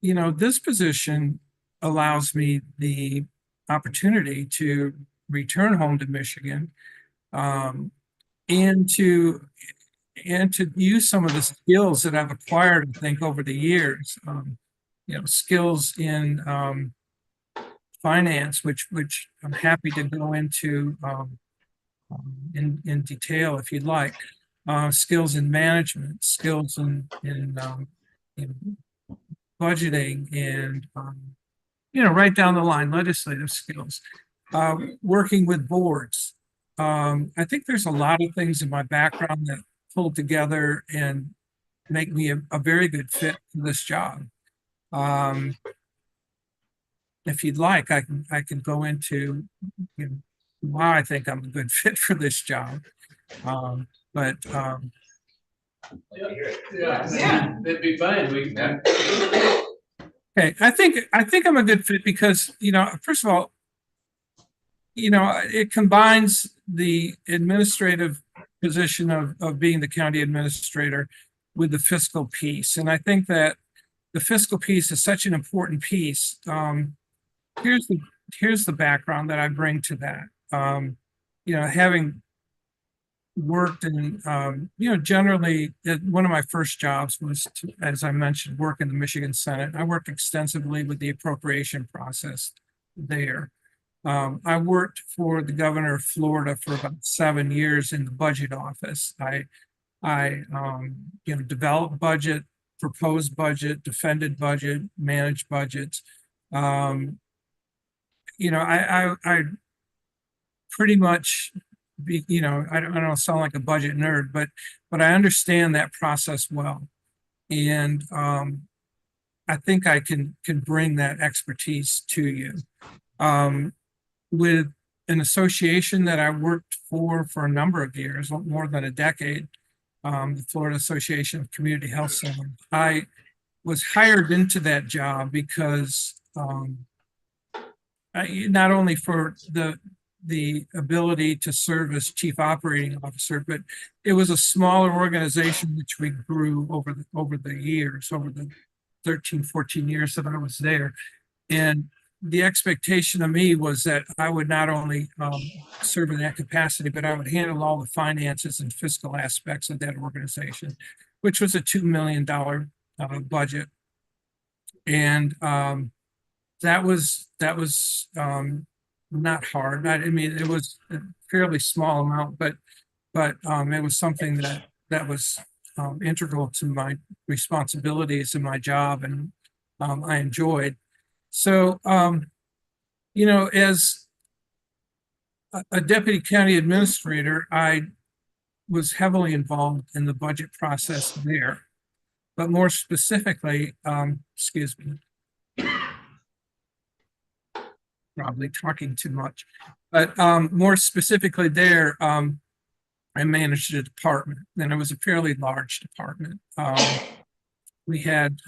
This position allows me the opportunity to return home to Michigan, and to use some of the skills that I've acquired, I think, over the years. Skills in finance, which I'm happy to go into in detail if you'd like. Skills in management, skills in budgeting, and right down the line, legislative skills. Working with boards. I think there's a lot of things in my background that pull together and make me a very good fit for this job. If you'd like, I can go into why I think I'm a good fit for this job. But,
Yeah, it'd be fine. We can.
okay, I think I'm a good fit because, first of all, it combines the administrative position of being the county administrator with the fiscal piece. And I think that the fiscal piece is such an important piece. Here's the background that I bring to that. Having worked in, generally, one of my first jobs was to, as I mentioned, work in the Michigan Senate. I worked extensively with the appropriation process there. I worked for the governor of Florida for about 7 years in the budget office. I developed budget, proposed budget, defended budget, managed budgets. I pretty much I don't sound like a budget nerd, but I understand that process well. And I think I can bring that expertise to you. With an association that I worked for a number of years, more than a decade, the Florida Association of Community Health Centers, I was hired into that job because not only for the ability to serve as chief operating officer, but it was a smaller organization which we grew over the years, over the 13, 14 years that I was there. And the expectation of me was that I would not only serve in that capacity, but I would handle all the finances and fiscal aspects of that organization, which was a $2 million budget. And that was not hard. I mean, it was a fairly small amount, but it was something that was integral to my responsibilities in my job, and I enjoyed. So, as a deputy county administrator, I was heavily involved in the budget process there. But more specifically, excuse me, probably talking too much, but more specifically there, I managed a department, and it was a fairly large department. We had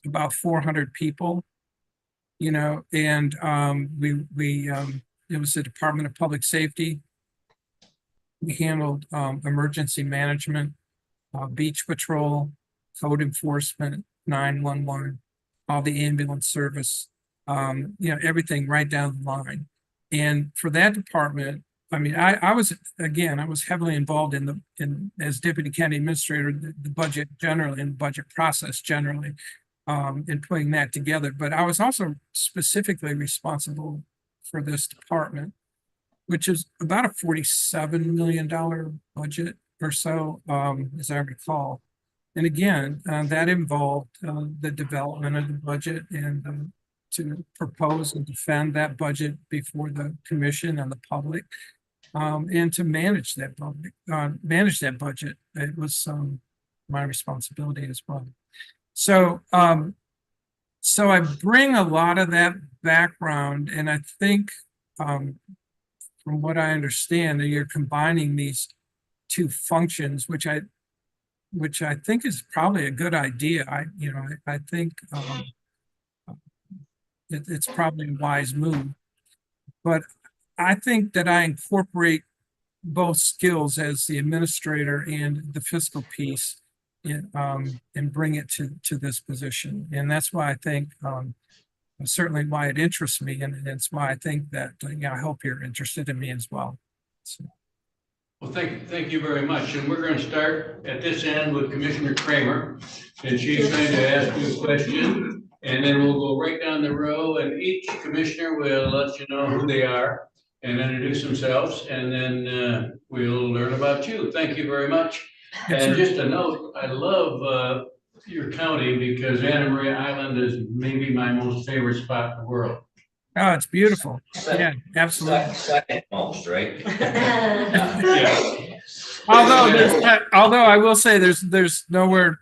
about 400 people, and it was the Department of Public Safety. We handled emergency management, beach patrol, code enforcement, 911, all the ambulance service, everything right down the line. And for that department, I mean, I was heavily involved as deputy county administrator, the budget generally, and the budget process generally, in putting that together. But I was also specifically responsible for this department, which is about a $47 million budget or so, as I recall. And again, that involved the development of the budget and to propose and defend that budget before the commission and the public, and to manage that budget. It was my responsibility as well. So, so I bring a lot of that background, and I think, from what I understand, that you're combining these two functions, which I think is probably a good idea. I think it's probably a wise move, but I think that I incorporate both skills as the administrator and the fiscal piece and bring it to this position. And that's why I think, certainly why it interests me. And it's why I think that, I hope you're interested in me as well. So.
Well, thank you very much. And we're going to start at this end with Commissioner Kramer, and she's going to ask you a question, and then we'll go right down the row, and each commissioner will let you know who they are and introduce themselves, and then we'll learn about you. Thank you very much. And just a note, I love your county because Anna Maria Island is maybe my most favorite spot in the world.
Oh, it's beautiful. Yeah, absolutely.
Second most, right?
Yeah.
Although I will say there's nowhere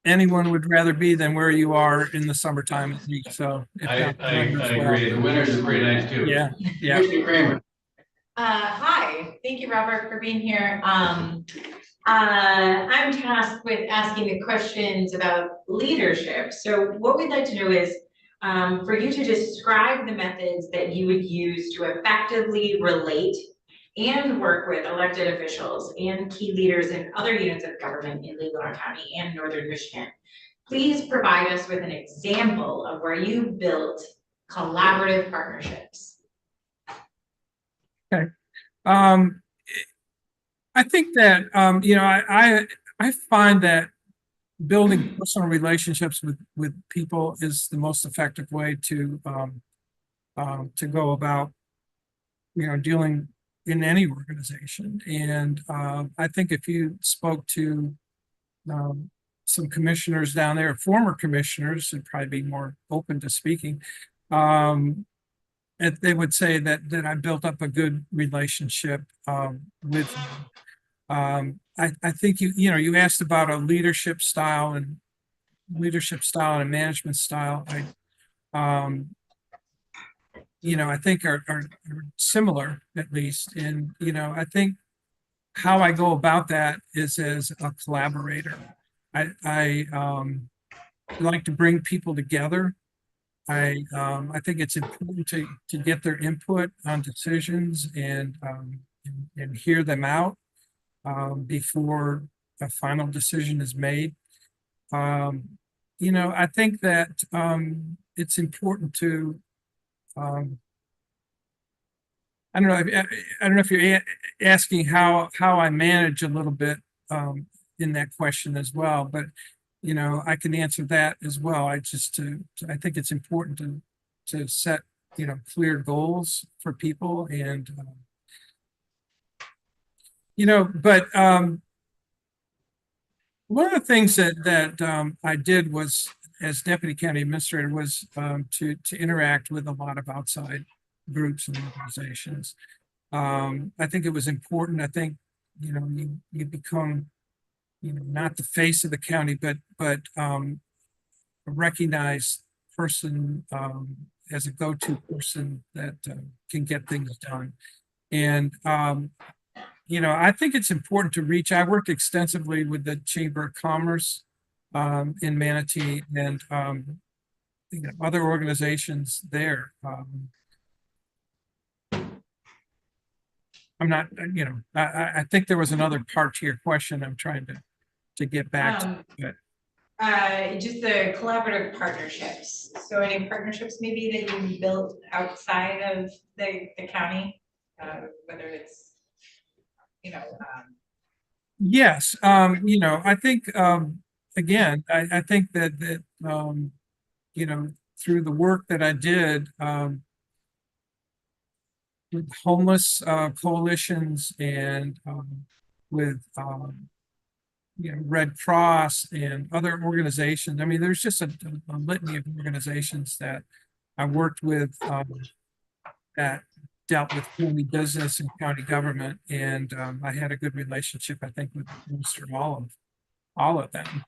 anyone would rather be than where you are in the summertime at least. So
I agree. The winters are pretty nice too.
Yeah.
Commissioner Kramer.
Hi, thank you, Robert, for being here. I'm tasked with asking the questions about leadership. So what we'd like to know is for you to describe the methods that you would use to effectively relate and work with elected officials and key leaders in other units of government in Leelanau County and Northern Michigan. Please provide us with an example of where you built collaborative partnerships.
Okay. I think that, I find that building personal relationships with people is the most effective way to go about, dealing in any organization. And I think if you spoke to some commissioners down there, former commissioners, would probably be more open to speaking. And they would say that I built up a good relationship with them. I think you asked about a leadership style and management style. I think are similar, at least. And I think how I go about that is as a collaborator. I like to bring people together. I think it's important to get their input on decisions and hear them out before a final decision is made. I think that it's important to I don't know if you're asking how I manage a little bit in that question as well, but I can answer that as well. I think it's important to set clear goals for people, and but one of the things that I did was, as deputy county administrator, was to interact with a lot of outside groups and organizations. I think it was important. I think you become not the face of the county, but a recognized person as a go-to person that can get things done. And I think it's important to reach. I worked extensively with the Chamber of Commerce in Manatee and other organizations there. I'm not, I think there was another part to your question I'm trying to get back to. But
Just the collaborative partnerships. So any partnerships maybe that you built outside of the county, whether it's,
yes, I think, again, I think that through the work that I did, with homeless coalitions and with Red Cross and other organizations. I mean, there's just a litany of organizations that I worked with that dealt with county business and county government, and I had a good relationship, I think, with most or all of them.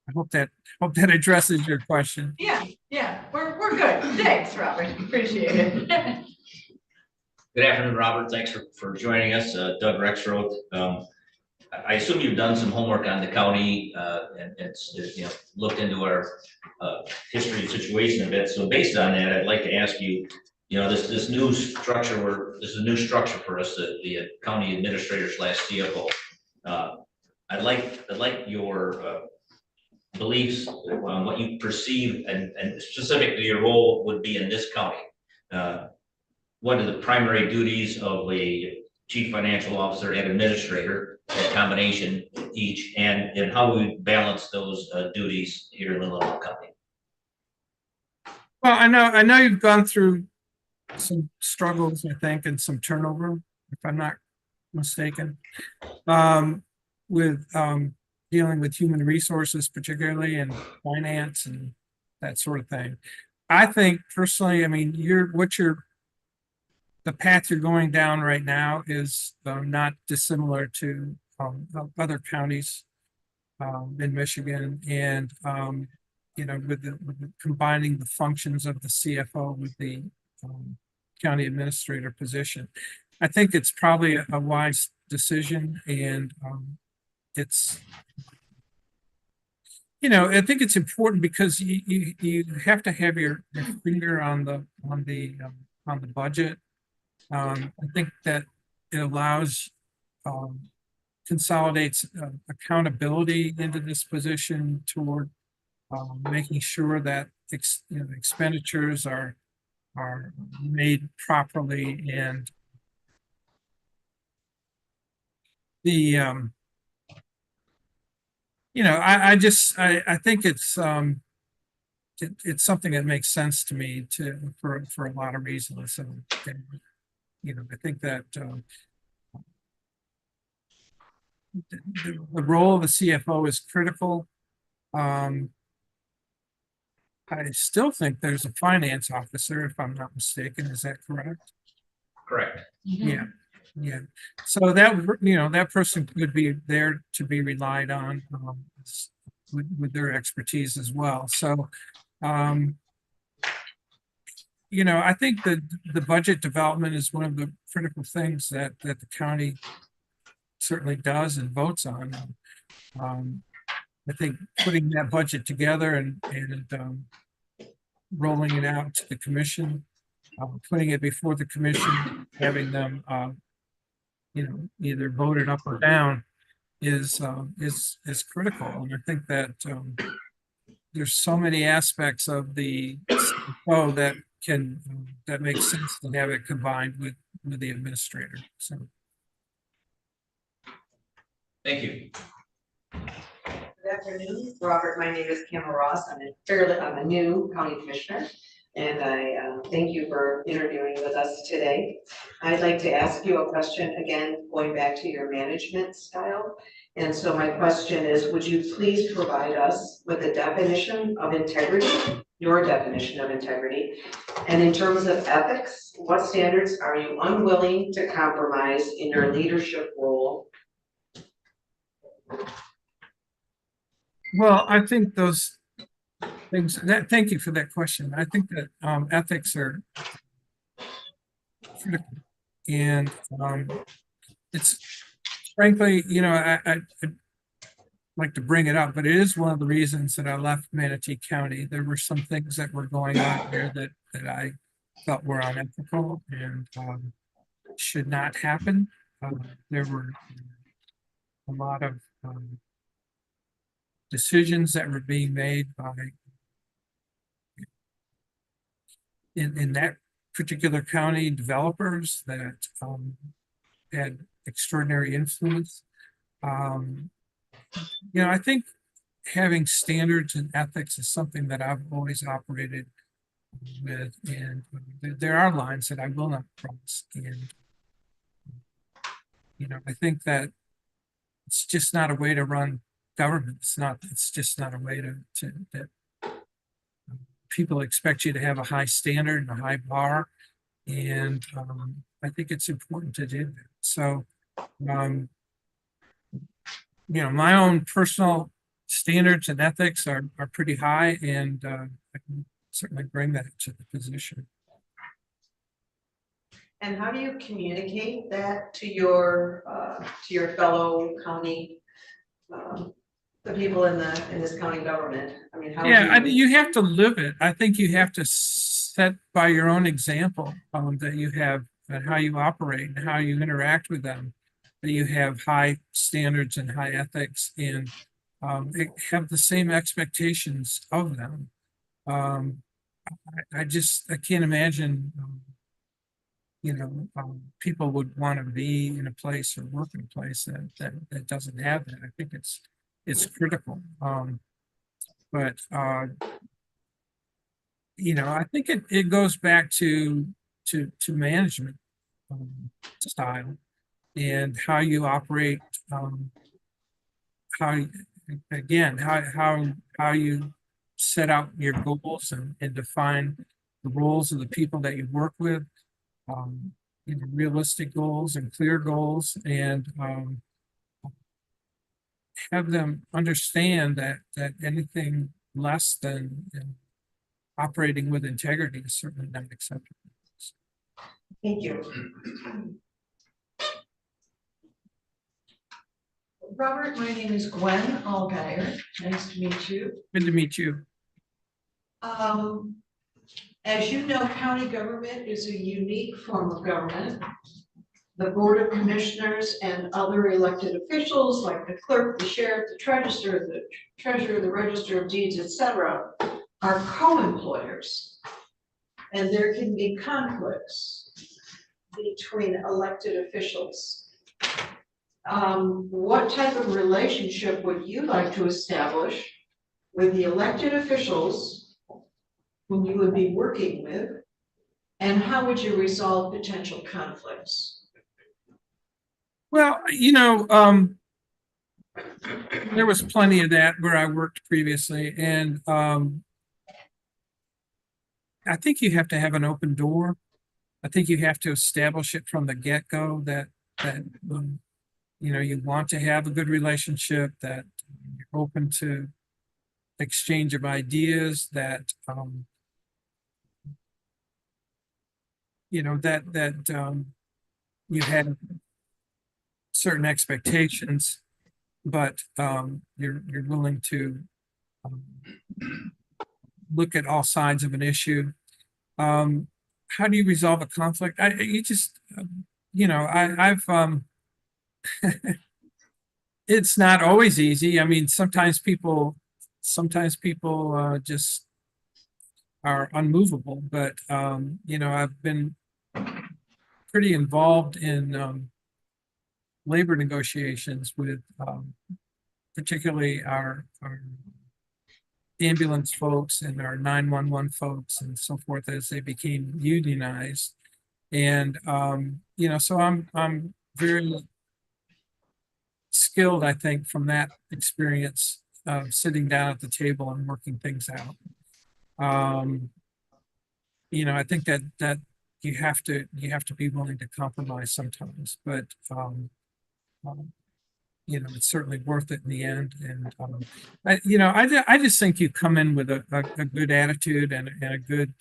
I hope that addresses your question.
Yeah, we're good. Thanks, Robert. Appreciate it.
Good afternoon, Robert. Thanks for joining us. Doug Rexroth. I assume you've done some homework on the county and it's looked into our history and situation a bit. So based on that, I'd like to ask you, this new structure this is a new structure for us, the county administrator / CFO. I'd like your beliefs on what you perceive and specifically your role would be in this county. What are the primary duties of a chief financial officer and administrator, a combination each, and how we balance those duties here in Leelanau County?
Well, I know you've gone through some struggles, I think, and some turnover, if I'm not mistaken, with dealing with human resources, particularly, and finance and that sort of thing. I think personally, I mean, the path you're going down right now is not dissimilar to other counties in Michigan. And with combining the functions of the CFO with the county administrator position. I think it's probably a wise decision, and it's, I think it's important because you have to have your finger on the budget. I think that it allows, consolidates accountability into this position toward making sure that expenditures are made properly, and the I think it's it's something that makes sense to me for a lot of reasons, and I think that the role of the CFO is critical. I still think there's a finance officer, if I'm not mistaken. Is that correct?
Correct.
Yeah, yeah. So that, that person could be there to be relied on with their expertise as well. So, I think that the budget development is one of the critical things that the county certainly does and votes on. I think putting that budget together and rolling it out to the commission, putting it before the commission, having them, either voted up or down is critical. And I think that there's so many aspects of the CFO that makes sense to have it combined with the administrator. So.
Thank you.
Good afternoon, Robert. My name is Kim Ross. I'm a new county commissioner, and I thank you for interviewing with us today. I'd like to ask you a question again, going back to your management style. And so my question is, would you please provide us with a definition of integrity, your definition of integrity? And in terms of ethics, what standards are you unwilling to compromise in your leadership role?
Well, I think those things, thank you for that question. I think that ethics are critical, and it's frankly, I'd like to bring it up, but it is one of the reasons that I left Manatee County. There were some things that were going on there that I felt were unethical and should not happen. There were a lot of decisions that were being made by in that particular county, developers that had extraordinary influence. I think having standards and ethics is something that I've always operated with, and there are lines that I will not cross. And I think that it's just not a way to run government. It's just not a way that people expect you to have a high standard and a high bar. And I think it's important to do that. So, my own personal standards and ethics are pretty high, and I can certainly bring that to the position.
And how do you communicate that to your fellow county, the people in this county government? I mean, how
you have to live it. I think you have to set by your own example that you have, and how you operate and how you interact with them, that you have high standards and high ethics, and have the same expectations of them. I can't imagine, people would want to be in a place or work in a place that doesn't have that. I think it's critical. But I think it goes back to management style and how you operate, how you set out your goals and define the roles of the people that you work with, realistic goals and clear goals, and have them understand that anything less than, operating with integrity is certainly not acceptable.
Thank you. Robert, my name is Gwen Allgaier. Nice to meet you.
Good to meet you.
As you know, county government is a unique form of government. The Board of Commissioners and other elected officials like the clerk, the sheriff, the treasurer, the register of deeds, etc., are co-employers. And there can be conflicts between elected officials. What type of relationship would you like to establish with the elected officials whom you would be working with? And how would you resolve potential conflicts?
Well, there was plenty of that where I worked previously, and I think you have to have an open door. I think you have to establish it from the get-go that you want to have a good relationship, that you're open to exchange of ideas, that you have certain expectations, but you're willing to look at all sides of an issue. How do you resolve a conflict? It's not always easy. I mean, sometimes people just are unmovable, but I've been pretty involved in labor negotiations with particularly our ambulance folks and our 911 folks and so forth as they became unionized. And so I'm very skilled, I think, from that experience of sitting down at the table and working things out. I think that you have to be willing to compromise sometimes, but it's certainly worth it in the end. And I just think you come in with a good attitude and a good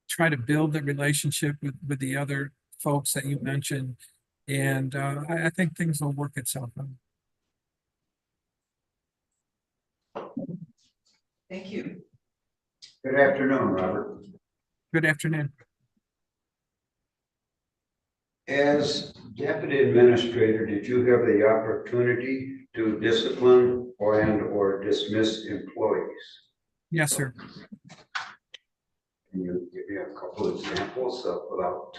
try to build the relationship with the other folks that you mentioned, and I think things will work itself out.
Thank you.
Good afternoon, Robert.
Good afternoon.
As deputy administrator, did you have the opportunity to discipline or dismiss employees?
Yes, sir.
Can you give me a couple of examples without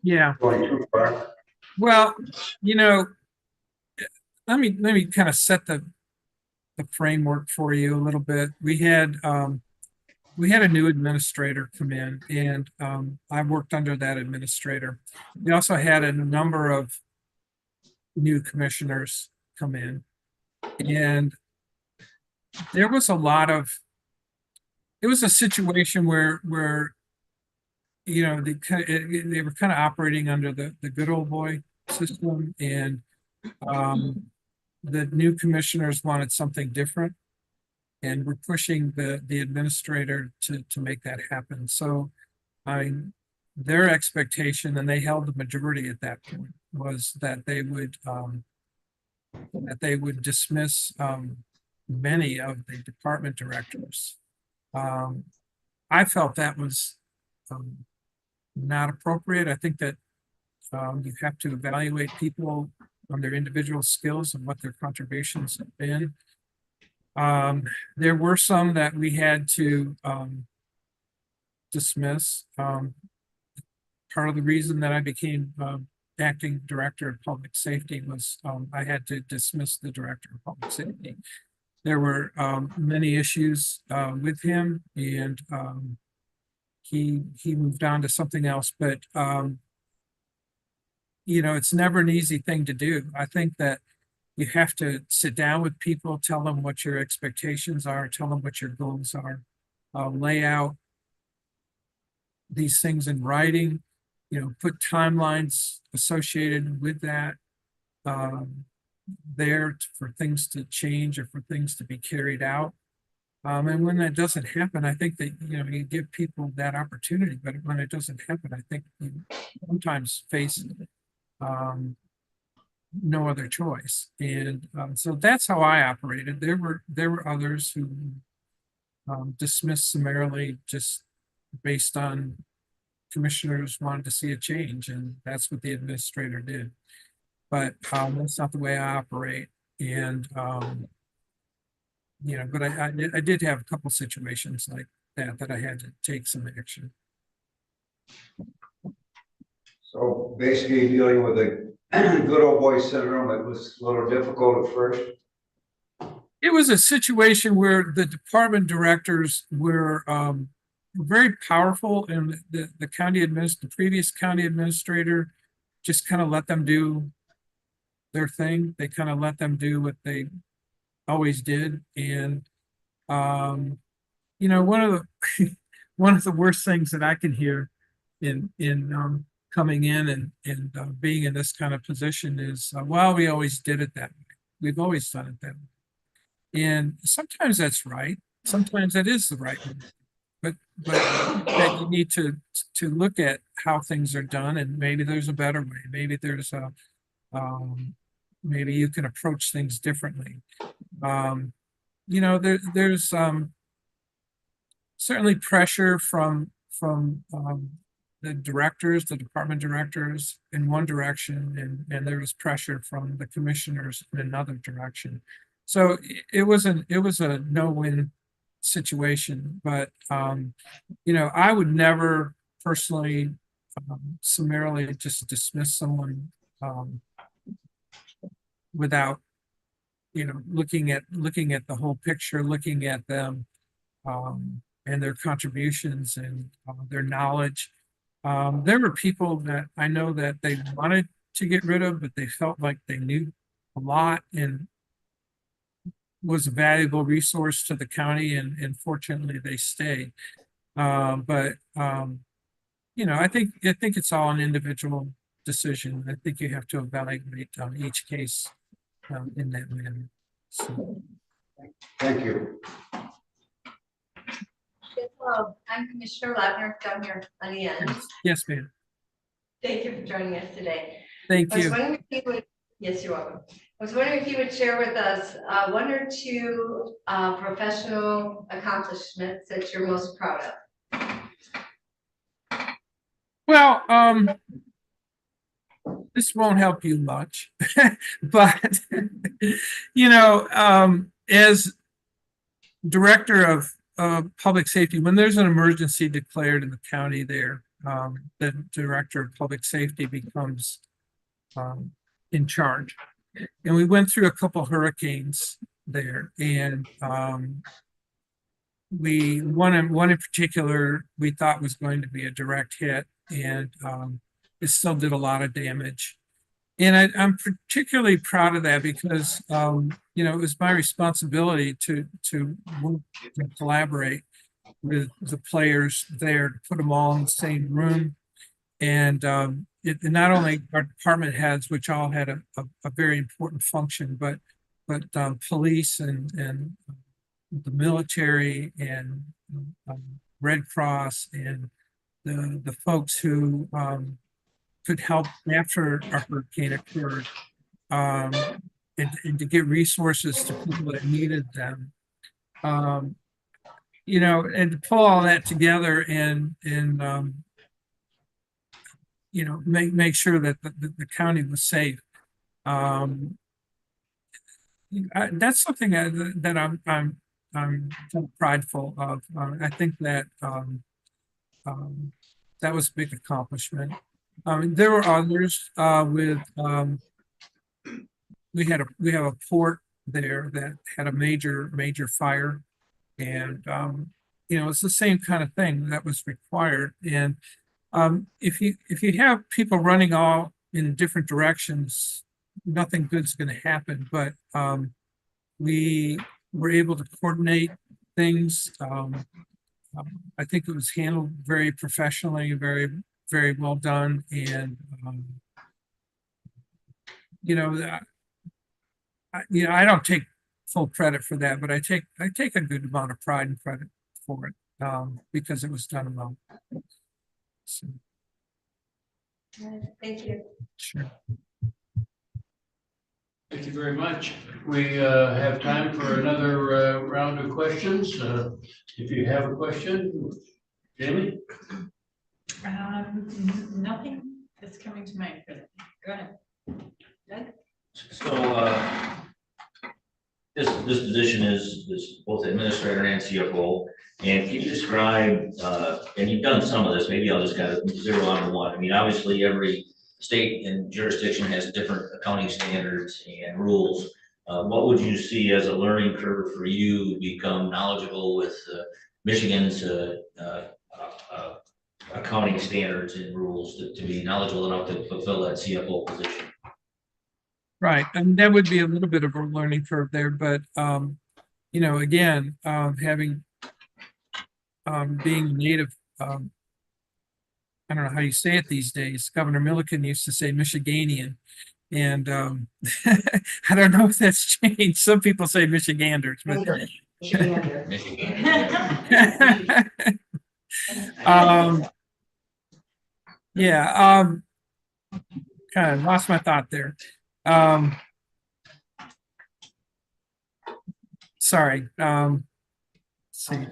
Yeah.
going too far?
Well, let me kind of set the framework for you a little bit. We had a new administrator come in, and I worked under that administrator. We also had a number of new commissioners come in, and there was it was a situation where they were kind of operating under the good old boy system, and the new commissioners wanted something different, and we're pushing the administrator to make that happen. So their expectation, and they held the majority at that point, was that they would dismiss many of the department directors. I felt that was not appropriate. I think that you have to evaluate people on their individual skills and what their contributions have been. There were some that we had to dismiss. Part of the reason that I became acting director of public safety was I had to dismiss the director of public safety. There were many issues with him, and he moved on to something else. But it's never an easy thing to do. I think that you have to sit down with people, tell them what your expectations are, tell them what your goals are, lay out these things in writing, put timelines associated with that. there for things to change or for things to be carried out. And when that doesn't happen, I think that, you give people that opportunity, but when it doesn't happen, I think you sometimes face no other choice. And so that's how I operated. There were others who dismissed summarily just based on commissioners wanted to see a change, and that's what the administrator did. But that's not the way I operate. And but I did have a couple situations like that I had to take some action.
So basically dealing with the good old boy syndrome, it was a little difficult at first.
It was a situation where the department directors were very powerful, and the previous county administrator just kind of let them do their thing. They kind of let them do what they always did. And one of the worst things that I can hear in coming in and being in this kind of position is, well, we always did it that way. We've always done it that way. And sometimes that's right. Sometimes that is the right way. But that you need to look at how things are done, and maybe there's a better way. Maybe there's a maybe you can approach things differently. There's certainly pressure from the department directors in one direction, and there was pressure from the commissioners in another direction. So it was a no-win situation, but I would never personally summarily just dismiss someone without looking at the whole picture, looking at them and their contributions and their knowledge. There were people that I know that they wanted to get rid of, but they felt like they knew a lot and was a valuable resource to the county, and fortunately they stayed. But I think it's all an individual decision. I think you have to evaluate each case in that manner. So.
Thank you.
Hello, I'm Commissioner Lavner down here on the end.
Yes, ma'am.
Thank you for joining us today.
Thank
I was
you.
wondering if you would, yes, you're welcome. I was wondering if you would share with us one or two professional accomplishments that you're most proud of.
Well, this won't help you much, but as director of public safety, when there's an emergency declared in the county there, the director of public safety becomes in charge. And we went through a couple hurricanes there, and one in particular we thought was going to be a direct hit, and it still did a lot of damage. And I'm particularly proud of that because it was my responsibility to work and collaborate with the players there, to put them all in the same room. And not only our department heads, which all had a very important function, but police and the military and Red Cross and the folks who could help after a hurricane occurred, and to get resources to people that needed them. And to pull all that together and make sure that the county was safe. That's something that I'm prideful of. I think that that was a big accomplishment. There were others with we have a port there that had a major fire, and it's the same kind of thing that was required. And if you have people running all in different directions, nothing good's going to happen. But we were able to coordinate things. I think it was handled very professionally, very, very well done. And I don't take full credit for that, but I take a good amount of pride and credit for it, because it was done well. So,
Thank you.
sure.
Thank you very much. We have time for another round of questions. If you have a question, Jamie?
Nothing that's coming to mind for that. Go ahead.
So, this position is both administrator and CFO. And can you describe, and you've done some of this, maybe I'll just kind of zero on to one. I mean, obviously, every state and jurisdiction has different accounting standards and rules. What would you see as a learning curve for you to become knowledgeable with Michigan's accounting standards and rules to be knowledgeable enough to fulfill that CFO position?
Right, and that would be a little bit of a learning curve there, but again, having being native, I don't know how you say it these days. Governor Milliken used to say Michiganian, and I don't know if that's changed. Some people say Michiganders, but yeah, kind of lost my thought there. Sorry. Let's see.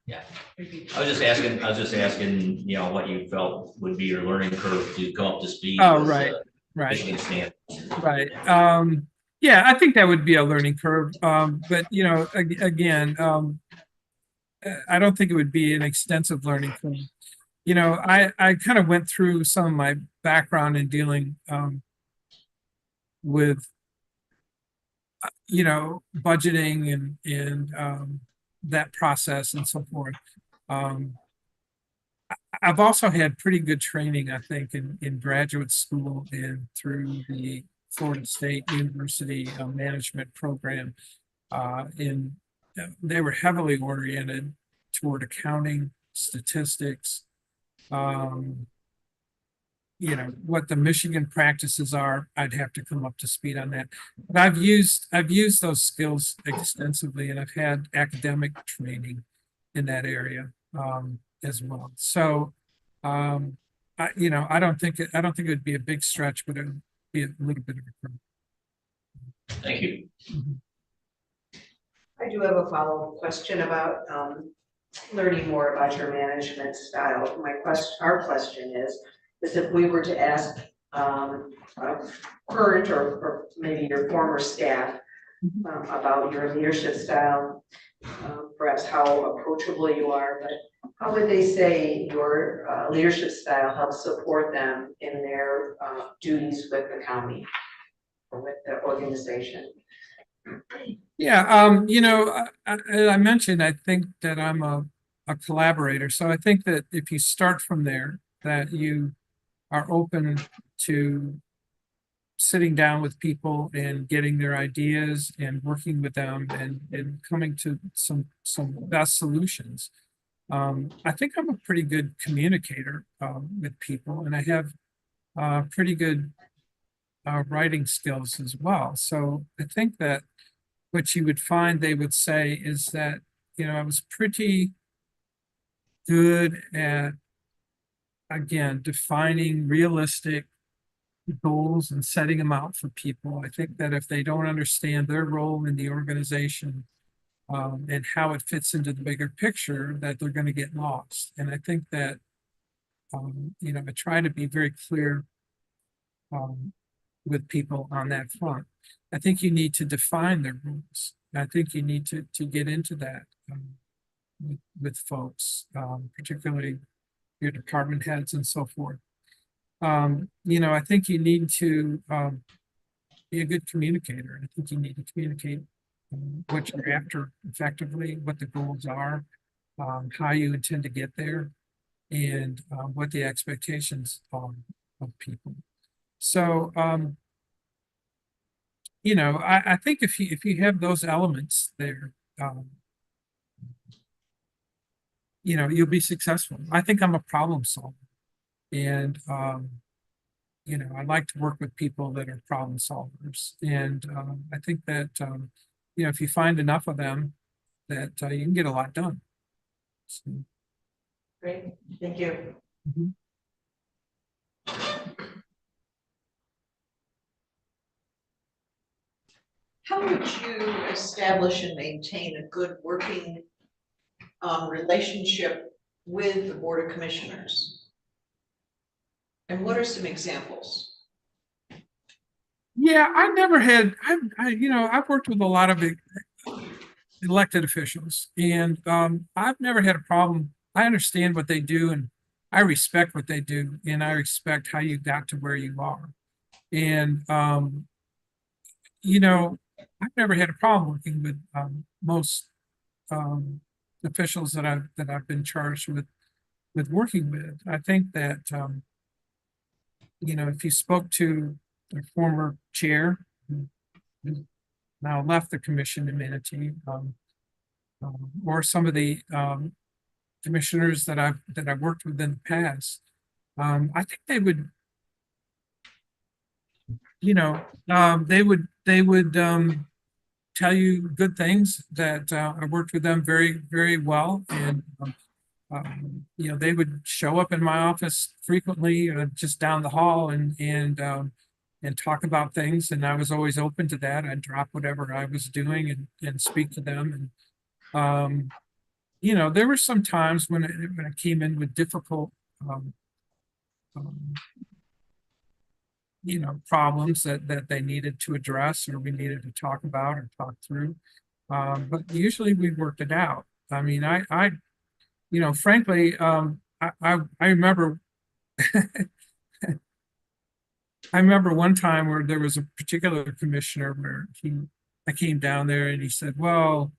Yeah, I was just asking, what you felt would be your learning curve to come up to speed.
Oh,
with,
right.
Michigan standards.
Right. Yeah, I think that would be a learning curve. But again, I don't think it would be an extensive learning curve. I kind of went through some of my background in dealing with budgeting and that process and so forth. I've also had pretty good training, I think, in graduate school and through the Florida State University management program. They were heavily oriented toward accounting, statistics, what the Michigan practices are. I'd have to come up to speed on that. But I've used those skills extensively, and I've had academic training in that area as well. So I don't think it would be a big stretch, but it would be a little bit of a curve.
Thank you.
I do have a follow-up question about learning more about your management style. Our question is if we were to ask current or maybe your former staff about your leadership style, perhaps how approachable you are, but how would they say your leadership style helps support them in their duties with the county or with the organization?
Yeah, I mentioned, I think that I'm a collaborator. So I think that if you start from there, that you are open to sitting down with people and getting their ideas and working with them and coming to some best solutions. I think I'm a pretty good communicator with people, and I have pretty good writing skills as well. So I think that what you would find they would say is that, I was pretty good at, again, defining realistic goals and setting them out for people. I think that if they don't understand their role in the organization and how it fits into the bigger picture, that they're going to get lost. And I think that, I try to be very clear with people on that front. I think you need to define their rules. I think you need to get into that with folks, particularly your department heads and so forth. I think you need to be a good communicator. I think you need to communicate what you're after effectively, what the goals are, how you intend to get there, and what the expectations are of people. So, I think if you have those elements there, you'll be successful. I think I'm a problem solver, and I like to work with people that are problem solvers. And I think that, if you find enough of them, that you can get a lot done. So,
Great, thank you.
mhm.
How would you establish and maintain a good working relationship with the Board of Commissioners? And what are some examples?
Yeah, I never had, I've worked with a lot of elected officials, and I've never had a problem. I understand what they do, and I respect what they do, and I respect how you got to where you are. And I've never had a problem working with most officials that I've been charged with working with. I think that if you spoke to the former chair, who now left the commission in Manatee, or some of the commissioners that I've worked with in the past, I think they would, they would tell you good things, that I worked with them very, very well. And they would show up in my office frequently, just down the hall, and talk about things. And I was always open to that. I'd drop whatever I was doing and speak to them. And there were some times when I came in with difficult problems that they needed to address, or we needed to talk about or talk through. But usually we worked it out. I mean, frankly, I remember I remember one time where there was a particular commissioner where I came down there and he said, "Well,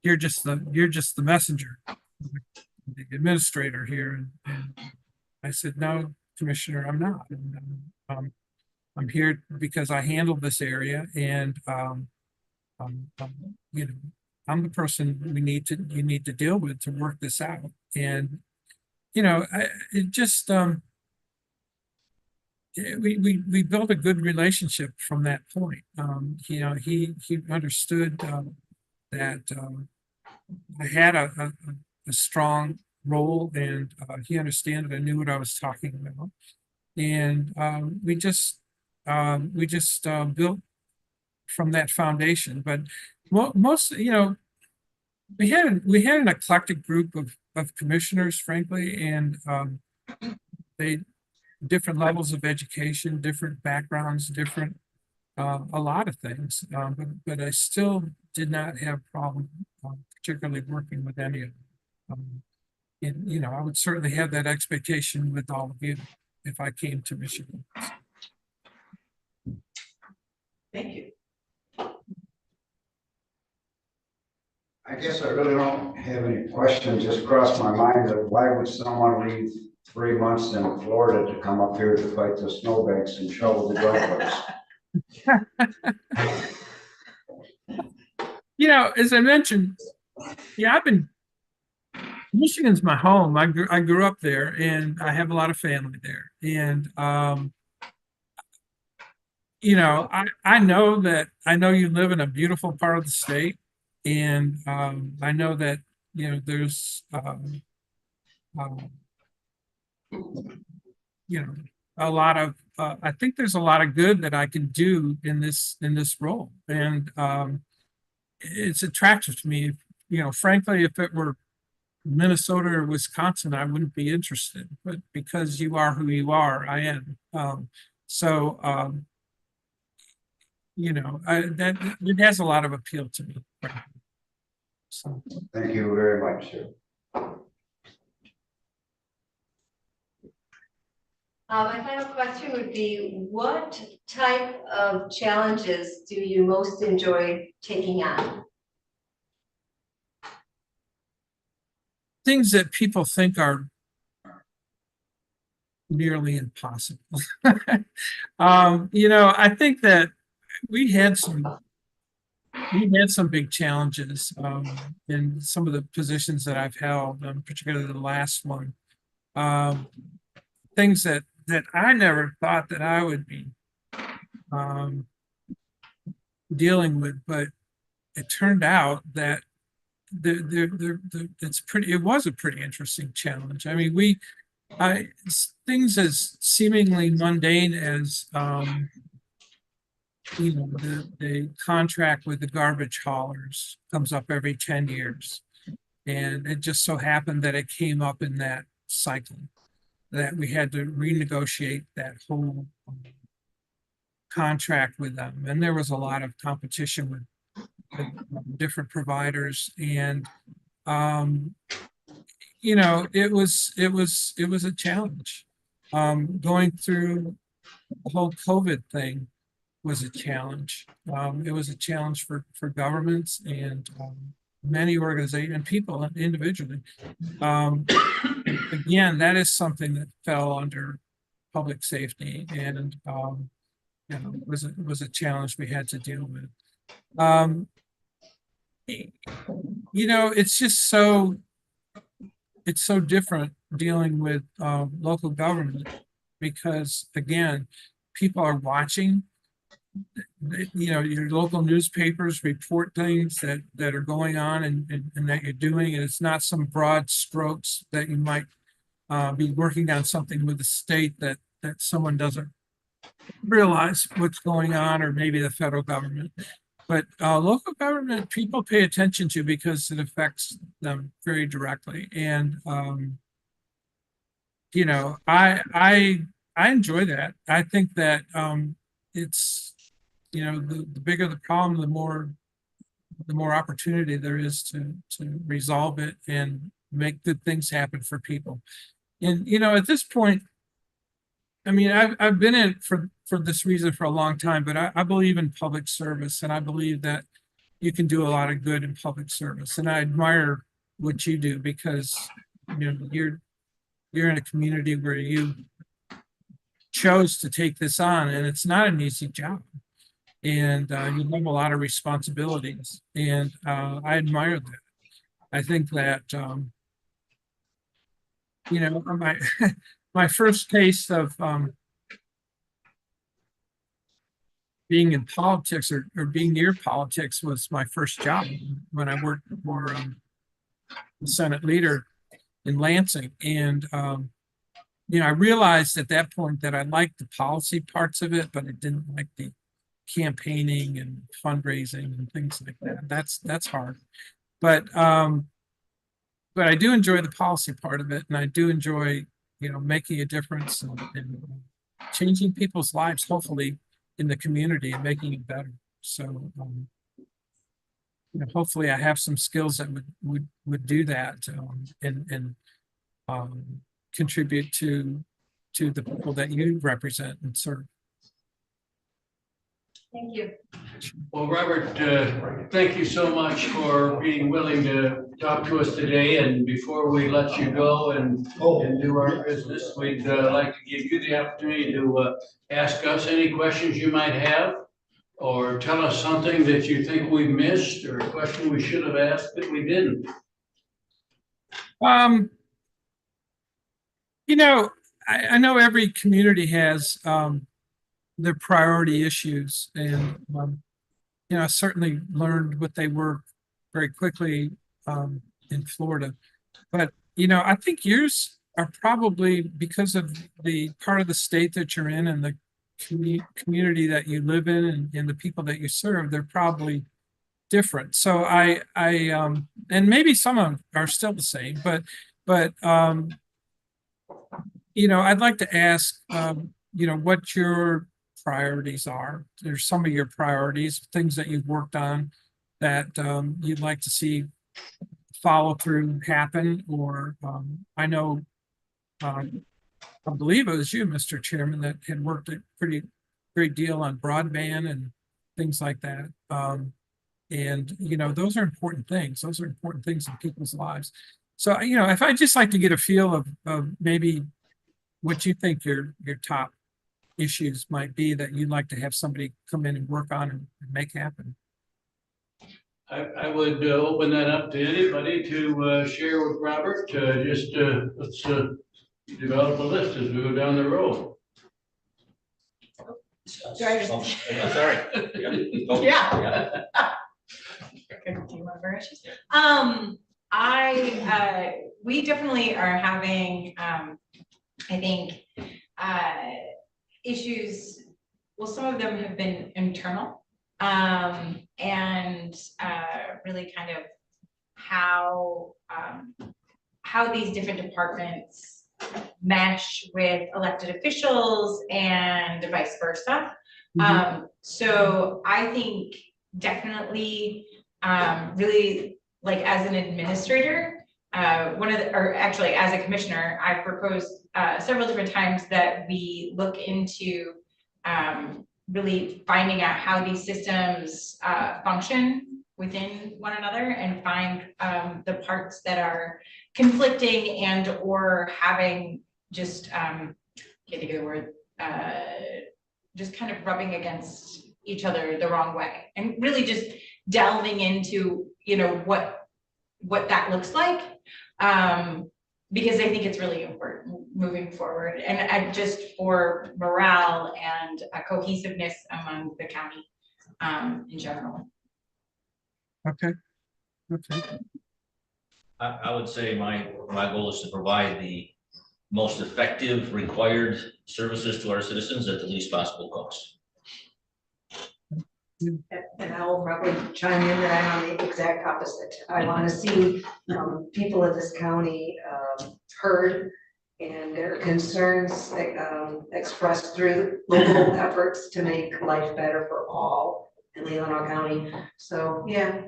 you're just the messenger, the administrator here." And I said, "No, Commissioner, I'm not. And, I'm here because I handle this area, and I'm the person you need to deal with to work this out." And it just we built a good relationship from that point. He understood that I had a strong role, and he understood that I knew what I was talking about. And we just built from that foundation. But most, we had an eclectic group of commissioners, frankly, and they different levels of education, different backgrounds, different a lot of things. But I still did not have a problem, particularly working with any of them. And I would certainly have that expectation with all of you if I came to Michigan.
Thank you.
I guess I really don't have any questions. Just crossed my mind that why would someone leave 3 months in Florida to come up here to fight the snowbanks and shovel the driveways?
As I mentioned, Michigan's my home. I grew up there, and I have a lot of family there. And I know you live in a beautiful part of the state, and I know that there's a lot of I think there's a lot of good that I can do in this role, and it's attractive to me. Frankly, if it were Minnesota or Wisconsin, I wouldn't be interested, but because you are who you are, I am. That it has a lot of appeal to me. So.
Thank you very much, sir.
My final question would be, what type of challenges do you most enjoy taking on?
Things that people think are nearly impossible. I think that we had some big challenges in some of the positions that I've held, particularly the last one. Things that that I never thought that I would be dealing with, but it turned out that it was a pretty interesting challenge. I mean, things as seemingly mundane as, the contract with the garbage haulers comes up every 10 years. And it just so happened that it came up in that cycle, that we had to renegotiate that whole contract with them. And there was a lot of competition with different providers, and it was a challenge. Going through the whole COVID thing was a challenge. It was a challenge for governments and many organizations and people individually. Again, that is something that fell under public safety, and it was a challenge we had to deal with. It's just so different dealing with local government, because again, people are watching. Your local newspapers report things that are going on and that you're doing, and it's not some broad strokes that you might be working on something with the state that someone doesn't realize what's going on, or maybe the federal government. But local government, people pay attention to, because it affects them very directly. And I enjoy that. I think that it's the bigger the problem, the more opportunity there is to resolve it and make good things happen for people. And at this point, I mean, I've been in it for this reason for a long time, but I believe in public service, and I believe that you can do a lot of good in public service. And I admire what you do, because you're in a community where you chose to take this on, and it's not an easy job. And you have a lot of responsibilities, and I admire that. I think that my first taste of being in politics or being near politics was my first job when I worked for the Senate leader in Lansing. And I realized at that point that I liked the policy parts of it, but I didn't like the campaigning and fundraising and things like that. That's hard. But I do enjoy the policy part of it, and I do enjoy making a difference and changing people's lives, hopefully in the community, and making it better. So hopefully I have some skills that would do that, and contribute to the people that you represent and serve.
Thank you.
Well, Robert, thank you so much for being willing to talk to us today. And before we let you go and do our business, we'd like to give you the opportunity to ask us any questions you might have, or tell us something that you think we missed, or a question we should have asked that we didn't.
I know every community has their priority issues, and I certainly learned what they were very quickly in Florida. But I think yours are probably, because of the part of the state that you're in and the community that you live in and the people that you serve, they're probably different. So and maybe some of them are still the same, but I'd like to ask what your priorities are. There's some of your priorities, things that you've worked on that you'd like to see follow through happen. Or I know, I believe it was you, Mr. Chairman, that had worked a pretty great deal on broadband and things like that. And those are important things. Those are important things in people's lives. So if I'd just like to get a feel of maybe what you think your top issues might be that you'd like to have somebody come in and work on and make happen.
I would open that up to anybody to share with Robert. Let's develop a list as we go down the road.
Do I just-
Sorry. Oh,
Yeah.
Do you want to we definitely are having, I think, issues. Well, some of them have been internal, and really kind of how these different departments mesh with elected officials and vice versa. So I think definitely, really, like, as an administrator, or actually as a commissioner, I've proposed several different times that we look into really finding out how these systems function within one another, and find the parts that are conflicting and or having just can't think of the word, just kind of rubbing against each other the wrong way, and really just delving into, you know, what that looks like, because I think it's really important moving forward, and just for morale and cohesiveness among the county in general.
Okay.
I would say my goal is to provide the most effective required services to our citizens at the least possible cost.
And I will probably chime in that I'm on the exact opposite. I want to see people of this county heard, and their concerns expressed through local efforts to make life better for all in Leelanau County. So, yeah,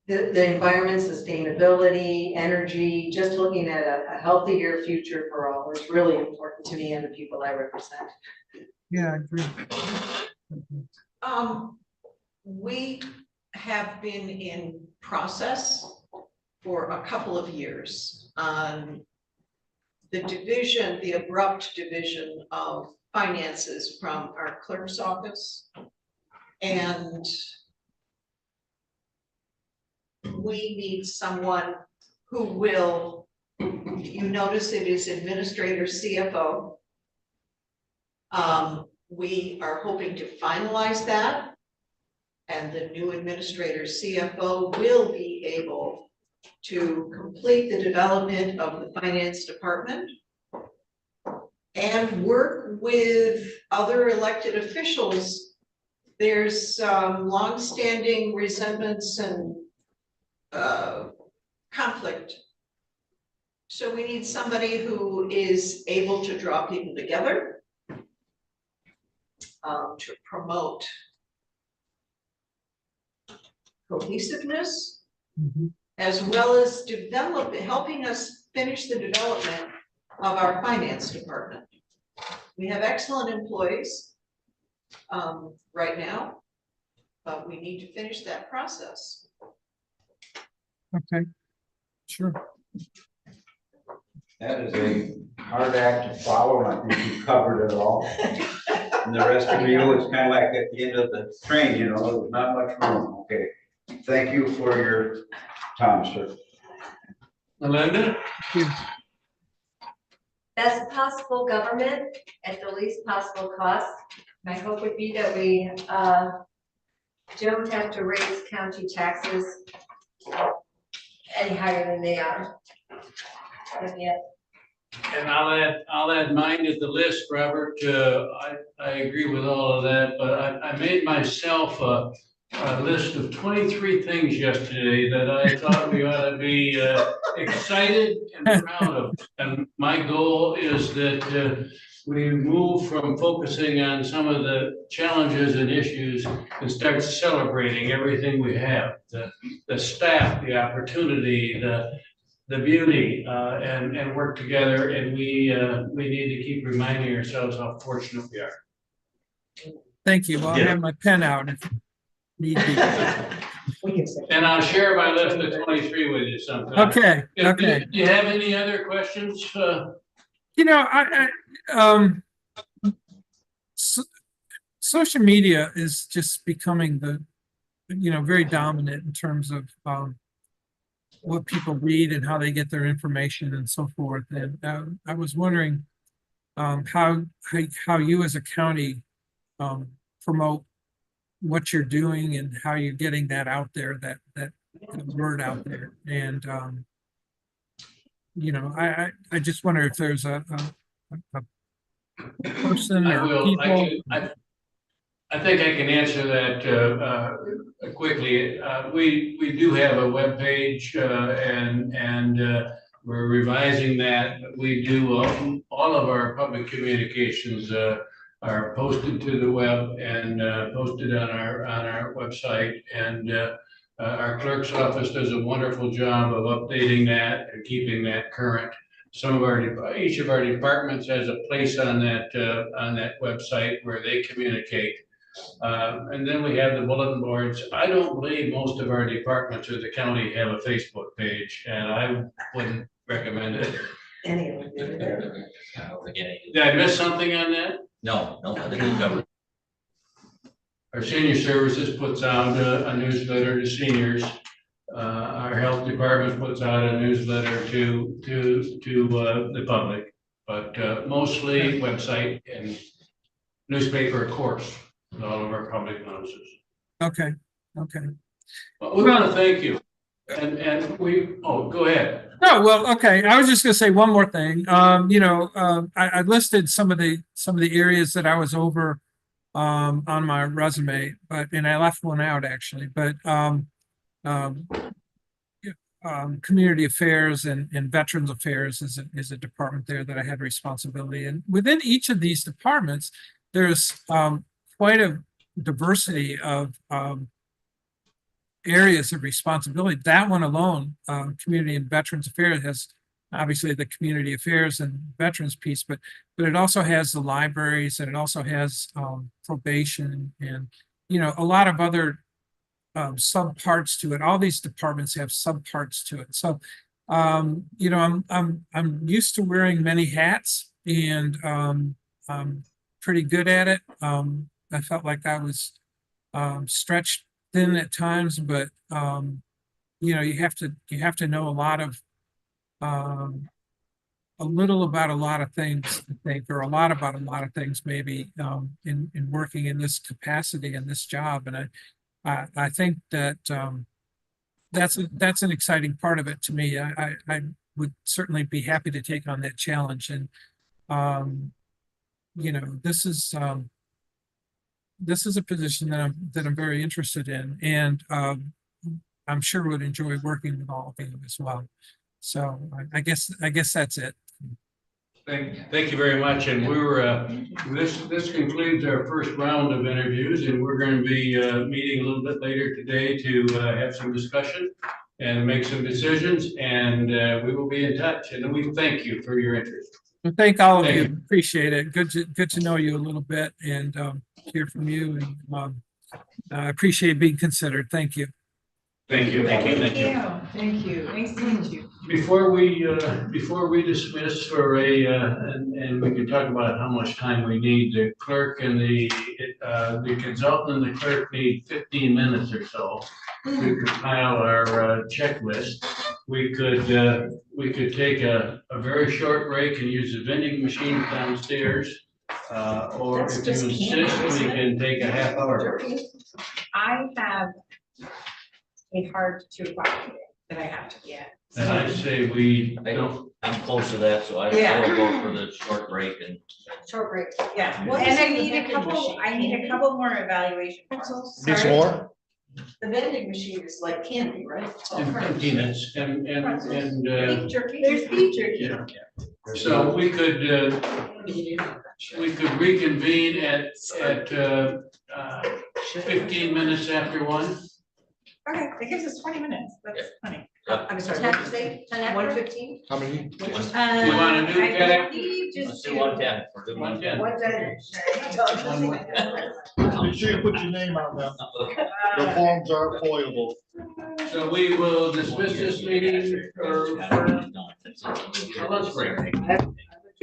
the environment, sustainability, energy, just looking at a healthier future for all is really important to me and the people I represent.
Yeah, I agree.
We have been in process for a couple of years on the division, the abrupt division of finances from our clerk's office. And we need someone who will, you notice it is administrator CFO. We are hoping to finalize that, and the new administrator CFO will be able to complete the development of the finance department and work with other elected officials. There's longstanding resentments and conflict. So we need somebody who is able to draw people together, to promote cohesiveness, as well as helping us finish the development of our finance department. We have excellent employees right now, but we need to finish that process.
Okay, sure.
That is a hard act to follow, and I think you covered it all. And the rest of you, it's kind of like at the end of the train, you know, there's not much room. Okay, thank you for your time, sir.
Melinda?
Best possible government at the least possible cost. My hope would be that we don't have to raise county taxes any higher than they are.
And I'll add mine to the list, Robert. I agree with all of that, but I made myself a list of 23 things yesterday that I thought we ought to be excited and proud of. And my goal is that we move from focusing on some of the challenges and issues and start celebrating everything we have, the staff, the opportunity, the beauty, and work together. And we need to keep reminding ourselves how fortunate we are.
Thank you. Well, I have my pen out if need be.
And I'll share my list of 23 with you sometime.
Okay, okay.
Do you have any other questions?
You know, social media is just becoming very dominant in terms of what people read and how they get their information and so forth. And I was wondering how you as a county promote what you're doing and how you're getting that out there, that word out there. And, you know, I just wonder if there's a person
I
or
will,
people.
I think I can answer that quickly. We do have a webpage, and we're revising that. We do, all of our public communications are posted to the web and posted on our website. And our clerk's office does a wonderful job of updating that and keeping that current. Each of our departments has a place on that website where they communicate. And then we have the bulletin boards. I don't believe most of our departments or the county have a Facebook page, and I wouldn't recommend it.
Any of them do that.
I don't think any-
Did I miss something on that?
No, I think it's covered.
Our senior services puts out a newsletter to seniors. Our health department puts out a newsletter to the public, but mostly website and newspaper, of course, with all of our public notices.
Okay.
But we want to thank you. And go ahead.
No, well, okay. I was just gonna say one more thing. You know, I listed some of the areas that I was over on my resume, and I left one out actually, but community affairs and veterans affairs is a department there that I had responsibility. And within each of these departments, there's quite a diversity of areas of responsibility. That one alone, community and veterans affairs, has obviously the community affairs and veterans piece, but it also has the libraries, and it also has probation, and you know, a lot of other subparts to it. All these departments have subparts to it. So you know, I'm used to wearing many hats, and I'm pretty good at it. I felt like I was stretched thin at times, but you know, you have to know a little about a lot of things, I think, or a lot about a lot of things, maybe, in working in this capacity in this job. And I think that that's an exciting part of it to me. I would certainly be happy to take on that challenge. And you know, this is a position that I'm very interested in, and I'm sure would enjoy working with all of you as well. So I guess that's it.
Thank you very much. And this concludes our first round of interviews, and we're going to be meeting a little bit later today to have some discussion and make some decisions, and we will be in touch. And we thank you for your interest.
Well, thank all of you. Appreciate it. Good to know you a little bit and hear from you. And I appreciate being considered. Thank you.
Thank you.
Thank you. Nice to meet you.
Before we dismiss for and we can talk about how much time we need, the clerk and the consultant and the clerk need 15 minutes or so to compile our checklist. We could take a very short break and use the vending machine downstairs. Or if you insist, we can take a half-hour break.
I have a hard 2 o'clock meeting that I have to be at.
And I say we don't.
I'm close to that, so I will go for the short break and.
Short break.
Yeah,
What
and
is
I
the
need a
vending
couple, more evaluation forms.
Need some more?
The vending machine is like candy, right? It's all
And
crunch.
peanuts and
Beef jerky. There's beef jerky.
yeah. So we could reconvene at 15 minutes after 1.
Okay, that gives us 20 minutes. That's funny.
I'm sorry, what did you say? 1:15?
How many?
You wanna do that?
I believe
Let's
just
do
do.
110. We're doing
110.
1:10.
Make sure you put your name on them. The forms are foilable.
So we will dismiss this meeting for lunch break.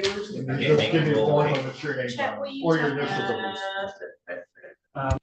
Just give me a form and put your name
Chet,
on
will
it,
you
or your
tell
initials at
us-
least.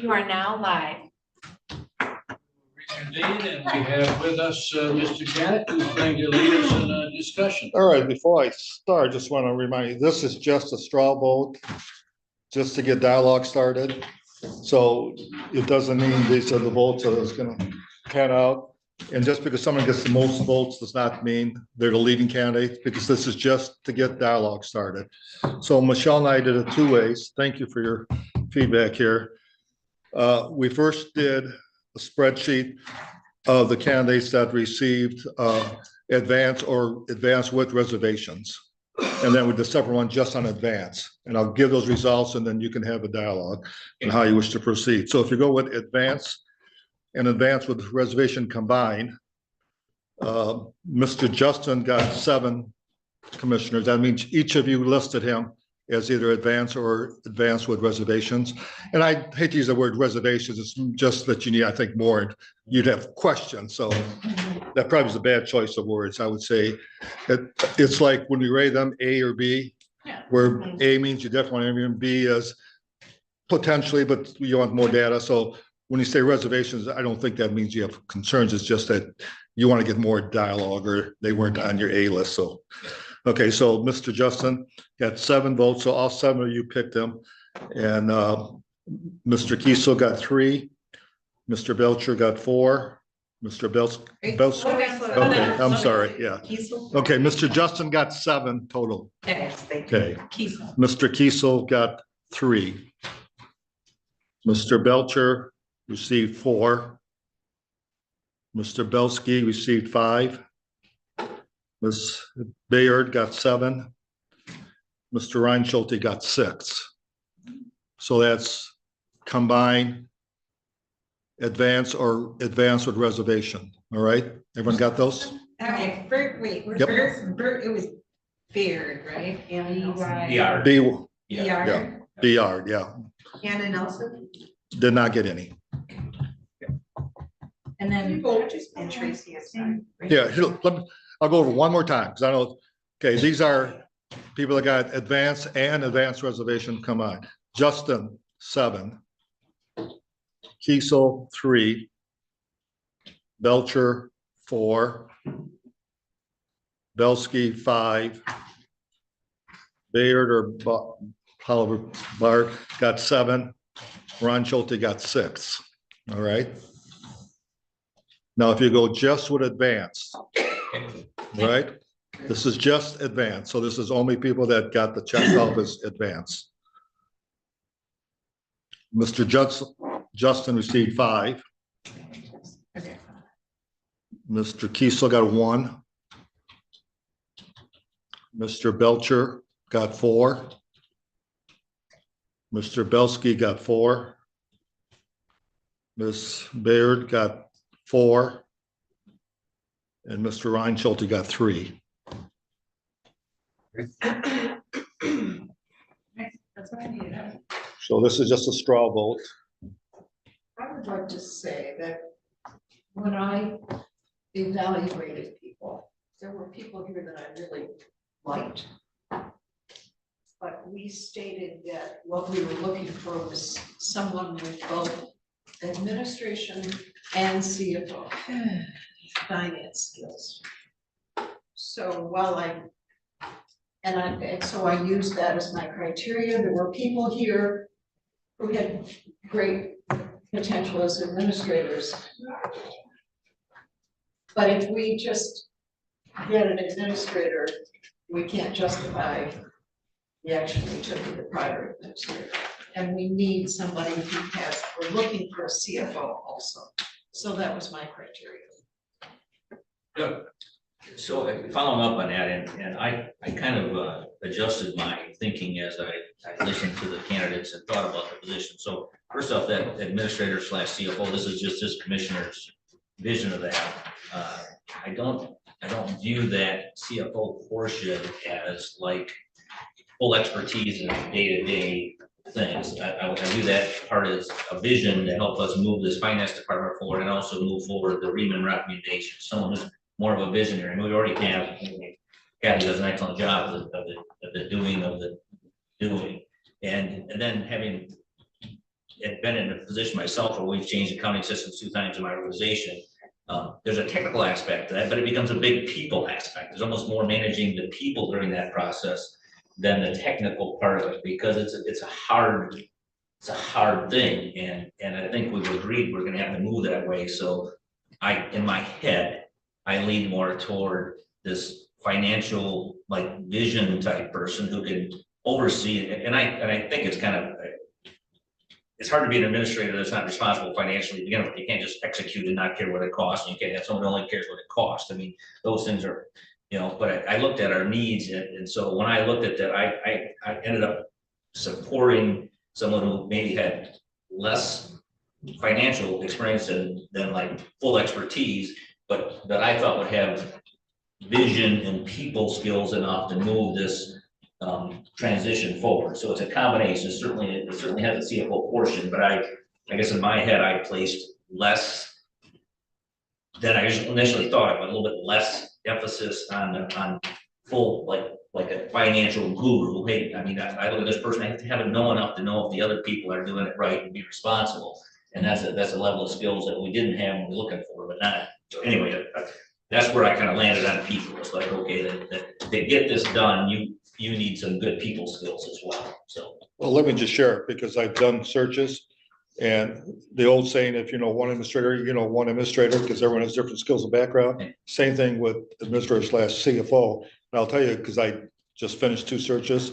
You are now live.
Reconvene, and we have with us Mr. Janet, who's going to lead us in a discussion.
All right, before I start, I just want to remind you, this is just a straw vote, just to get dialogue started. So it doesn't mean these are the votes that is gonna pan out. And just because someone gets the most votes does not mean they're the leading candidate, because this is just to get dialogue started. So Michelle and I did it two ways. Thank you for your feedback here. We first did a spreadsheet of the candidates that received advance or advance with reservations. And then we did a separate one just on advance. And I'll give those results and then you can have a dialogue on how you wish to proceed. So if you go with advance and advance with reservation combined, Mr. Justin got 7 commissioners. That means each of you listed him as either advance or advance with reservations. And I hate to use the word reservations, it's just that you need, I think, more, you'd have questions. So that probably is a bad choice of words. I would say it's like when we rate them A or B, where A means you definitely want to interview, B is potentially, but you want more data. So when you say reservations, I don't think that means you have concerns. It's just that you want to get more dialogue or they weren't on your A list. So, okay, so Mr. Justin got 7 votes. So all 7 of you picked him. And Mr. Kiesel got 3. Mr. Belcher got 4. Mr. Okay, I'm sorry. Yeah. Okay, Mr. Justin got 7 total. Okay. Mr. Kiesel got 3. Mr. Belcher received 4. Mr. Belsky received 5. Ms. Bayard got 7. Mr. Reinschulte got 6. So that's combined advance or advance with reservation. All right, everyone got those?
Okay, Bert, wait,
Yep.
Bert, it was Baird, right?
BR.
B,
Yeah.
BR, yeah,
Anna Nelson?
did not get any.
And then.
And Tracy is fine.
Yeah, here, I'll go over one more time, because I know, okay, these are people that got advance and advanced reservation combined. Justin, 7. Kiesel, 3. Belcher, 4. Belsky, 5. Bayard or Oliver Bart got 7. Ron Schulte got 6. All right. Now, if you go just with advanced, right? This is just advanced. So this is only people that got the check off as advanced. Mr. Justin received 5. Mr. Kiesel got 1. Mr. Belcher got 4. Mr. Belsky got 4. Ms. Bayard got 4. And Mr. Reinschulte got 3.
That's what I needed.
So this is just a straw vote.
I would like to say that when I evaluated people, there were people here that I really liked. But we stated that what we were looking for was someone with both administration and CFO finance skills. So while and so I used that as my criteria. There were people here who had great potential as administrators. But if we just get an administrator, we can't justify the action we took with the prior administrator. And we need somebody who has, we're looking for a CFO also. So that was my criteria.
Good. So following up on that, and I kind of adjusted my thinking as I listened to the candidates and thought about the position. So first off, that administrator / CFO, this is just this commissioner's vision of that. I don't view that CFO portion as like full expertise in day-to-day things. I view that part as a vision to help us move this finance department forward and also move forward the Riemann recommendation. Someone who's more of a visionary, and we already have. Kathy does an excellent job of the doing, and then having had been in a position myself where we've changed accounting systems 2 times in my organization. There's a technical aspect to that, but it becomes a big people aspect. There's almost more managing the people during that process than the technical part of it, because it's a hard thing. And I think we've agreed we're gonna have to move that way. So in my head, I lean more toward this financial, like, vision type person who can oversee it. And I think it's kind of, it's hard to be an administrator that's not responsible financially to begin with. You can't just execute and not care what it costs. And you can't have someone who only cares what it costs. I mean, those things are, but I looked at our needs, and so when I looked at that, I ended up supporting someone who maybe had less financial experience than like full expertise, but that I thought would have vision and people skills enough to move this transition forward. So it's a combination. It certainly has a CFO portion, but I guess in my head, I placed less than I initially thought, but a little bit less emphasis on full, like a financial guru. Hey, I mean, I look at this person, I have to have it know enough to know if the other people are doing it right and be responsible. And that's a level of skills that we didn't have when we were looking for, but not. So anyway, that's where I kind of landed on people. It's like, okay, that to get this done, you need some good people skills as well. So.
Well, let me just share, because I've done searches, and the old saying, if you know one administrator, you know one administrator, because everyone has different skills and background. Same thing with administrator / CFO. And I'll tell you, because I just finished 2 searches,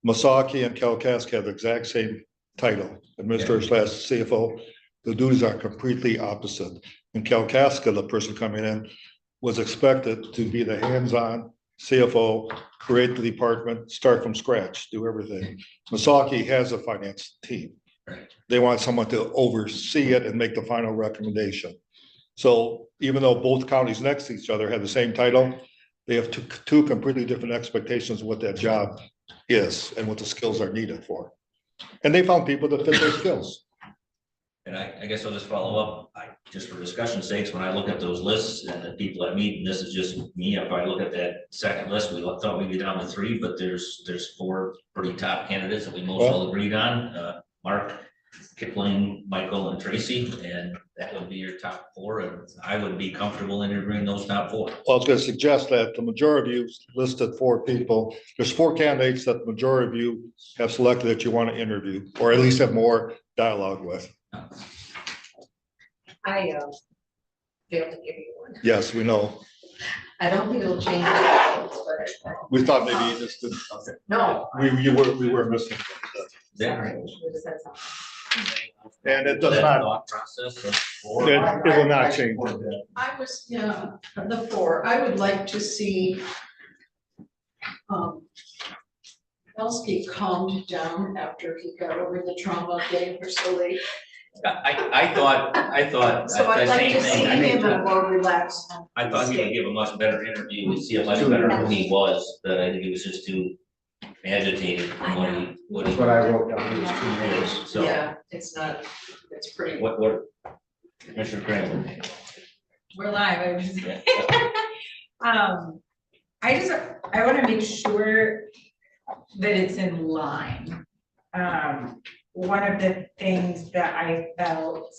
Masaki and Kalkaska have the exact same title, administrator / CFO. The duties are completely opposite. In Kalkaska, the person coming in was expected to be the hands-on CFO, create the department, start from scratch, do everything. Masaki has a finance team. They want someone to oversee it and make the final recommendation. So even though both counties next to each other have the same title, they have two completely different expectations of what that job is and what the skills are needed for. And they found people that fit those skills.
And I guess I'll just follow up, just for discussion's sakes, when I look at those lists and the people I meet, and this is just me, if I look at that second list, we thought we'd be down to 3, but there's 4 pretty top candidates that we most all agreed on. Mark, Kipling, Michael, and Tracy, and that would be your top 4, and I would be comfortable interviewing those top 4.
Well, I was going to suggest that the majority of you listed 4 people. There's 4 candidates that the majority of you have selected that you want to interview, or at least have more dialogue with.
I failed to give you one.
Yes, we know.
I don't think it'll change the votes, but.
We thought maybe you just didn't. Okay.
No.
We were missing.
Sorry, we should have said something.
And it does not.
Thought process of
It will not change.
I was, the 4, I would like to see Belsky calmed down after he got over the trauma of getting her so late.
I thought
So I'd
the
like
same
to see
thing.
him in a more relaxed.
I thought he would give a much better interview, we'd see a much better who he was, that I think he was just too agitated from what he.
That's what I wrote down, these 2 names.
So,
Yeah, it's pretty.
what, Commissioner Kramer?
We're live, I was just.
Yeah.
I want to make sure that it's in line. One of the things that I felt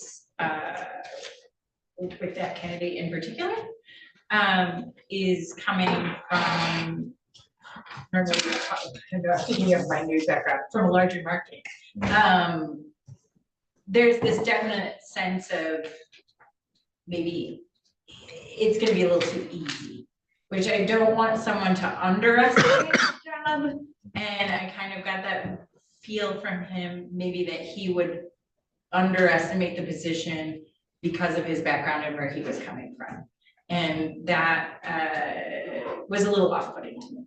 with that candidate in particular is coming from, thinking of my news background, from a larger market. There's this definite sense of maybe it's going to be a little too easy, which I don't want someone to underestimate the job. And I kind of got that feel from him, maybe that he would underestimate the position because of his background and where he was coming from. And that was a little off-putting to me.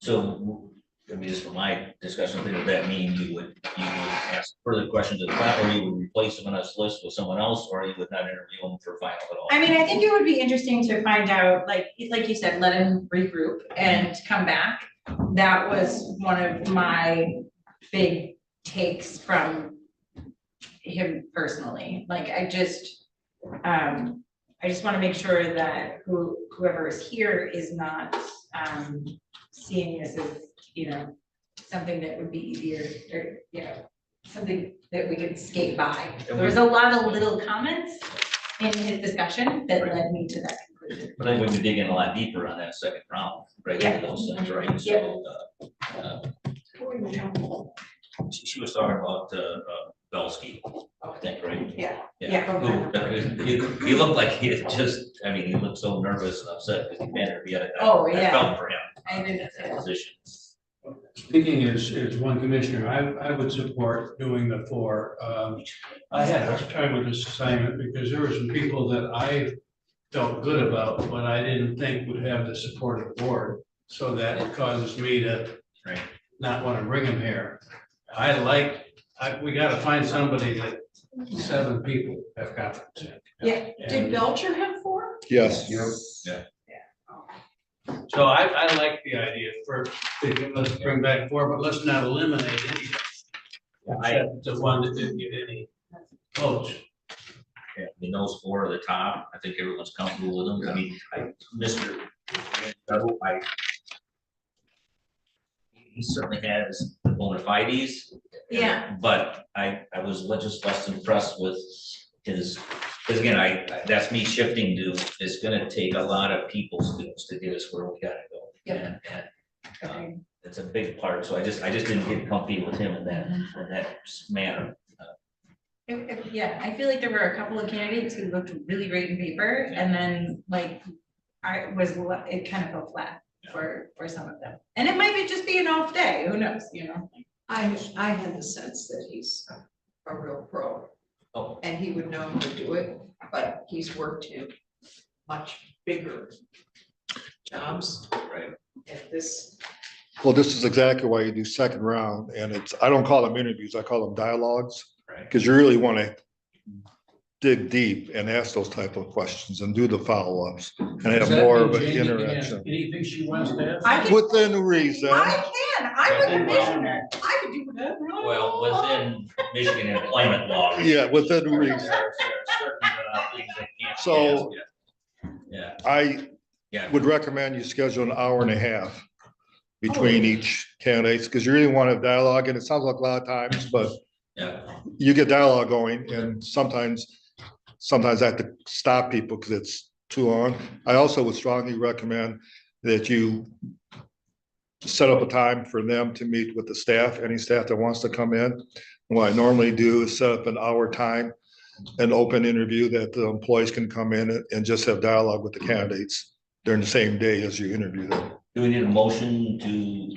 So, I mean, just from my discussion, would that mean you would ask further questions at the top, or you would replace him on this list with someone else, or you would not interview him for final at all?
I mean, I think it would be interesting to find out, like you said, let him regroup and come back. That was one of my big takes from him personally. Like, I just want to make sure that whoever is here is not something that would be easier, or, something that we could skate by. There was a lot of little comments in his discussion that led me to that conclusion.
But I think we can dig in a lot deeper on that second round, right,
Yeah.
those things, right, so, she was talking about, Belsky, I think, right?
Yeah.
He looked like he had just, I mean, he looked so nervous and upset because he can't,
Oh,
I
yeah.
felt for him.
I did
in
too.
that position.
Speaking as one commissioner, I would support doing the 4. I had a hard time with this assignment because there were some people that I felt good about, but I didn't think would have the support of the board. So that causes me to
Right.
not want to bring them here. We gotta find somebody that 7 people have confidence in.
Yeah, did
And
Belcher have 4?
Yes.
so I like the idea for, thinking, let's bring back 4, but let's not eliminate any. Except the one that didn't get any votes.
Yeah, I mean, those 4 at the top, I think everyone's comfortable with them. I mean, Mr. He certainly has the bona fides.
Yeah.
But I was just less impressed with his, because again, that's me shifting to, it's gonna take a lot of people skills to get us where we gotta go.
Yep.
And it's a big part, so I just didn't get comfy with him in that manner.
Yeah, I feel like there were a couple of candidates who looked really great in paper, and then like, it kind of fell flat for some of them. And it might be just be an off day, who knows, you know?
I had the sense that he's a real pro.
Oh.
And he would know how to do it, but he's worked in much bigger jobs.
Right.
And this,
Well, this is exactly why you do second round, and I don't call them interviews, I call them dialogues.
Right.
Because you really want to dig deep and ask those type of questions and do the follow-ups and have
Does that
more
mean
of an
Jamie can ask
interaction.
Anything she wants to ask?
I can,
Within reason.
I'm a commissioner, I can do whatever. I
Well,
want.
within Michigan employment law.
Yeah, within reason.
There are certain things that can't be
So-
asked. Yeah,
I
yeah.
would recommend you schedule an hour and a half between each candidates, because you really want to dialogue, and it sounds like a lot of times, but
Yeah,
you get dialogue going, and sometimes I have to stop people because it's too long. I also would strongly recommend that you set up a time for them to meet with the staff, any staff that wants to come in. What I normally do is set up an hour time, an open interview that the employees can come in and just have dialogue with the candidates during the same day as you interview them.
do we need a motion to,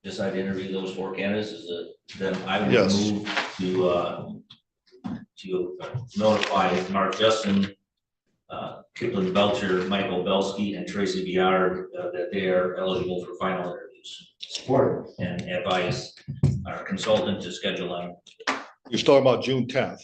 decide to interview those 4 candidates? Is it, then I would
Yes.
move to notify Mark Justin, Kipling Belcher, Michael Belsky, and Tracy Biard, that they are eligible for final interviews.
Support.
And advise our consultant to schedule them.
You're talking about June 10th,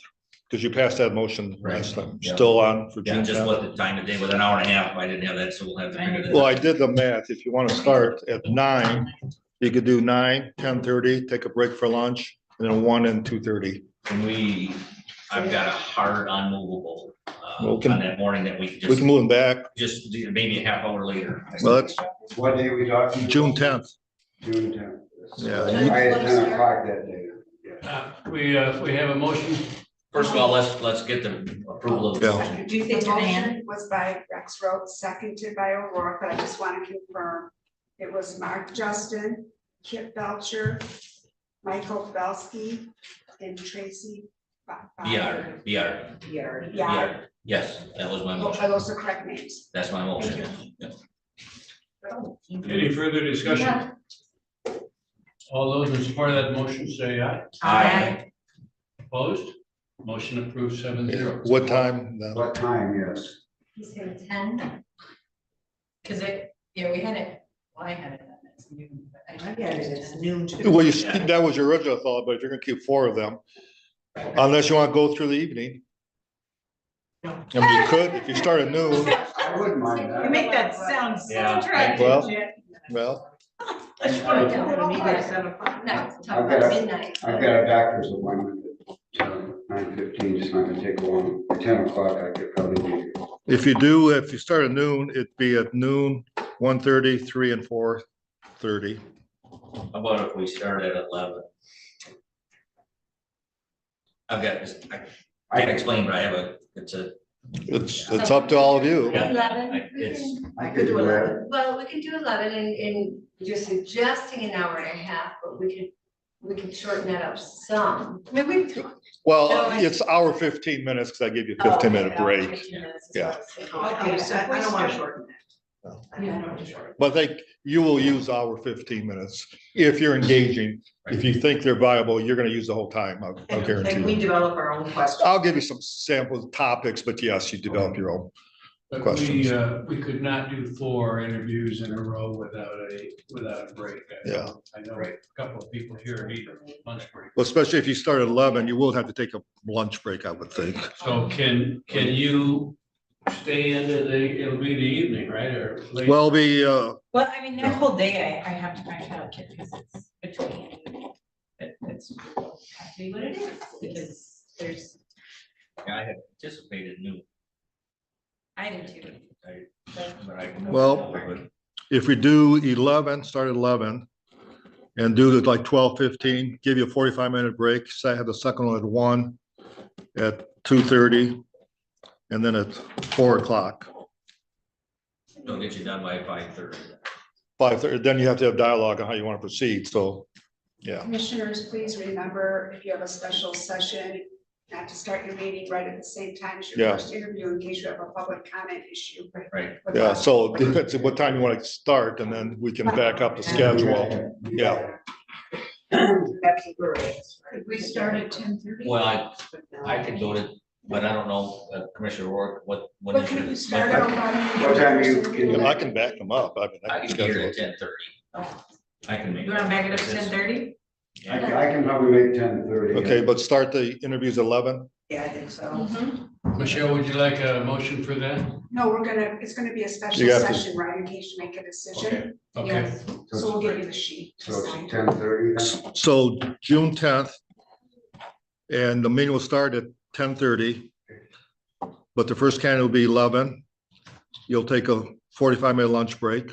because you passed that motion last time.
Yeah.
Still on for
Yeah,
June
just
10th?
what the time of day, with an hour and a half, I didn't have that, so we'll have to figure that out.
Well, I did the math. If you want to start at 9, you could do 9, 10:30, take a break for lunch, and then 1 and 2:30.
I've got a hard unmovable,
Well, can-
on that morning that we could
We can move them back.
just do maybe a half hour later.
Well, that's
What day are we talking?
June 10th.
June 10th.
Yeah,
I had 10 o'clock that day.
We have a motion.
First of all, let's get the approval of.
Yeah.
Do you think
The
Diane?
motion was by Rex Rhodes, seconded by O'Rourke, but I just want to confirm. It was Mark Justin, Kip Belcher, Michael Belsky, and Tracy.
BR.
Yeah.
Yes, that was my
Are
motion.
those the correct names?
That's my motion. Yeah.
Any further discussion? All those in support of that motion say aye.
Aye.
Opposed? Motion approved 7-0.
What time?
What time, yes?
He's saying 10.
Cause we had it, well, I had it at noon, but I.
I get it, it's noon too.
Well, that was your original thought, but if you're gonna keep 4 of them, unless you want to go through the evening.
No.
I mean, you could, if you start at noon,
I wouldn't mind
You
that.
make that sound so
Yeah.
attractive,
Well-
Jen.
well,
I just want to tell them to meet at 7 o'clock.
No, talk
I've
about
got-
midnight.
I've got a doctor's appointment at 9:15, it's not gonna take long. At 10 o'clock, I could probably be here.
if you start at noon, it'd be at noon, 1:30, 3 and 4:30.
How about if we start at 11? I've got this, I can't explain, but I have
It's up to all of you.
Yeah.
11,
It's-
I could do that.
well, we can do 11 and you're suggesting an hour and a half, but we could shorten that up some.
I mean, we,
Well, it's hour 15 minutes because I give you a 15-minute break.
15 minutes is
Yeah.
what I was thinking.
Okay, so I don't want to shorten that.
No.
I don't want to shorten.
But I think you will use our 15 minutes if you're engaging. If you think they're viable, you're gonna use the whole time. I'll guarantee
And we
you.
develop our own questions.
I'll give you some sample topics, but yes, you develop your own.
But
Questions?
we could not do 4 interviews in a row without a break.
Yeah.
I know a couple of people here need a lunch break.
Well, especially if you start at 11, you will have to take a lunch break, I would think.
So can you stay into it'll be the evening, right, or late?
Well,
Well, I mean, that whole day I have to find out because it's between. It's have to be what it is because there's,
I had anticipated new.
I did too.
But I.
Well, if we do 11, start at 11 and do it like 12:15, give you a 45-minute break. Say I have the second one at 1, at 2:30, and then at 4 o'clock.
It'll get you done by 5:30.
5:30, then you have to have dialogue on how you want to proceed. So, yeah.
commissioners, please remember, if you have a special session, not to start your meeting right at the same time as your
Yeah.
first interview in case you have a public comment issue.
Right.
Yeah, so it depends on what time you want to start and then we can back up the schedule. Yeah.
That's the earliest.
Could we start at 10:30?
Well, I could go to, but I don't know, Commissioner Rourke, what
But
is
can
your?
you start at 11?
What time you
I can back them up. I mean,
I
I can
can get here
schedule
at
it.
10:30. I can make.
You wanna back it up to 10:30?
I can probably make 10:30.
Okay, but start the interviews at 11.
Yeah, I think so.
Mm-hmm.
Michelle, would you like a motion for that?
No, it's gonna be a special
You have to-
session, right, in case you make a decision.
Okay,
Yes.
So we'll give you the sheet to
So it's
sign.
10:30 then?
So June 10th. And the meeting will start at 10:30. But the first candidate will be 11. You'll take a 45-minute lunch break.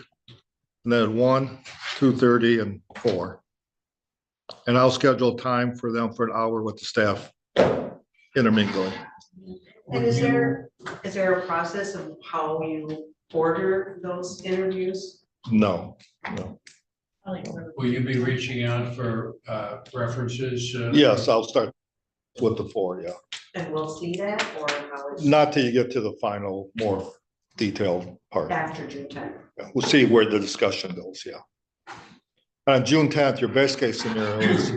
And then at 1, 2:30 and 4. And I'll schedule time for them for an hour with the staff intermingling.
And is there a process of how you order those interviews?
No.
will you be reaching out for references?
Yes, I'll start with the 4, yeah.
And we'll see that or how it's
Not till you get to the final, more detailed part.
after June 10th?
We'll see where the discussion goes, yeah. On June 10th, your best case scenario is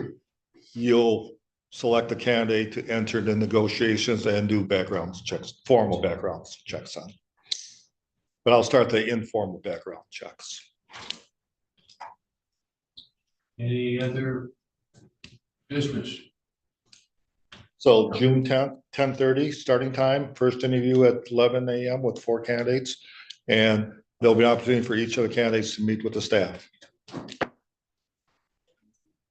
you'll select a candidate to enter the negotiations and do background checks, formal background checks on. But I'll start the informal background checks.
Any other business?
So June 10th, 10:30, starting time, first interview at 11 a.m. with 4 candidates. And there'll be an opportunity for each of the candidates to meet with the staff.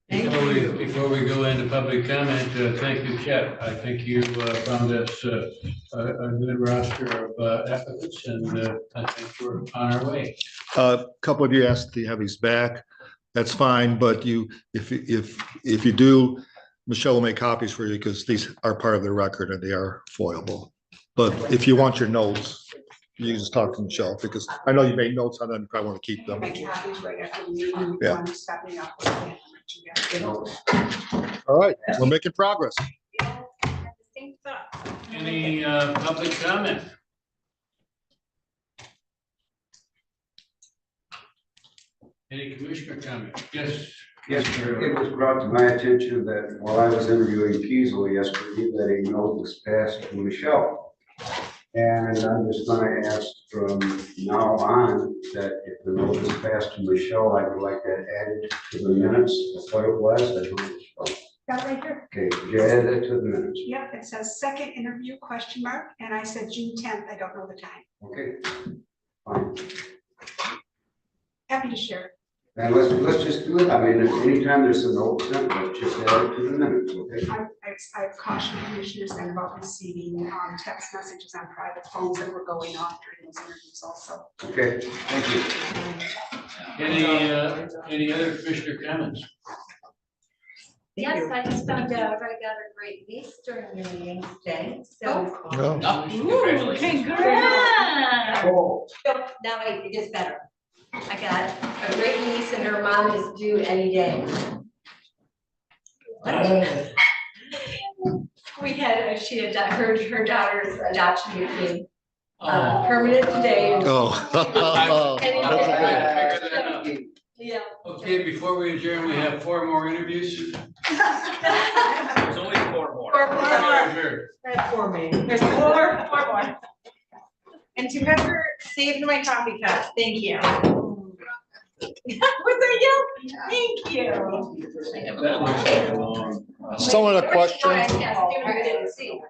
Before we go into public comment, thank you, Chet. I think you found us a good roster of applicants, and I think we're on our way.
A couple of you asked to have these back. That's fine, but if you do, Michelle will make copies for you because these are part of the record and they are foilable. But if you want your notes, you just talk to Michelle because I know you made notes on them. You probably want to keep them.
Make copies right after the meeting.
Yeah.
One stepping up. with the-
All right, we're making progress.
Any public comment? Any commissioner comment? Yes.
Yes, sir. It was brought to my attention that while I was interviewing Kiesel yesterday, that a note was passed to Michelle. And I'm just gonna ask from now on that if the note is passed to Michelle, I would like that added to the minutes of what it was. I don't know.
Got right here.
Okay, could you add that to the minutes?
Yep, it says second interview question mark, and I said June 10th. I don't know the time.
Okay. Fine.
Happy to share.
And let's just do it. I mean, anytime there's a note sent, let's just add it to the minutes, okay?
I've cautioned commissioners then about receiving text messages on private phones that were going off during those interviews also.
Okay, thank you.
Any other commissioner comments?
Yes, I just found out I got a great niece during your meeting today, so.
No.
Congratulations.
Congrats.
No, now it gets better. I got a great niece and her mom is due any day. She had, her daughter's adoption became permanent today.
Oh.
That's
okay.
Yeah.
Okay, before we adjourn, we have 4 more interviews.
There's always 4 more.
Adjourn.
That's for me.
There's four more. And to whoever saved my coffee cup, thank you. Was that you? Thank you.
That looks like a long.
Someone a question?
I didn't see.